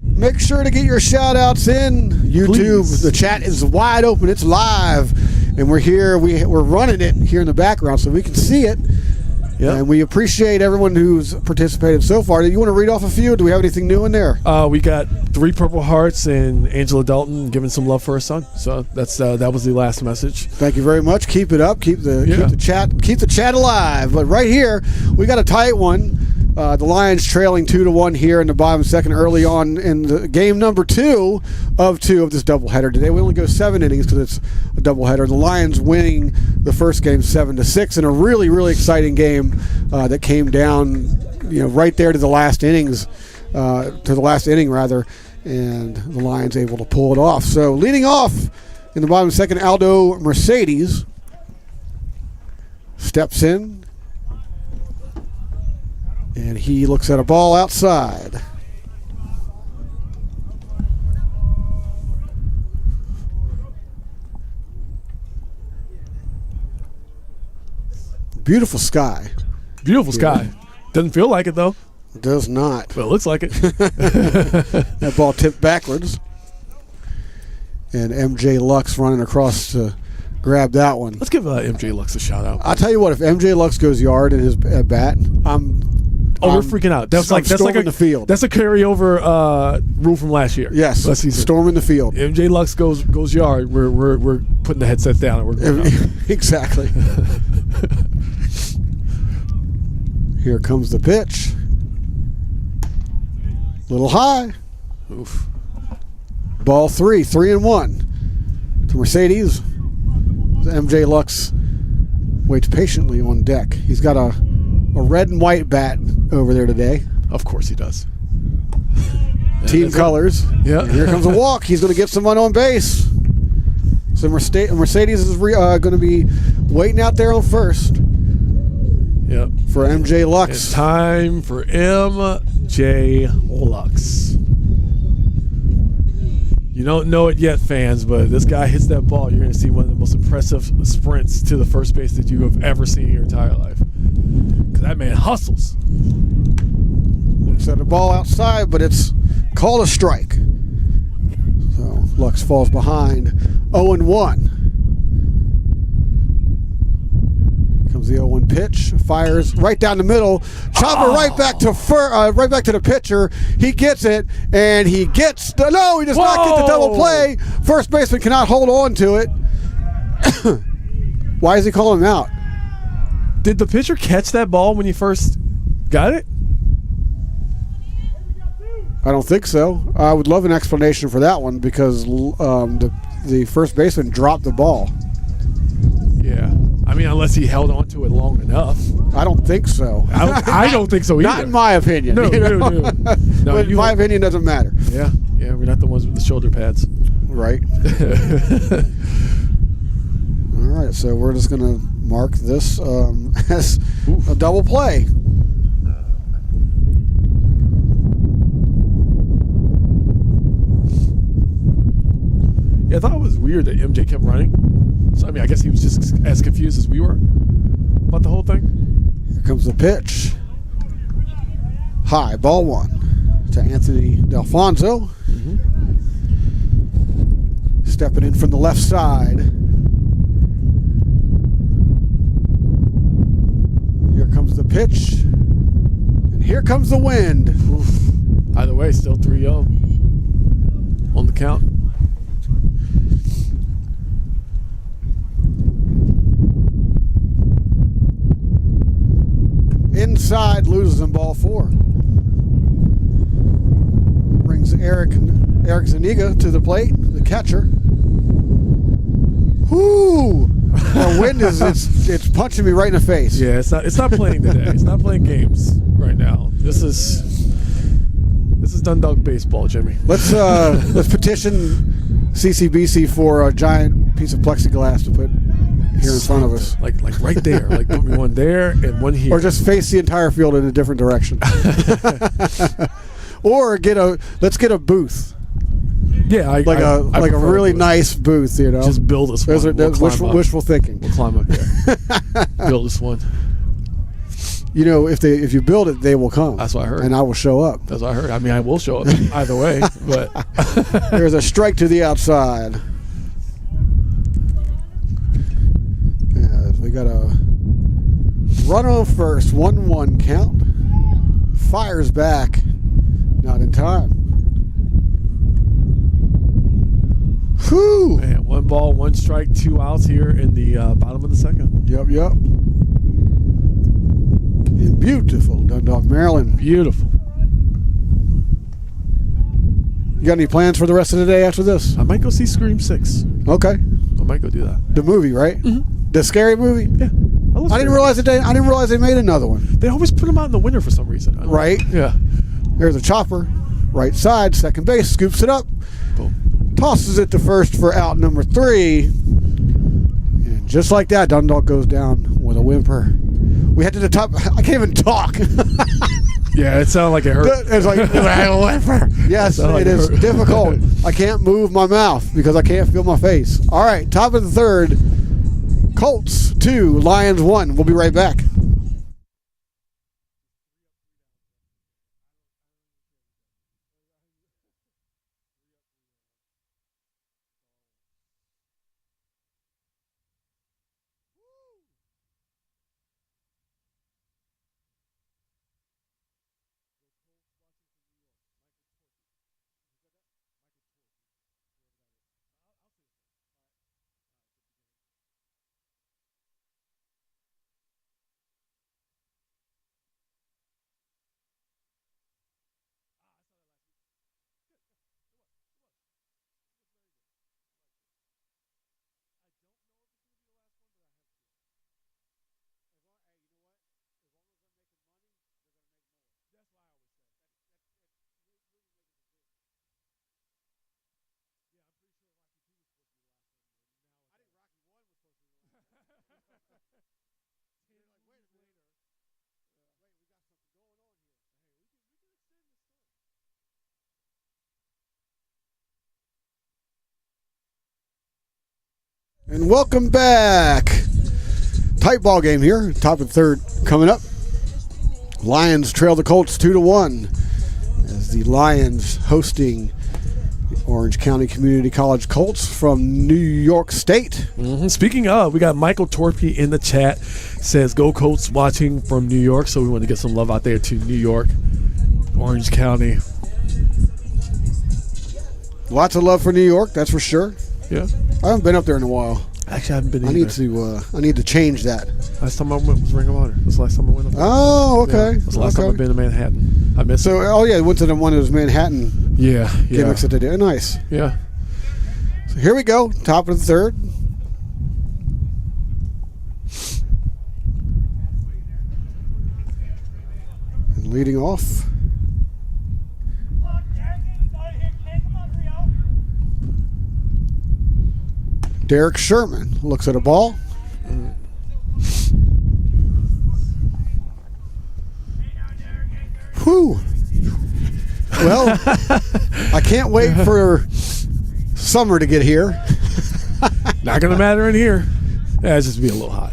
Make sure to get your shout-outs in. YouTube, Please. The chat is wide open. It's live. And we're here. We're running it here in the background so we can see it. Yep. And we appreciate everyone who's participated so far. Do you want to read off a few? Do we have anything new in there? We got 3 Purple Hearts and Angela Dalton giving some love for her son. So that's that was the last message. Thank you very much. Keep it up. Keep the chat alive. But right here, we got a tight one. The Lions trailing 2-1 here in the bottom second early on in the game number 2 of this doubleheader today. We only go 7 innings because it's a doubleheader. The Lions winning the first game 7-6 in a really, really exciting game that came down, right there to the last innings, and the Lions able to pull it off. So leading off in the bottom second, Aldo Mercedes steps in. And he looks at a ball outside. Beautiful sky. Beautiful sky. Doesn't feel like it, though. It does not. But it looks like it. That ball tipped backwards. And MJ Lux running across to grab that one. Let's give MJ Lux a shout out. I'll tell you what, if MJ Lux goes yard in his at bat, we're freaking out. That's like the field. That's a carryover rule from last year. Yes, last season. Storming the field. MJ Lux goes yard. We're putting the headsets down and we're going out. Exactly. Here comes the pitch. Little high. Oof. Ball 3-1 to Mercedes. MJ Lux waits patiently on deck. He's got a red and white bat over there today. Of course he does. Team colors. Yeah. And here comes a walk. He's going to get someone on base. So Mercedes is going to be waiting out there on first. Yep. For MJ Lux. It's time for MJ Lux. You don't know it yet, fans, but this guy hits that ball. You're going to see one of the most impressive sprints to the first base that you have ever seen in your entire life. Because that man hustles. Looks at the ball outside, but it's called a strike. So Lux falls behind 0-1. Comes the 0-1 pitch, fires right down the middle, chopper right back to the pitcher. He gets it, and he gets no, he does not get the double play. First baseman cannot hold on to it. Why is he calling him out? Did the pitcher catch that ball when he first got it? I don't think so. I would love an explanation for that one because the first baseman dropped the ball. Yeah. I mean, unless he held on to it long enough. I don't think so. I don't think so either. Not in my opinion. No. But my opinion doesn't matter. Yeah, we're not the ones with the shoulder pads. Right. All right, so we're just going to mark this as a double play. Yeah, I thought it was weird that MJ kept running. So, I mean, I guess he was just as confused as we were about the whole thing. Here comes the pitch. High, ball 1 to Anthony Delfonso. Mm-hmm. Stepping in from the left side. Here comes the pitch. And here comes the wind. Oof. Either way, still 3-0 on the count. Inside, loses in ball 4. Brings Eric Zuniga to the plate, the catcher. Whoo! The wind it's punching me right in the face. Yeah, it's not playing today. It's not playing games right now. This is Dundalk baseball, Jimmy. Let's petition CCBC for a giant piece of plexiglass to put here in front of us. Like right there. Like put me one there and one here. Or just face the entire field in a different direction. Or let's get a booth. Yeah, I a really nice booth, you know. Just build us one. That's wishful thinking. We'll climb up there. Build us one. You know, if you build it, they will come. That's what I heard. And I will show up. That's what I heard. I mean, I will show up either way, but there's a strike to the outside. Yeah, we got a run on first, 1-1 count. Fires back, not in time. Whew! Man, 1 ball, 1 strike, 2 outs here in the bottom of the second. Yep. And beautiful Dundalk, Maryland. Beautiful. You got any plans for the rest of the day after this? I might go see Scream 6. Okay. I might go do that. The movie, right? Mm-hmm. The scary movie? Yeah. I didn't realize they made another one. They always put them out in the winter for some reason. Right. Yeah. There's a chopper, right side, second base, scoops it up, Boom. tosses it to first for out number 3. And just like that, Dundalk goes down with a whimper. We head to the top. I can't even talk. Yeah, it sounded like it hurt. It's like, yes, Like it is difficult. I can't move my mouth because I can't feel my face. All right, top of the third. Colts 2, Lions 1. We'll be right back. And welcome back. Tight ball game here. Top of the third coming up. Lions trail the Colts 2-1 as the Lions hosting the Orange County Community College Colts from New York State. Mm-hmm. Speaking of, we got Michael Torpy in the chat. Says, go Colts, watching from New York. So we want to get some love out there to New York, Orange County. Lots of love for New York, that's for sure. Yeah. I haven't been up there in a while. Actually, I haven't been I need to change that. Last time I went was Ring of Honor. That's the last time I went up there. Oh, okay. Yeah, that's the last time I've been to Manhattan. I missed it. So, I went to the one of those Manhattan gimmicks that they did. Nice. Yeah. So here we go. Top of the third. And leading off. Derek Sherman looks at a ball. Whew. Well, I can't wait for summer to get here. Not going to matter in here. Yeah, it's just be a little hot.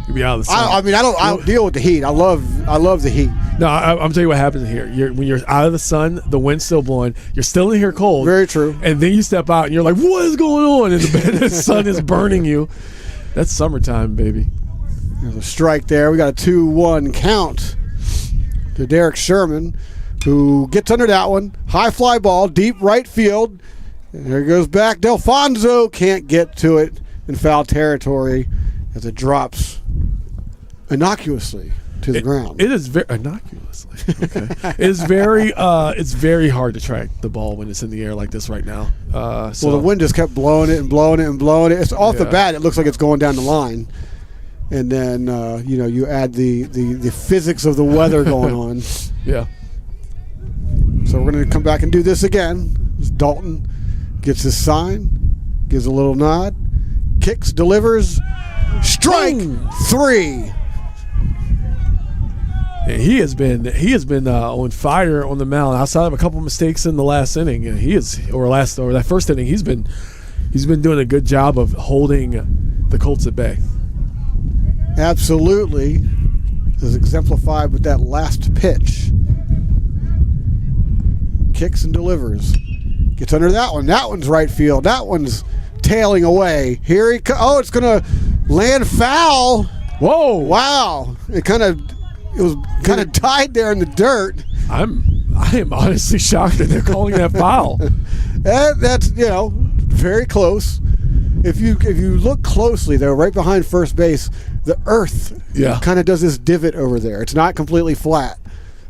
You'll be out of the sun. I don't deal with the heat. I love the heat. No, I'm telling you what happens here. When you're out of the sun, the wind's still blowing. You're still in here cold. Very true. And then you step out and you're like, what is going on? And the sun is burning you. That's summertime, baby. There's a strike there. We got a 2-1 count to Derek Sherman, who gets under that one. High fly ball, deep right field. And there goes back. Delfonso can't get to it in foul territory as it drops innocuously to the ground. It is very innocuously. Okay. It's very hard to track the ball when it's in the air like this right now. Well, the wind just kept blowing it and blowing it and blowing it. It's off the bat. It looks like it's going down the line, and then you add the physics of the weather going on. Yeah. So we're going to come back and do this again. Dalton gets his sign, gives a little nod, kicks, delivers, strike 3. And he has been on fire on the mound. Outside of a couple mistakes in the last inning, and that first inning, he's been doing a good job of holding the Colts at bay. Absolutely, as exemplified with that last pitch. Kicks and delivers. Gets under that one. That one's right field. That one's tailing away. Here he comes. Oh, it's going to land foul. Whoa! Wow! It was kind of tied there in the dirt. I am honestly shocked that they're calling that foul. That's very close. If you look closely, though, right behind first base, the earth Yeah. kind of does this divot over there. It's not completely flat.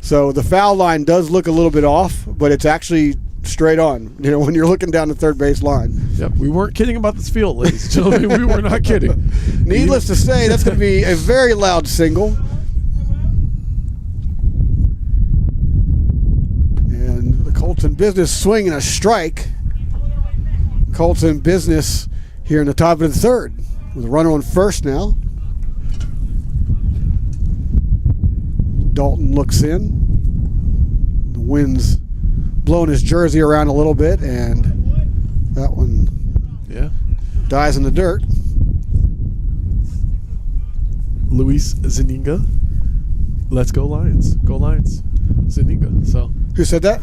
So the foul line does look a little bit off, but it's actually straight on, when you're looking down the third base line. Yep, we weren't kidding about this field, ladies and gentlemen. We were not kidding. Needless to say, that's going to be a very loud single. And the Colts in business swinging a strike. Colts in business here in the top of the third with a runner on first now. Dalton looks in. The wind's blowing his jersey around a little bit, and that one dies in the dirt. Luis Zuniga. Let's go Lions. Go Lions. Zuniga. So Who said that?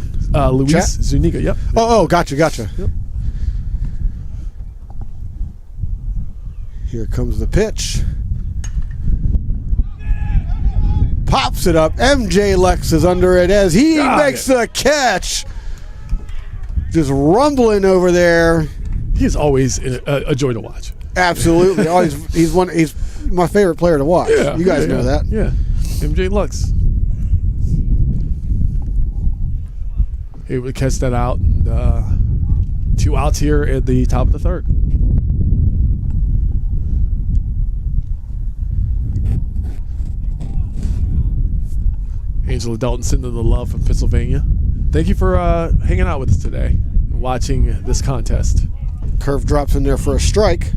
Luis Chat? Zuniga. Yep. Oh, gotcha. Yep. Here comes the pitch. Pops it up. MJ Lex is under it as he makes the catch. Just rumbling over there. He's always a joy to watch. Absolutely. He's my favorite player to watch. Yeah, you guys know that. Yeah. MJ Lux. Able to catch that out. And, 2 outs here at the top of the third. Angela Dalton sending the love from Pennsylvania. Thank you for hanging out with us today and watching this contest. Curve drops in there for a strike.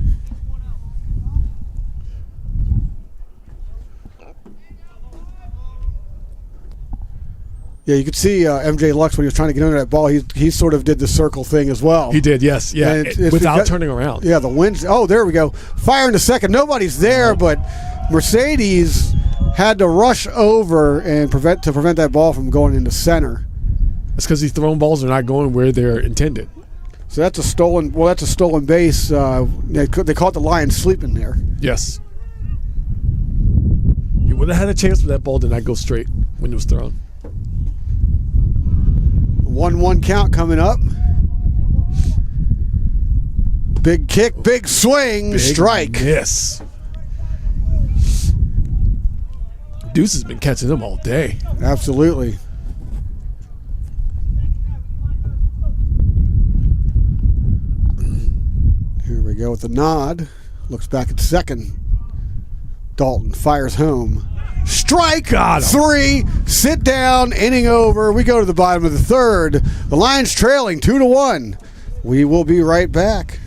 Yeah, you could see MJ Lux when he was trying to get under that ball. He sort of did the circle thing as well. He did, yes, yeah, it's without because, turning around. Yeah, the wind. Oh, there we go. Firing to second. Nobody's there, but Mercedes had to rush over and prevent that ball from going into center. That's because these thrown balls are not going where they're intended. So that's a stolen. Well, that's a stolen base. They caught the Lions sleeping there. Yes. You would have had a chance for that ball to not go straight when it was thrown. 1-1 count coming up. Big kick, big swing, Big strike. Miss. Deuce has been catching them all day. Absolutely. Here we go with the nod. Looks back at second. Dalton fires home. Strike. Got him. 3. Sit down. Inning over. We go to the bottom of the third. The Lions trailing 2-1. We will be right back.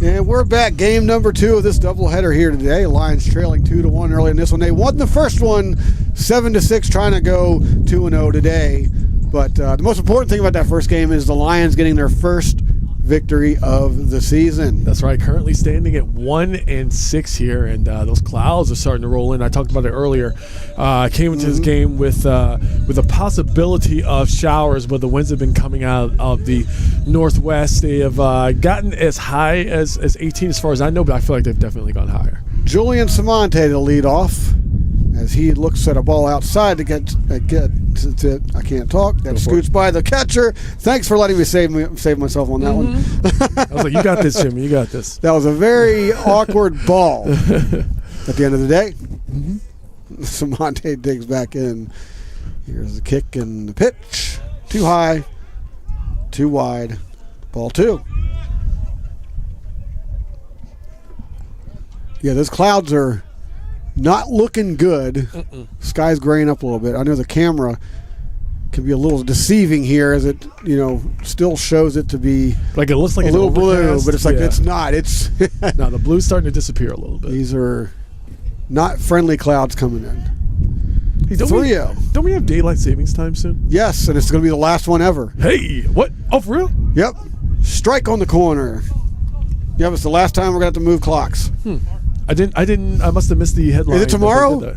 And we're back. Game number 2 of this doubleheader here today. Lions trailing 2-1 early in this one. They won the first one 7-6, trying to go 2-0 today. But the most important thing about that first game is the Lions getting their first victory of the season. That's right. Currently standing at 1-6 here, and those clouds are starting to roll in. I talked about it earlier. Came into this game with a possibility of showers, but the winds have been coming out of the northwest. They have gotten as high as 18 as far as I know, but I feel like they've definitely gone higher. Julian Samonte to lead off as he looks at a ball outside to get to I can't talk. That scoots by the catcher. Thanks for letting me save myself on that one. I was like, you got this, Jimmy. You got this. That was a very awkward ball. At the end of the day, Stalemate digs back in. Here's the kick and the pitch. Too high, too wide. Ball 2. Yeah, those clouds are not looking good. Sky's graying up a little bit. I know the camera can be a little deceiving here, as it still shows it to be like it looks like a little blue, but it's like yeah. it's not. It's no, the blue's starting to disappear a little bit. These are not friendly clouds coming in. Hey, 3-0. Don't we have daylight savings time soon? Yes, and it's going to be the last one ever. Hey, what? Oh, for real? Yep. Strike on the corner. Yep, it's the last time we're going to have to move clocks. I must have missed the headline. Is it tomorrow?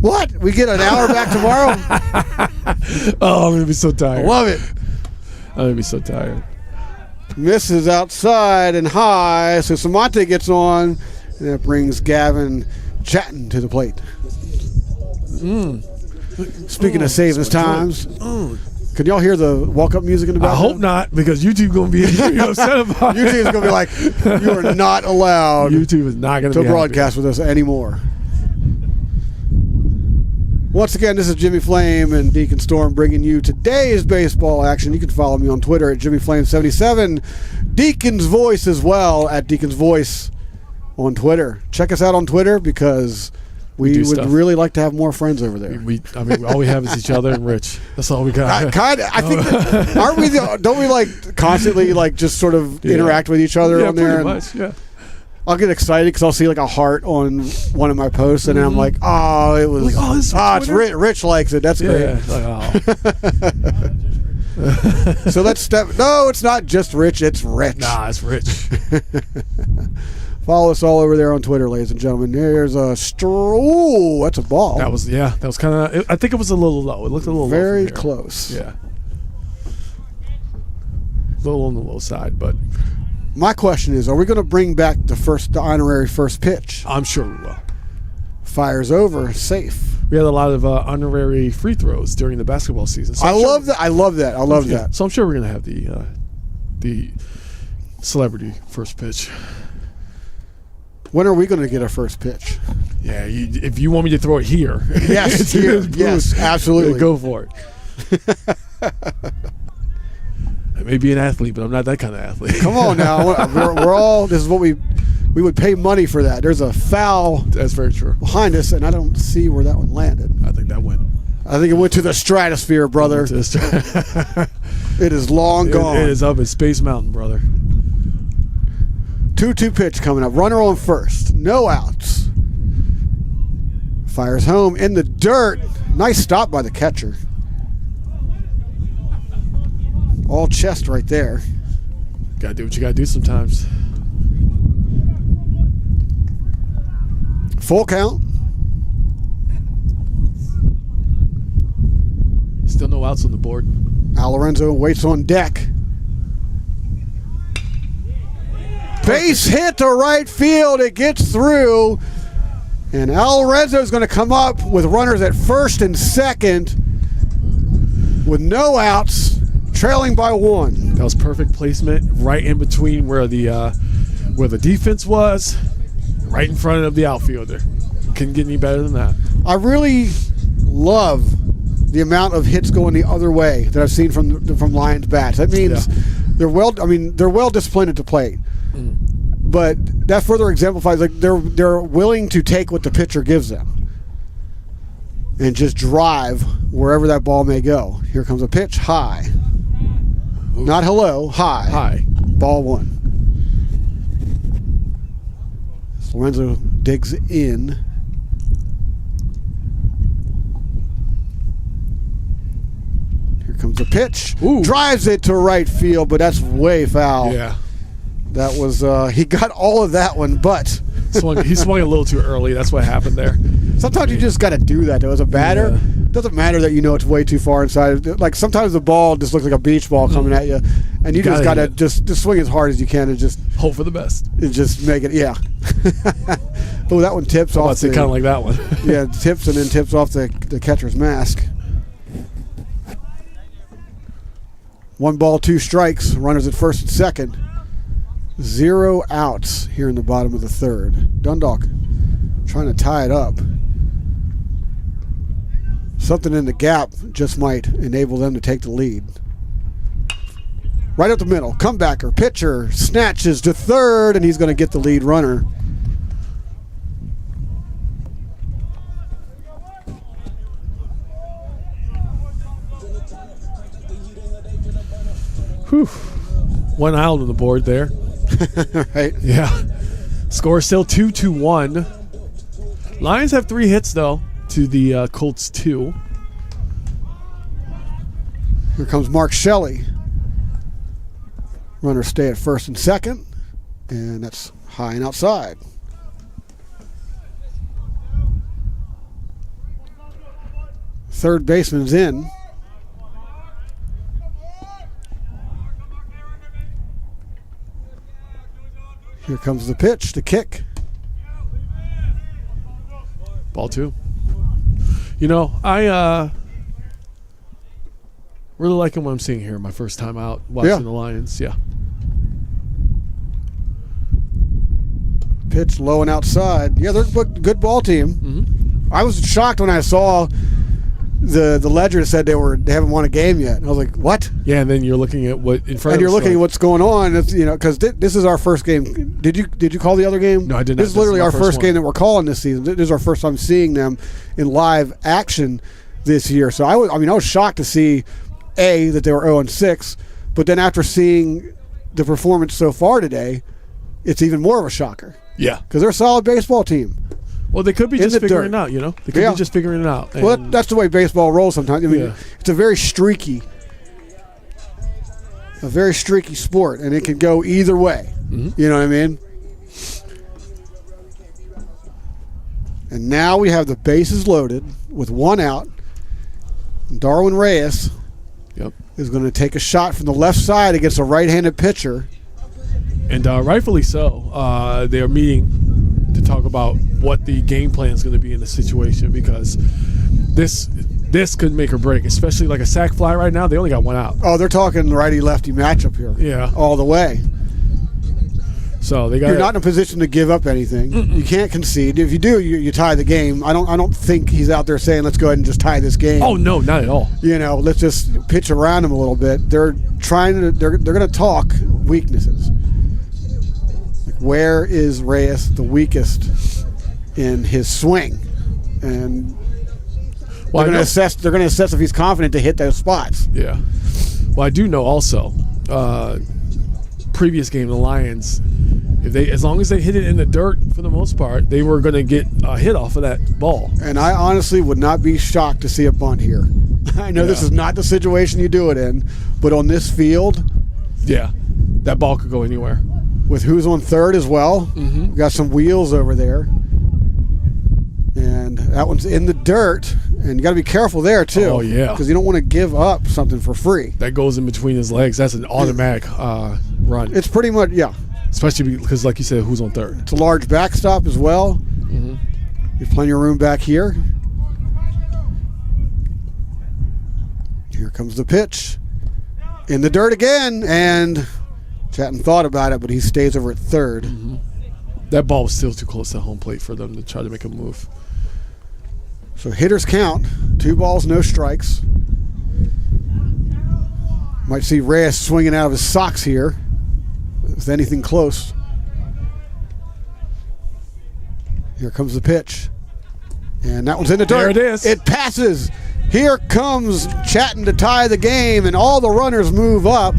What? We get an hour back tomorrow? Oh, I'm going to be so tired. I love it. I'm going to be so tired. Misses outside and high, so Stalemate gets on, and that brings Gavin Chatton to the plate. Speaking of saving times, can y'all hear the walk-up music in the background? I hope not, because YouTube going to be upset about it. YouTube is going to be like, you are not allowed YouTube is not going to broadcast with us anymore. Once again, this is Jimmy Flame and Deacon Storm bringing you today's baseball action. You can follow me on Twitter at JimmyFlame77. Deacon's Voice as well at Deacon's Voice on Twitter. Check us out on Twitter because we would stuff. Really like to have more friends over there. I mean, all we have is each other and Rich. That's all we got. I think that, aren't we? Don't we like constantly like just sort of interact with each other on there? Pretty much, yeah. I'll get excited because I'll see like a heart on one of my posts, and then I'm like, oh, it was. Like, it's Rich likes it. That's great. Yeah. Like, So let's step. No, it's not just Rich. It's Rich. Nah, it's Rich. Follow us all over there on Twitter, ladies and gentlemen. There's a ooh, that's a ball. That was kind of. I think it was a little low. It looked a little very low close. Yeah, a little on the low side, but my question is: are we going to bring back the honorary first pitch? I'm sure we will. Fires over, safe. We had a lot of honorary free throws during the basketball season. So I love that. I love that. So I'm sure we're going to have the celebrity first pitch. When are we going to get our first pitch? Yeah, if you want me to throw it here. Yes, here. Yes, absolutely. Go for it. I may be an athlete, but I'm not that kind of athlete. Come on now. We're all, this is what we would pay money for that. There's a foul. That's very true. Behind us, and I don't see where that one landed. I think that went. I think it went to the stratosphere, brother. It is long gone. It is up at Space Mountain, brother. 2-2 pitch coming up. Runner on first. No outs. Fires home in the dirt. Nice stop by the catcher. All chest right there. Gotta do what you gotta do sometimes. Full count. Still no outs on the board. Al Lorenzo waits on deck. Base hit to right field. It gets through. And Al Lorenzo is going to come up with runners at first and second with no outs, trailing by 1. That was perfect placement, right in between where the defense was, right in front of the outfielder. Couldn't get any better than that. I really love the amount of hits going the other way that I've seen from Lions bats. That means they're well disciplined at the plate. But that further exemplifies like they're willing to take what the pitcher gives them and just drive wherever that ball may go. Here comes a pitch, high. Ooh. Not hello, high. High. Ball 1. Lorenzo digs in. Here comes a pitch. Ooh. Drives it to right field, but that's way foul. Yeah. That was he got all of that one, but he swung a little too early. That's what happened there. Sometimes you just got to do that. Though. As a batter, it doesn't matter that you know it's way too far inside. Like sometimes the ball just looks like a beach ball coming at you, and you just got to just swing as hard as you can and just hope for the best. And just make it. Yeah. Oh, that one tips I off. was kind of like that one. Yeah, tips and then tips off the catcher's mask. 1 ball, 2 strikes. Runners at first and second. 0 outs here in the bottom of the third. Dundalk trying to tie it up. Something in the gap just might enable them to take the lead. Right up the middle. Comebacker. Pitcher snatches to third, and he's going to get the lead runner. Whew. 1 out on the board there. Right. Yeah. Score still 2-1. Lions have 3 hits, though, to the Colts 2. Here comes Mark Shelley. Runners stay at first and second, and that's high and outside. Third baseman's in. Here comes the pitch, the kick. Ball 2. You know, I really liking what I'm seeing here my first time out watching the Lions. Yeah. Pitch low and outside. Yeah, they're a good ball team. Mm-hmm. I was shocked when I saw the ledger said they haven't won a game yet. And I was like, what? Yeah, and then you're looking at what in front And of you're us, looking like, at what's going on. It's, because this is our first game. Did you call the other game? No, I did not. This is literally my our first one. game that we're calling this season. This is our first time seeing them in live action this year. So I was shocked to see that they were 0-6, but then after seeing the performance so far today, it's even more of a shocker. Yeah. Because they're a solid baseball team. Well, they could be In just the figuring dirt. it out, you know? They could be just figuring it out. Well, And that's the way baseball rolls sometimes. I mean, Yeah. it's a very streaky sport, and it can go either way. Mm-hmm. You know what I mean? And now we have the bases loaded with 1 out. Darwin Reyes is going to take a shot from the left side against a right-handed pitcher. And rightfully so. They are meeting to talk about what the game plan is going to be in the situation, because this could make or break, especially like a sac fly right now. They only got 1 out. Oh, they're talking righty-lefty matchup here. Yeah. All the way. So they got. You're not in a position to give up anything. You can't concede. If you do, you tie the game. I don't think he's out there saying, let's go ahead and just tie this game. Oh no, not at all. Let's just pitch around him a little bit. They're going to talk weaknesses. Like, where is Reyes the weakest in his swing? And they're going to assess if he's confident to hit those spots. Yeah. Well, I do know also. Previous game, the Lions, as long as they hit it in the dirt for the most part, they were going to get a hit off of that ball. And I honestly would not be shocked to see a bunt here. I know this is not the situation you do it in, but on this field, yeah, that ball could go anywhere. With who's on third as well, we've got some wheels over there, and that one's in the dirt, and you got to be careful there too. Oh yeah, because you don't want to give up something for free. That goes in between his legs. That's an automatic run. It's pretty much especially because, like you said, who's on third? It's a large backstop as well. You have plenty of room back here. Here comes the pitch. In the dirt again, and Chatton thought about it, but he stays over at third. That ball was still too close to home plate for them to try to make a move. So hitters count. 2 balls, no strikes. Might see Reyes swinging out of his socks here. If anything close. Here comes the pitch. And that one's in the dirt. There it is. It passes. Here comes Chatton to tie the game, and all the runners move up.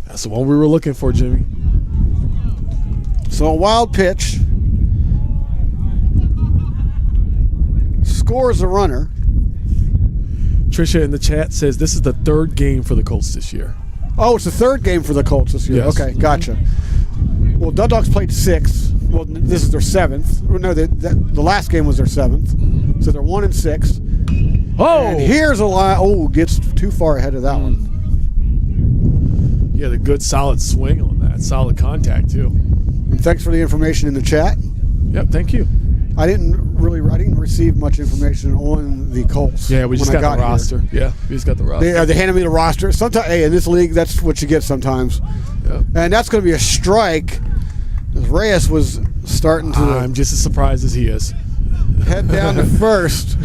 That's the one we were looking for, Jimmy. So a wild pitch. Scores a runner. Tricia in the chat says this is the 3rd game for the Colts this year. Oh, it's the 3rd game for the Colts this year. Yes. Okay, gotcha. Well, Dundalk's played 6. Well, this is their 7th. No, the last game was their 7th. So they're 1-6. Oh! And here's a line. Oh, gets too far ahead of that one. He had a good solid swing on that. Solid contact, too. And thanks for the information in the chat. Yep, thank you. I didn't receive much information on the Colts. Yeah, we just when got I the here. roster. Yeah, we just got the roster. They handed me the roster. Sometimes, hey, in this league, that's what you get sometimes. Yep. And that's going to be a strike. As Reyes was starting to I'm just as surprised as he is. head down to first.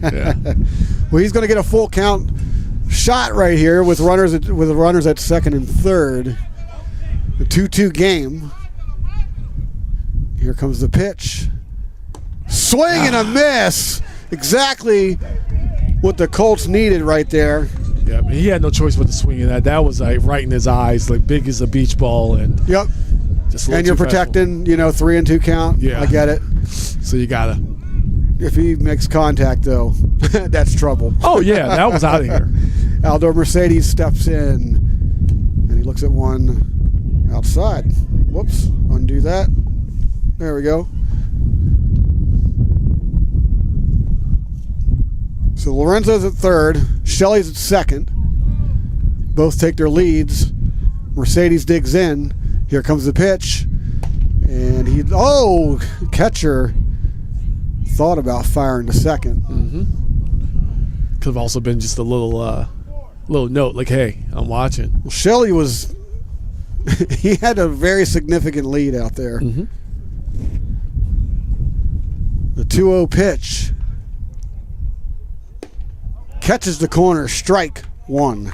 Yeah. Well, he's going to get a full count shot right here with runners at second and third. The 2-2 game. Here comes the pitch. Swing and a miss. Exactly what the Colts needed right there. Yeah, he had no choice but to swing in that. That was like right in his eyes, like big as a beach ball, and Yep. just a little And you're too fast. protecting, 3-2 count. Yeah. I get it. So you gotta. If he makes contact, though, that's trouble. Oh yeah, that was out of here. Aldo Mercedes steps in, and he looks at one outside. Whoops, undo that. There we go. So Lorenzo's at third, Shelley's at second. Both take their leads. Mercedes digs in. Here comes the pitch. And catcher thought about firing to second. Mm-hmm. Could have also been just a little note like, "Hey, I'm watching." Well, Shelley was he had a very significant lead out there. Mm-hmm. The 2-0 pitch. Catches the corner, strike one.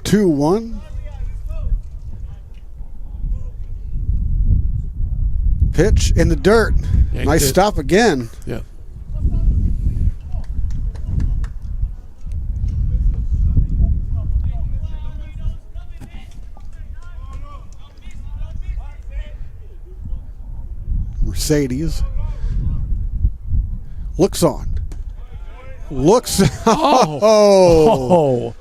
Two, one. Pitch in the dirt. Yanked Nice it. stop again. Yeah. Mercedes looks on. Looks. Oh. Oh.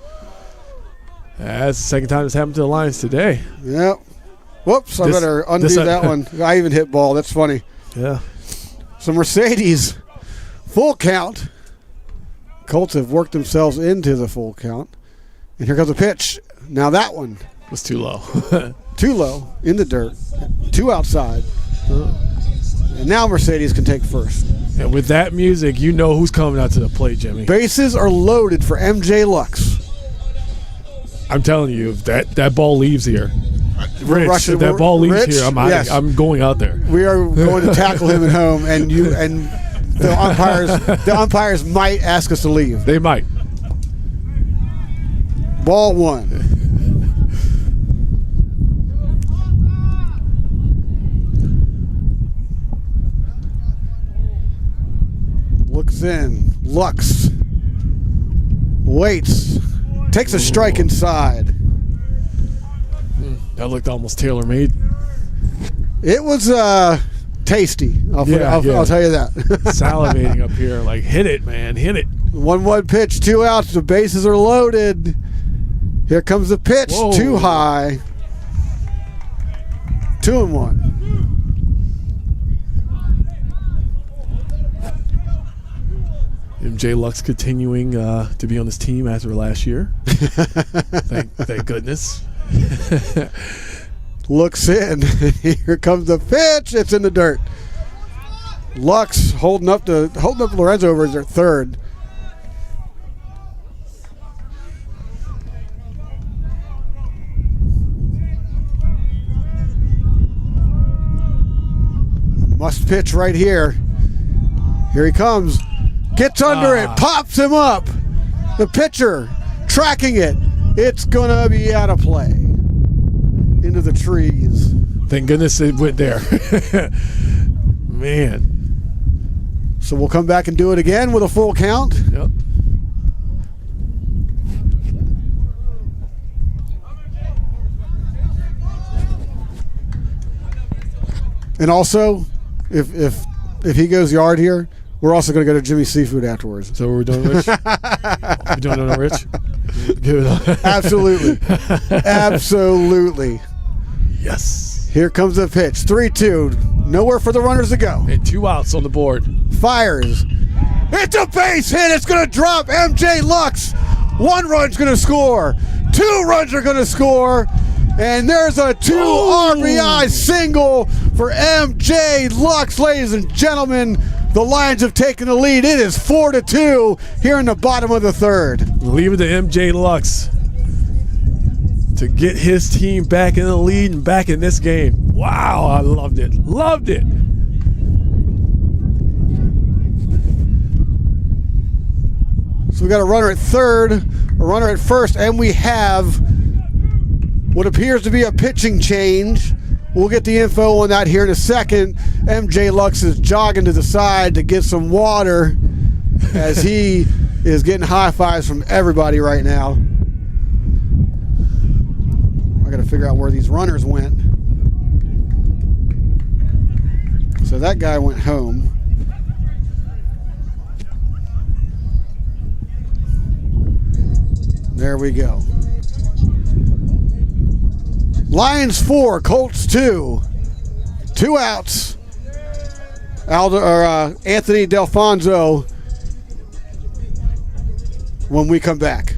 That's the second time it's happened to the Lions today. Yep. Whoops, I This- better undo this- that one. I even hit ball. That's funny. Yeah. So Mercedes, full count. Colts have worked themselves into the full count. And here comes a pitch. Now that one, Was too low. too low, in the dirt. Two outside. And now Mercedes can take first. And with that music, you know who's coming out to the plate, Jimmy. Bases are loaded for MJ Lux. I'm telling you, if that ball leaves here, Rich, rushing- if that ball leaves Rich, here, yes. I'm going out there. We are going to tackle him at home, and the umpires might ask us to leave. They might. Ball one. Looks in. Lux. Waits. Takes a strike inside. That looked almost tailor-made. It was tasty. I'll tell you that. Salivating up here, like, hit it, man, hit it. 1-1 pitch, 2 outs. The bases are loaded. Here comes the pitch. Whoa. Too high. 2-1. MJ Lux continuing to be on this team after last year. Thank goodness. Looks in. Here comes the pitch. It's in the dirt. Lux holding up Lorenzo over as their third. Must pitch right here. Here he comes. Gets under it. Pops him up. The pitcher tracking it. It's going to be out of play. Into the trees. Thank goodness it went there. Man. So we'll come back and do it again with a full count. Yep. And also, if he goes yard here, we're also going to go to Jimmy's Seafood afterwards. So we're doing Rich? We're doing it on Rich? Give it on. Absolutely. Absolutely. Yes. Here comes the pitch. 3-2. Nowhere for the runners to go. And 2 outs on the board. Fires. It's a base hit. It's going to drop. MJ Lux 1 run's going to score. 2 runs are going to score. And there's a 2 RBI single for MJ Lux, ladies and gentlemen. The Lions have taken the lead. It is 4-2 here in the bottom of the 3rd. Leave it to MJ Lux to get his team back in the lead and back in this game. Wow, I loved it. Loved it. So we got a runner at 3rd, a runner at 1st, and we have what appears to be a pitching change. We'll get the info on that here in a second. MJ Lux is jogging to the side to get some water as he is getting high fives from everybody right now. I got to figure out where these runners went. So that guy went home. There we go. Lions 4, Colts 2. 2 outs. Anthony Delfonso when we come back.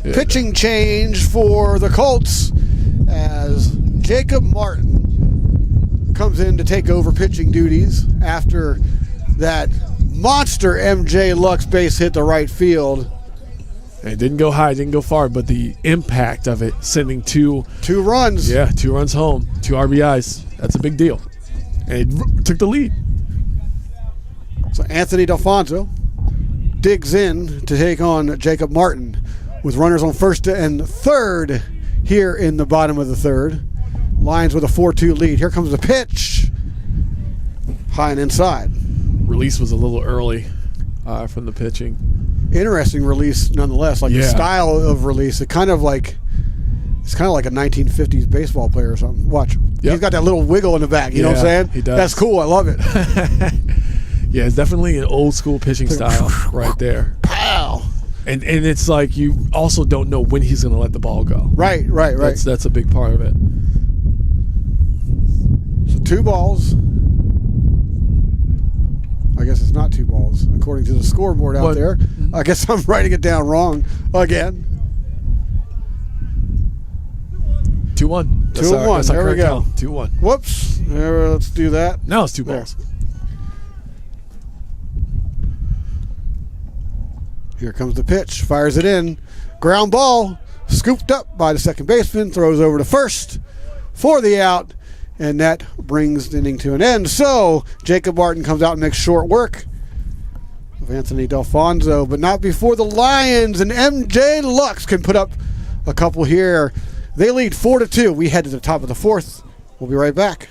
Yeah. Pitching change for the Colts as Jacob Martin comes in to take over pitching duties after that monster MJ Lux base hit the right field. It didn't go high, didn't go far, but the impact of it, sending 2 runs. Yeah, 2 runs home, 2 RBIs. That's a big deal. And it took the lead. So Anthony Delfonso digs in to take on Jacob Martin with runners on 1st and 3rd here in the bottom of the 3rd. Lions with a 4-2 lead. Here comes the pitch. High and inside. Release was a little early from the pitching. Interesting release nonetheless. Like the style of release, it's kind of like a 1950s baseball player or something. Watch. Yep. He's got that little wiggle in the back. You know what I'm saying? He does. That's cool. I love it. Yeah, it's definitely an old school pitching style right there. Pow. And it's like you also don't know when he's going to let the ball go. Right. That's a big part of it. So 2 balls. I guess it's not 2 balls, according to the scoreboard out there. I guess I'm writing it down wrong again. 2-1. 2-1. There we go. 2-1. Whoops. Let's do that. Now it's 2 balls. Here comes the pitch. Fires it in. Ground ball. Scooped up by the second baseman. Throws over to first for the out. And that brings the inning to an end. So Jacob Martin comes out and makes short work of Anthony Delfonso, but not before the Lions and MJ Lux can put up a couple here. They lead 4-2. We head to the top of the 4th. We'll be right back.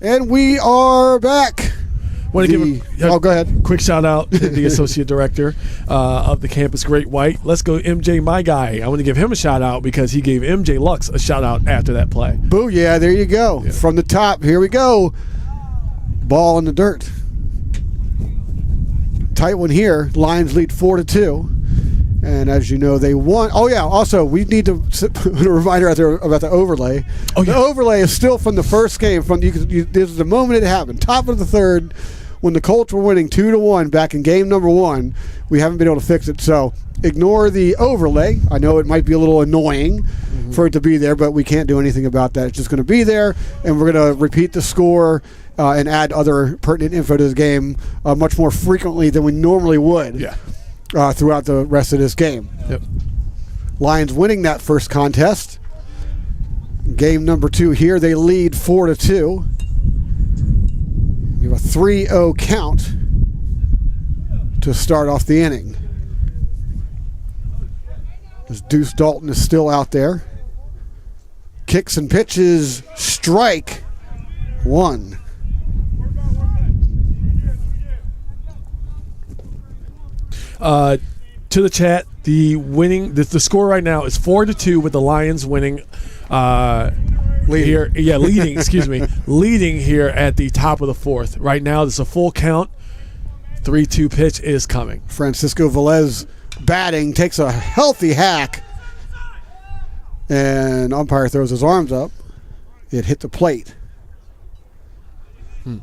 And we are back. Want to give go ahead. quick shout out to the associate director of the campus Great White. Let's go, MJ, my guy. I want to give him a shout out because he gave MJ Lux a shout out after that play. Boo, yeah, there you go. Yeah. From the top, here we go. Ball in the dirt. Tight one here. Lions lead 4-2. And as you know, they won. Oh, yeah, also, we need to put a reminder out there about the overlay. Oh, yeah. The overlay is still from the first game. This is the moment it happened. Top of the third, when the Colts were winning 2-1 back in game number 1. We haven't been able to fix it. So ignore the overlay. I know it might be a little annoying for it to be there, but we can't do anything about that. It's just going to be there, and we're going to repeat the score and add other pertinent info to this game much more frequently than we normally would. Yeah. Throughout the rest of this game. Yep. Lions winning that first contest. Game number 2 here, they lead 4-2. We have a 3-0 count to start off the inning. As Deuce Dalton is still out there. Kicks and pitches, strike 1. To the chat, the score right now is 4-2 with the Lions winning. Leading. Excuse me, leading here at the top of the 4th. Right now, this is a full count. 3-2 pitch is coming. Francisco Velez batting, takes a healthy hack, and umpire throws his arms up. It hit the plate.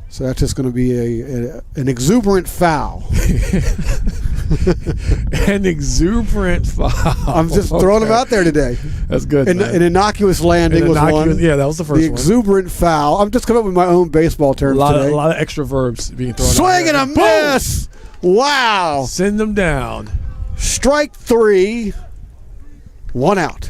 So that's just going to be an exuberant foul. An exuberant foul. I'm just throwing them out there today. That's good. An innocuous landing was one. Yeah, that was the first the one. Exuberant foul. I'm just coming up with my own baseball terms today. A lot of extra verbs being thrown out. Swing and a miss. Wow. Send them down. Strike 3. 1 out.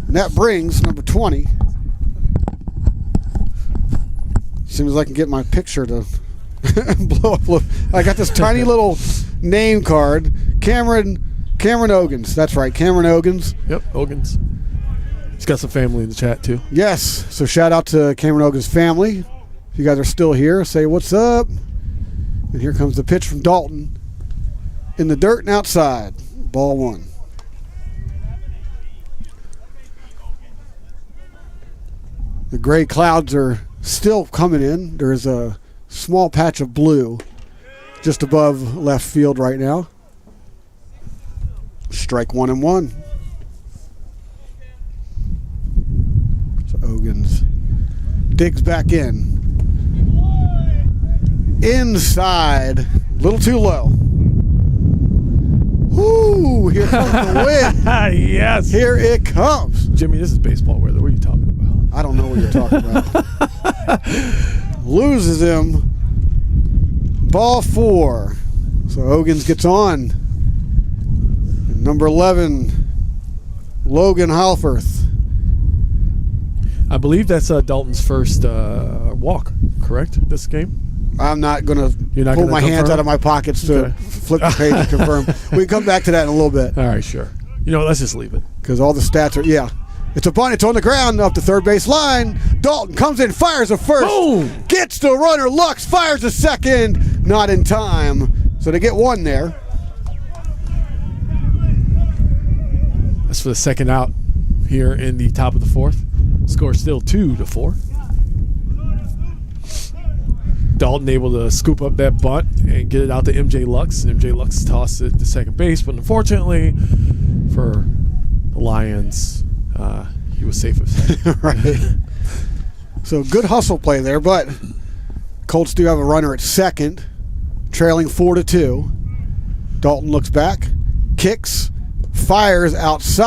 And that brings number 20. As soon as I can get my picture to blow up. Look, I got this tiny little name card. Cameron Ogans. That's right, Cameron Ogans. Yep, Ogans. He's got some family in the chat too. Yes, so shout out to Cameron Ogans' family. If you guys are still here, say what's up. And here comes the pitch from Dalton. In the dirt and outside. Ball 1. The gray clouds are still coming in. There's a small patch of blue just above left field right now. Strike 1 and 1. So Ogans digs back in. Inside. A little too low. Woo! Here comes the wind. Yes. Here it comes. Jimmy, this is baseball weather. What are you talking about? I don't know what you're talking about. Loses him. Ball 4. So Ogans gets on. And number 11, Logan Halforth. I believe that's Dalton's first walk, correct, this game? I'm not going to You're not pull gonna my hands confirm? out of my pockets to Okay. flip the page and confirm. We can come back to that in a little bit. All right, sure. You know, let's just leave it. Because all the stats are, yeah. It's a bunt. It's on the ground up the third base line. Dalton comes in, fires a first. Boom! Gets the runner. Lux fires a second. Not in time. So they get 1 there. That's for the second out here in the top of the 4th. Score still 2-4. Dalton able to scoop up that bunt and get it out to MJ Lux, and MJ Lux tossed it to second base, but unfortunately for the Lions, he was safe. Right. So good hustle play there, but Colts do have a runner at second, trailing 4-2. Dalton looks back, kicks, fires outside.